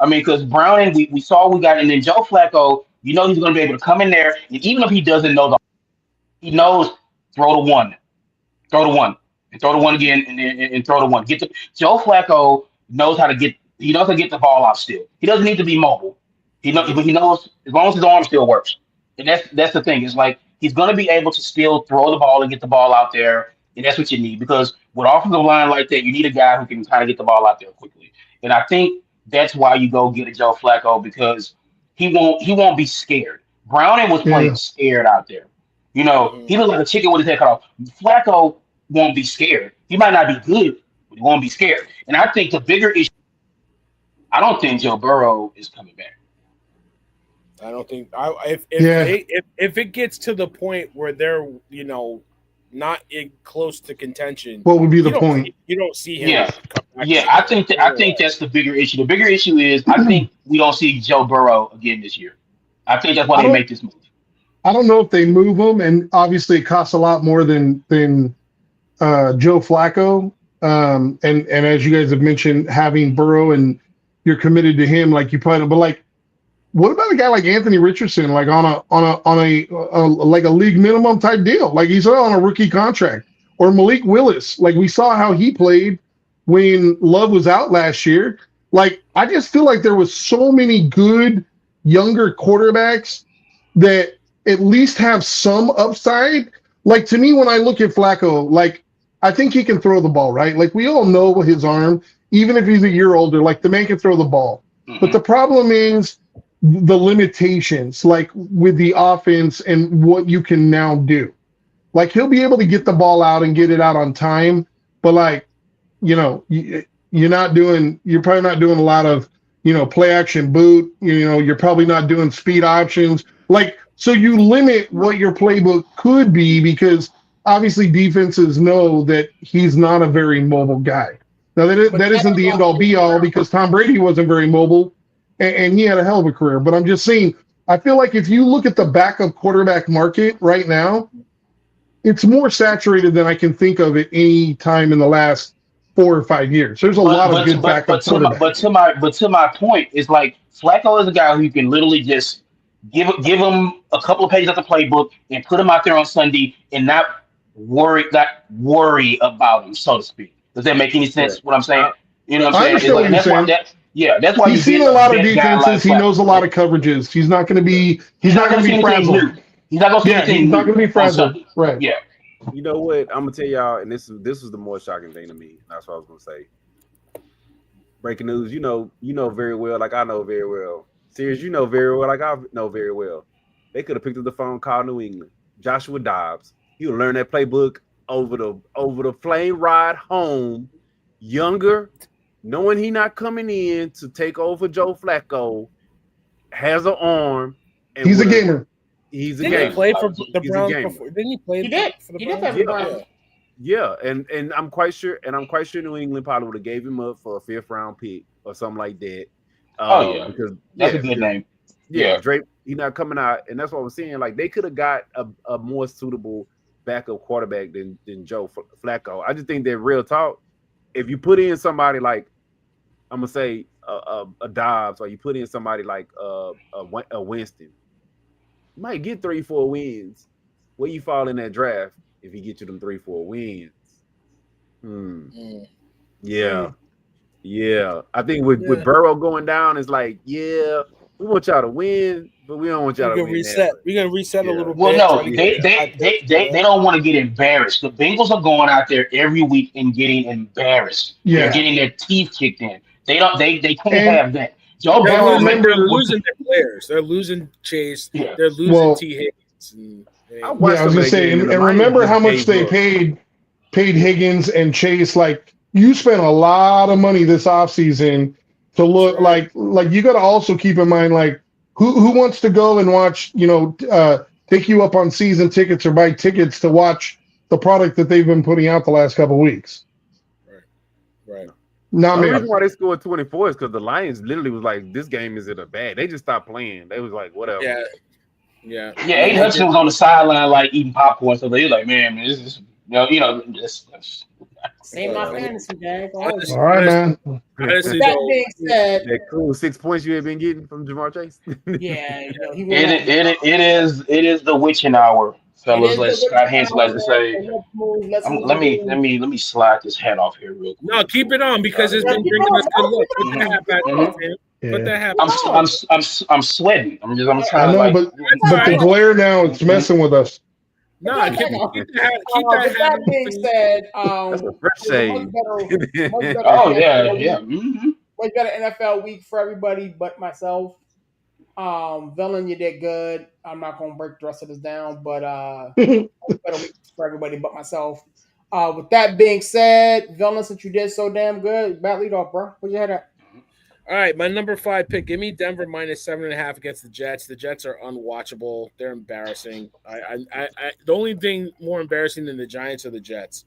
Because Browning, we saw we got, and then Joe Flacco, he's going to be able to come in there, and even if he doesn't know he knows throw the one, and throw the one again, and throw the one. Joe Flacco knows how to get. He knows how to get the ball out still. He doesn't need to be mobile. He knows as long as his arm still works. And that's the thing. It's like he's going to be able to still throw the ball and get the ball out there. And that's what you need, because with offensive line like that, you need a guy who can kind of get the ball out there quickly. And I think that's why you go get a Joe Flacco, because he won't be scared. Browning was playing scared out there. He looked like a chicken with his head cut off. Flacco won't be scared. He might not be good, but he won't be scared. And I think the bigger issue, I don't think Joe Burrow is coming back.
I don't think if it gets to the point where they're not close to contention,
what would be the point?
You don't see him.
Yeah. I think that's the bigger issue. The bigger issue is I think we don't see Joe Burrow again this year. I think that's why they make this move.
I don't know if they move him, and obviously it costs a lot more than Joe Flacco. And as you guys have mentioned, having Burrow and you're committed to him, like you probably, but like, what about a guy like Anthony Richardson, like on a like a league minimum type deal, like he's on a rookie contract, or Malik Willis, like we saw how he played when Love was out last year. Like, I just feel like there was so many good younger quarterbacks that at least have some upside. Like, to me, when I look at Flacco, like, I think he can throw the ball, right? Like, we all know his arm, even if he's a year older, like the man can throw the ball. Mm-hmm. But the problem is the limitations, like with the offense and what you can now do. Like, he'll be able to get the ball out and get it out on time, but like, you're probably not doing a lot of, play action boot, you're probably not doing speed options. Like, so you limit what your playbook could be, because obviously defenses know that he's not a very mobile guy. Now that isn't the end all be all, because Tom Brady wasn't very mobile and he had a hell of a career. But I'm just saying, I feel like if you look at the backup quarterback market right now, it's more saturated than I can think of at any time in the last 4 or 5 years. There's a lot of good backup quarterbacks.
But to my point, it's like Flacco is a guy who you can literally just give him a couple of pages of the playbook and put him out there on Sunday and not worry about him, so to speak. Does that make any sense? What I'm saying? You know what I'm saying?
understand what you're saying.
That's why
He's seen a lot of defenses. He knows a lot of coverages. He's not going to be. He's not going to be frazzled.
He's not going to see anything.
He's not going to be frazzled. Right.
Yeah.
You know what? I'm gonna tell y'all, and this is the more shocking thing to me. That's what I was gonna say. Breaking news. You know very well, like I know very well. Serious, you know very well, like I know very well. They could have picked up the phone, called New England. Joshua Dobbs. He would learn that playbook over the plane ride home, younger, knowing he not coming in to take over Joe Flacco, has an arm. And
he's a gamer.
He's a
gamer.
gamer.
He play for the Browns before? Didn't he play?
He did.
For the
He did
Browns?
play for the Browns.
Yeah, and I'm quite sure, New England probably would have gave him up for a 5th round pick or something like that. Because
that's a good name.
Yeah, Drake, he's not coming out, and that's what I was saying. Like they could have got a more suitable backup quarterback than Joe Flacco. I just think that real talk, if you put in somebody like I'm gonna say a Dobbs, or you put in somebody like a Winston, you might get 3-4 wins. Where you fall in that draft if he get you them 3-4 wins? Yeah. I think with Burrow going down, it's like, we want y'all to win, but we don't want y'all to win.
We're gonna reset a little bit.
Well, no, they don't want to get embarrassed. The Bengals are going out there every week and getting embarrassed.
Yeah.
They're getting their teeth kicked in. They can't have that.
They're losing their players. They're losing Chase.
Yeah.
They're losing T. Higgins.
I was gonna say, and remember how much they paid Higgins and Chase. Like you spent a lot of money this offseason to look like you got to also keep in mind like who wants to go and watch, take you up on season tickets or buy tickets to watch the product that they've been putting out the last couple of weeks.
Right.
Not me.
The reason why they scored 24 is because the Lions literally was like, this game is in a bad. They just stopped playing. They was like, whatever.
Yeah. Aiden Hutchinson was on the sideline like eating popcorn, so they were like, man, this is this.
Save my fantasy bag.
All right, man.
Honestly,
that being said,
that cool 6 points you had been getting from Jamar Chase.
It is the witching hour, fellas. Let Scott Hansen like to say. Let me slide this hat off here real quick.
No, keep it on because it's been bringing us good luck. Put the hat back on, man. Put that hat back.
I'm sweating. I'm
I
trying
know,
to
but the glare now it's messing with us.
No, keep that hat. Keep that hat.
That being said,
that's a fresh shade.
Much better NFL week for everybody but myself. Villain, you did good. I'm not gonna break the rest of this down, but better week for everybody but myself. With that being said, Villain, since you did so damn good, bad lead off, bro. Where's your head at?
All right, my number 5 pick. Give me Denver minus 7.5 against the Jets. The Jets are unwatchable. They're embarrassing. The only thing more embarrassing than the Giants are the Jets.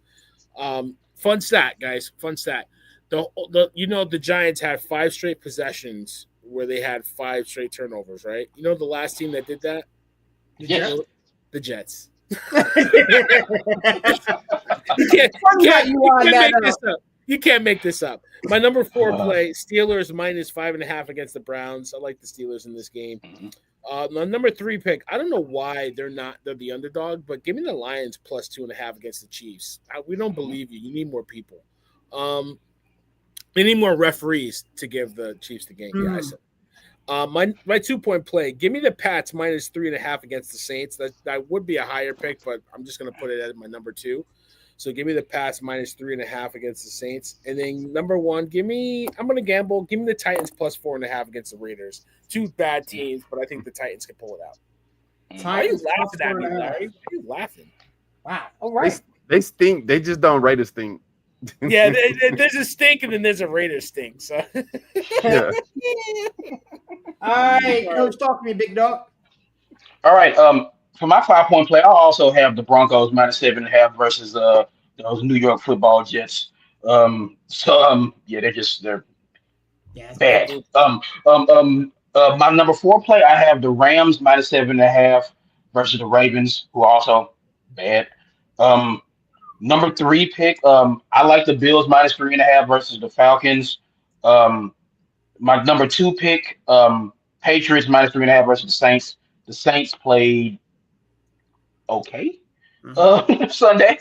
Fun stat, guys. Fun stat. The Giants had 5 straight possessions where they had 5 straight turnovers, right? You know the last team that did that? The Jets. You can't make this up. My number 4 play, Steelers minus 5.5 against the Browns. I like the Steelers in this game. My number 3 pick, I don't know why they're the underdog, but give me the Lions plus 2.5 against the Chiefs. We don't believe you. You need more people. They need more referees to give the Chiefs the game. Yeah, I said. My 2-point play, give me the Pats minus 3.5 against the Saints. That would be a higher pick, but I'm just going to put it at my number 2. So give me the Pats minus 3.5 against the Saints. And then number 1, I'm going to gamble. Give me the Titans plus 4.5 against the Raiders. 2 bad teams, but I think the Titans can pull it out. Why are you laughing at me, Larry? Why are you laughing?
Wow. All right.
They stink. They just don't Raiders stink.
Yeah, there's a stink and then there's a Raiders stink. So.
Yeah.
All right, Coach, talk to me, big dog.
All right. For my 5-point play, I also have the Broncos minus 7.5 versus those New York Football Jets. They're bad. My number 4 play, I have the Rams -7.5 versus the Ravens, who are also bad. Um, Number 3 pick, I like the Bills -3.5 versus the Falcons. Um, my number 2 pick, Patriots -3.5 versus the Saints. The Saints played okay Sunday.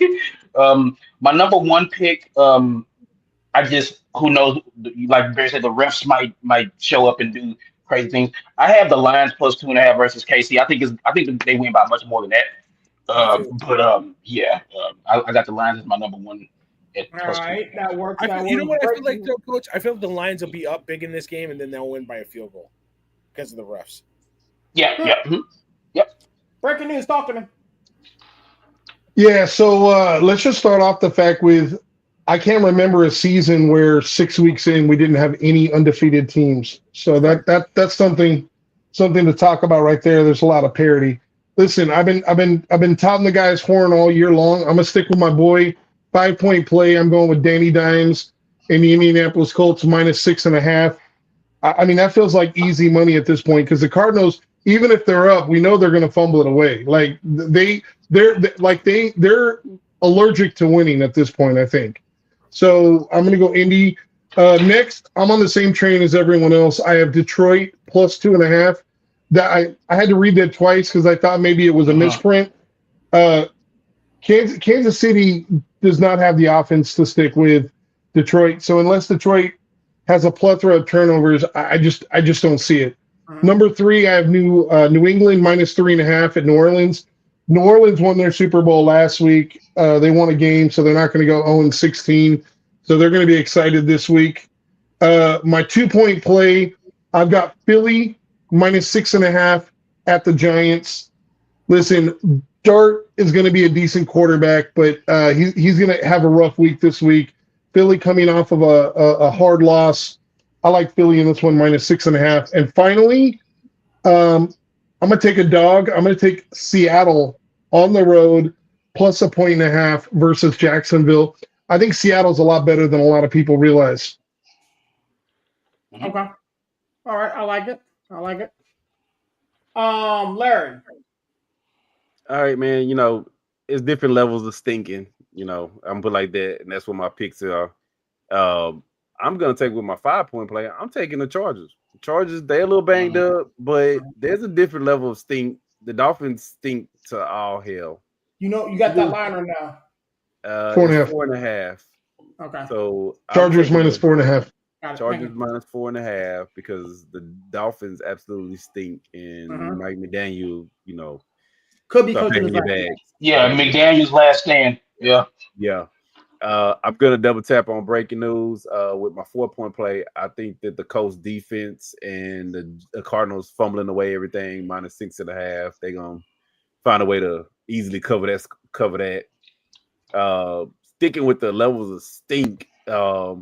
My number 1 pick, I just who knows, like Barry said, the refs might show up and do crazy things. I have the Lions +2.5 versus KC. I think they win by much more than that. Yeah, I got the Lions as my number 1 at
All
+2.
right, that works.
You know what I feel like, though, Coach? I feel like the Lions will be up big in this game, and then they'll win by a field goal because of the refs.
Yeah, yep.
Breaking news, talk to me.
Yeah, so let's just start off the fact with I can't remember a season where 6 weeks in we didn't have any undefeated teams. So that's something to talk about right there. There's a lot of parity. Listen, I've been touting the guy's horn all year long. I'm gonna stick with my boy. 5-point play. I'm going with Danny Dimes in the Indianapolis Colts -6.5. I mean, that feels like easy money at this point because the Cardinals, even if they're up, we know they're going to fumble it away. Like they're allergic to winning at this point, I think. So I'm going to go Indy. Next, I'm on the same train as everyone else. I have Detroit +2.5. That I had to read that twice because I thought maybe it was a misprint. Kansas City does not have the offense to stick with Detroit. So unless Detroit has a plethora of turnovers, I just don't see it. Number 3, I have New England -3.5 at New Orleans. New Orleans won their Super Bowl last week. They won a game, so they're not going to go 0-16. So they're going to be excited this week. My 2-point play, I've got Philly -6.5 at the Giants. Listen, Dart is going to be a decent quarterback, but he's going to have a rough week this week. Philly coming off of a hard loss. I like Philly in this one -6.5. And finally, I'm going to take a dog. I'm going to take Seattle on the road +1.5 versus Jacksonville. I think Seattle's a lot better than a lot of people realize.
Okay. All right. I like it. Larry.
All right, man. It's different levels of stinking. I'm put like that, and that's what my picks are. I'm gonna take with my 5-point play. I'm taking the Chargers. The Chargers, they're a little banged up, but there's a different level of stink. The Dolphins stink to all hell.
You got that liner now.
4.5.
4.5.
Okay.
So
Chargers -4.5.
Chargers -4.5 because the Dolphins absolutely stink, and Mike McDaniel,
could be coaching his
bag.
Yeah, McDaniel's last stand. Yeah.
I'm gonna double tap on breaking news with my 4-point play. I think that the Colts defense and the Cardinals fumbling away everything -6.5. They're gonna find a way to easily cover that. Sticking with the levels of stink, I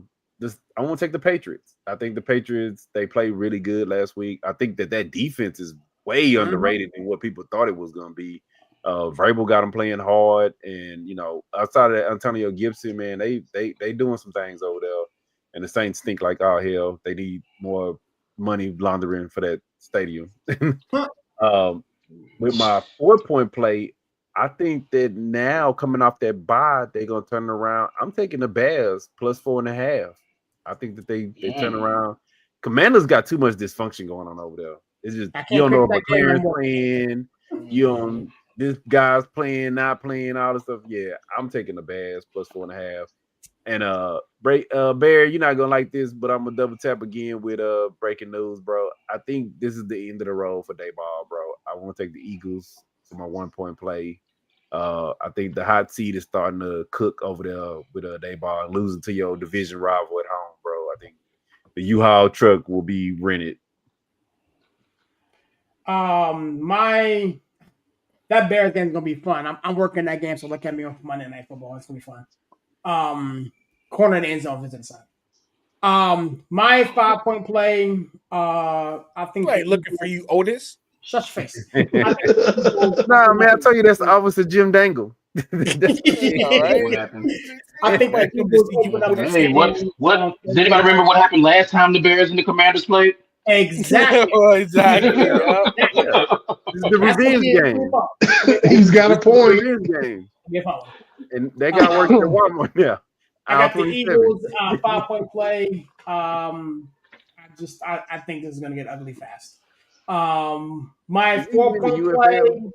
want to take the Patriots. I think the Patriots, they played really good last week. I think that defense is way underrated than what people thought it was going to be. Vrabel got them playing hard, and outside of that, Antonio Gibson, man, they doing some things over there. And the Saints stink like all hell. They need more money laundering for that stadium. With my 4-point play, I think that now coming off that bye, they're gonna turn around. I'm taking the Bears +4.5. I think that they turn around. Commanders got too much dysfunction going on over there. It's just you don't know if McLaren's playing, you don't this guy's playing, not playing, all this stuff. Yeah, I'm taking the Bears +4.5. And Bear, you're not gonna like this, but I'm gonna double tap again with breaking news, bro. I think this is the end of the road for Dayball, bro. I want to take the Eagles for my 1-point play. I think the hot seat is starting to cook over there with Dayball, losing to your division rival at home, bro. I think the U-Haul truck will be rented.
That Bears game is gonna be fun. I'm working that game, so look at me on Monday Night Football. It's gonna be fun. Corner and end zone is inside. My 5-point play. I think.
Right, looking for you, Otis.
Such face.
Nah, man, I tell you that's the opposite of Jim Dangle.
All right.
I think
Hey, what? Does anybody remember what happened last time the Bears and the Commanders played?
Exactly.
Exactly. Yeah.
This is the revenge game.
He's got a
This is the
point.
revenge game.
Give up.
And they got work at Walmart now.
I got the
27.
Eagles 5-point play. I think this is gonna get ugly fast. My
Is he in the
4-point play.
UFL?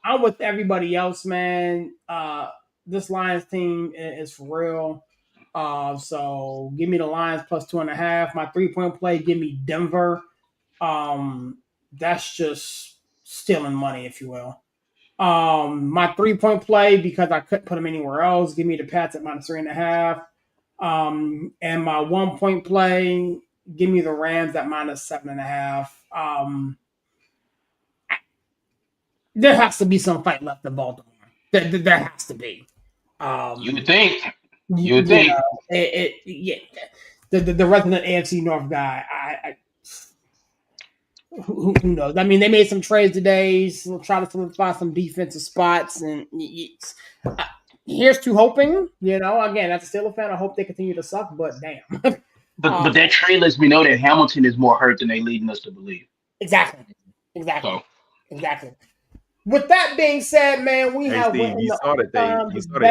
I'm with everybody else, man. This Lions team is for real. So give me the Lions plus 2.5. My 3-point play, give me Denver. That's just stealing money, if you will. My 3-point play, because I couldn't put them anywhere else, give me the Pats at minus 3.5. And my 1-point play, give me the Rams at minus 7.5. There has to be some fight left in Baltimore. There has to be.
You would think. You would
You
think.
know, yeah. The resident AFC North guy, who knows? I mean, they made some trades today, so try to solidify some defensive spots, and here's to hoping. You know, again, as a Steelers fan, I hope they continue to suck, but damn.
But that trade lets me know that Hamilton is more hurt than they leading us to believe.
Exactly. With that being said, man, we have
Steve, you saw that they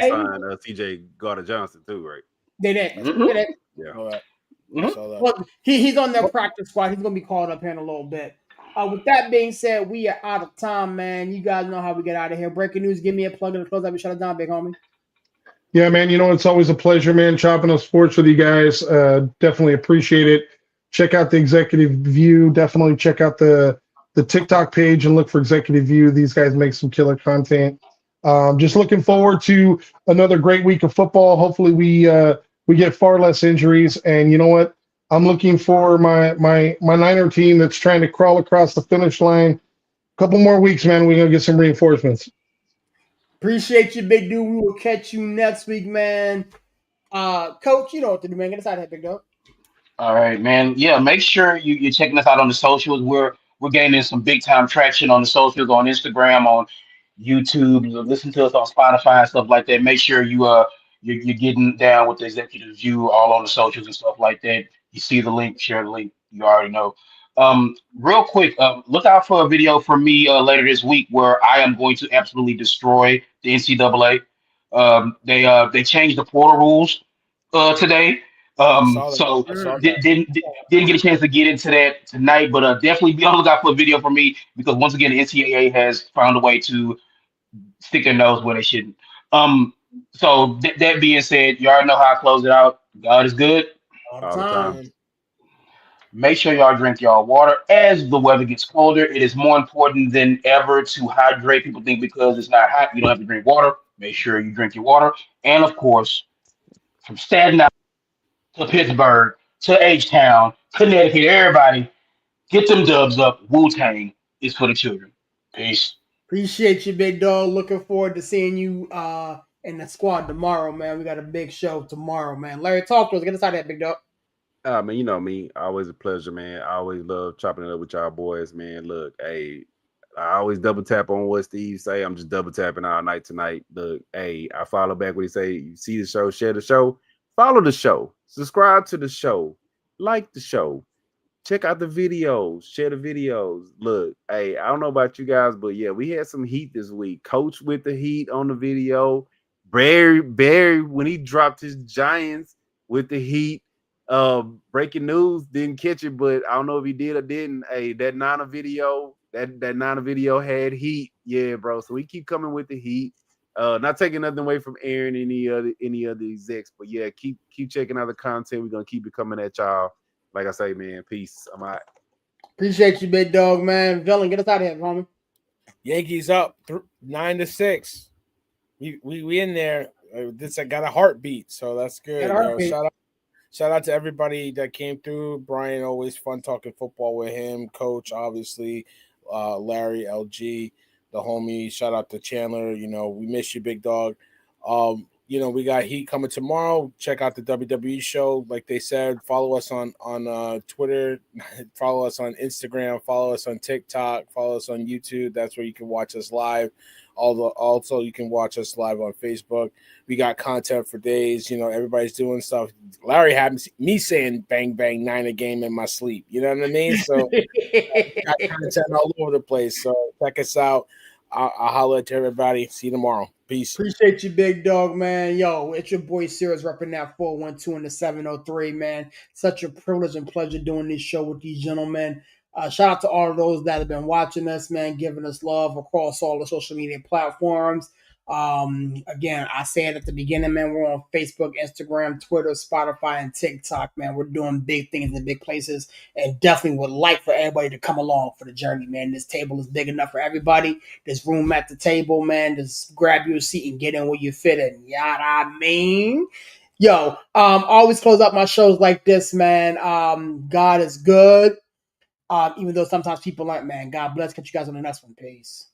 signed CJ Gardner-Johnson too, right?
They did.
Mm-hmm.
They did.
Yeah.
All right.
Mm-hmm.
Well, he's on their practice squad. He's going to be called up here in a little bit. With that being said, we are out of time, man. You guys know how we get out of here. Breaking news, give me a plug and a close. I'll be shut it down, big homie.
Yeah, man. You know, it's always a pleasure, man, chopping up sports with you guys. Definitely appreciate it. Check out the Executive View. Definitely check out the TikTok page and look for Executive View. These guys make some killer content. Just looking forward to another great week of football. Hopefully we get far less injuries. And you know what? I'm looking for my Niner team that's trying to crawl across the finish line. A couple more weeks, man. We're going to get some reinforcements.
Appreciate you, big dude. We will catch you next week, man. Coach, you know what to do, man. Get us out of here, big dog.
All right, man. Yeah, make sure you're checking us out on the socials. We're gaining some big time traction on the socials, on Instagram, on YouTube. Listen to us on Spotify and stuff like that. Make sure you're getting down with the Executive View all on the socials and stuff like that. You see the link, share the link. You already know. Real quick, look out for a video from me later this week where I am going to absolutely destroy the NCAA. They changed the portal rules today. So didn't get a chance to get into that tonight, but definitely be on the lookout for a video from me because once again, the NCAA has found a way to stick their nose where they shouldn't. So that being said, you already know how I close it out. God is good
All the time.
Make sure y'all drink y'all water as the weather gets colder. It is more important than ever to hydrate. People think because it's not hot, you don't have to drink water. Make sure you drink your water. And of course, from Staten Island to Pittsburgh to H-Town, Connecticut, everybody, get them dubs up. Wu-Tang is for the children. Peace.
Appreciate you, big dog. Looking forward to seeing you in the squad tomorrow, man. We got a big show tomorrow, man. Larry, talk to us. Get us out of that, big dog.
Man, you know me. Always a pleasure, man. I always love chopping it up with y'all boys, man. Look, hey, I always double tap on what Steve say. I'm just double tapping all night tonight. Look, hey, I follow back what he say. You see the show, share the show, follow the show, subscribe to the show, like the show, check out the videos, share the videos. Look, hey, I don't know about you guys, but yeah, we had some heat this week. Coach with the heat on the video. Barry, when he dropped his Giants with the heat. Breaking news, didn't catch it, but I don't know if he did or didn't. Hey, that Nana video had heat. Yeah, bro. So we keep coming with the heat. Not taking nothing away from Aaron, any other execs, but yeah, keep checking out the content. We're gonna keep it coming at y'all. Like I say, man, peace. I'm out.
Appreciate you, big dog, man. Villain, get us out of here, homie.
Yankees up 9-6. We in there. This I got a heartbeat, so that's good. Shout out to everybody that came through. Brian, always fun talking football with him. Coach, obviously, Larry, LG, the homie. Shout out to Chandler. You know, we miss you, big dog. You know, we got heat coming tomorrow. Check out the WWE show. Like they said, follow us on Twitter, follow us on Instagram, follow us on TikTok, follow us on YouTube. That's where you can watch us live. Also, you can watch us live on Facebook. We got content for days. Everybody's doing stuff. Larry had me saying "bang bang 9 a game" in my sleep. You know what I mean? So we got content all over the place. So check us out. I'll holler at everybody. See you tomorrow. Peace.
Appreciate you, big dog, man. Yo, it's your boy Sirius repping that 412 and the 703, man. Such a privilege and pleasure doing this show with these gentlemen. Shout out to all of those that have been watching us, man, giving us love across all the social media platforms. Again, I said at the beginning, man, we're on Facebook, Instagram, Twitter, Spotify, and TikTok, man. We're doing big things in big places, and definitely would like for everybody to come along for the journey, man. This table is big enough for everybody. There's room at the table, man. Just grab your seat and get in where you fit in. You know what I mean? Yo, always close out my shows like this, man. God is good. Even though sometimes people like, man, God bless. Catch you guys on the next one. Peace.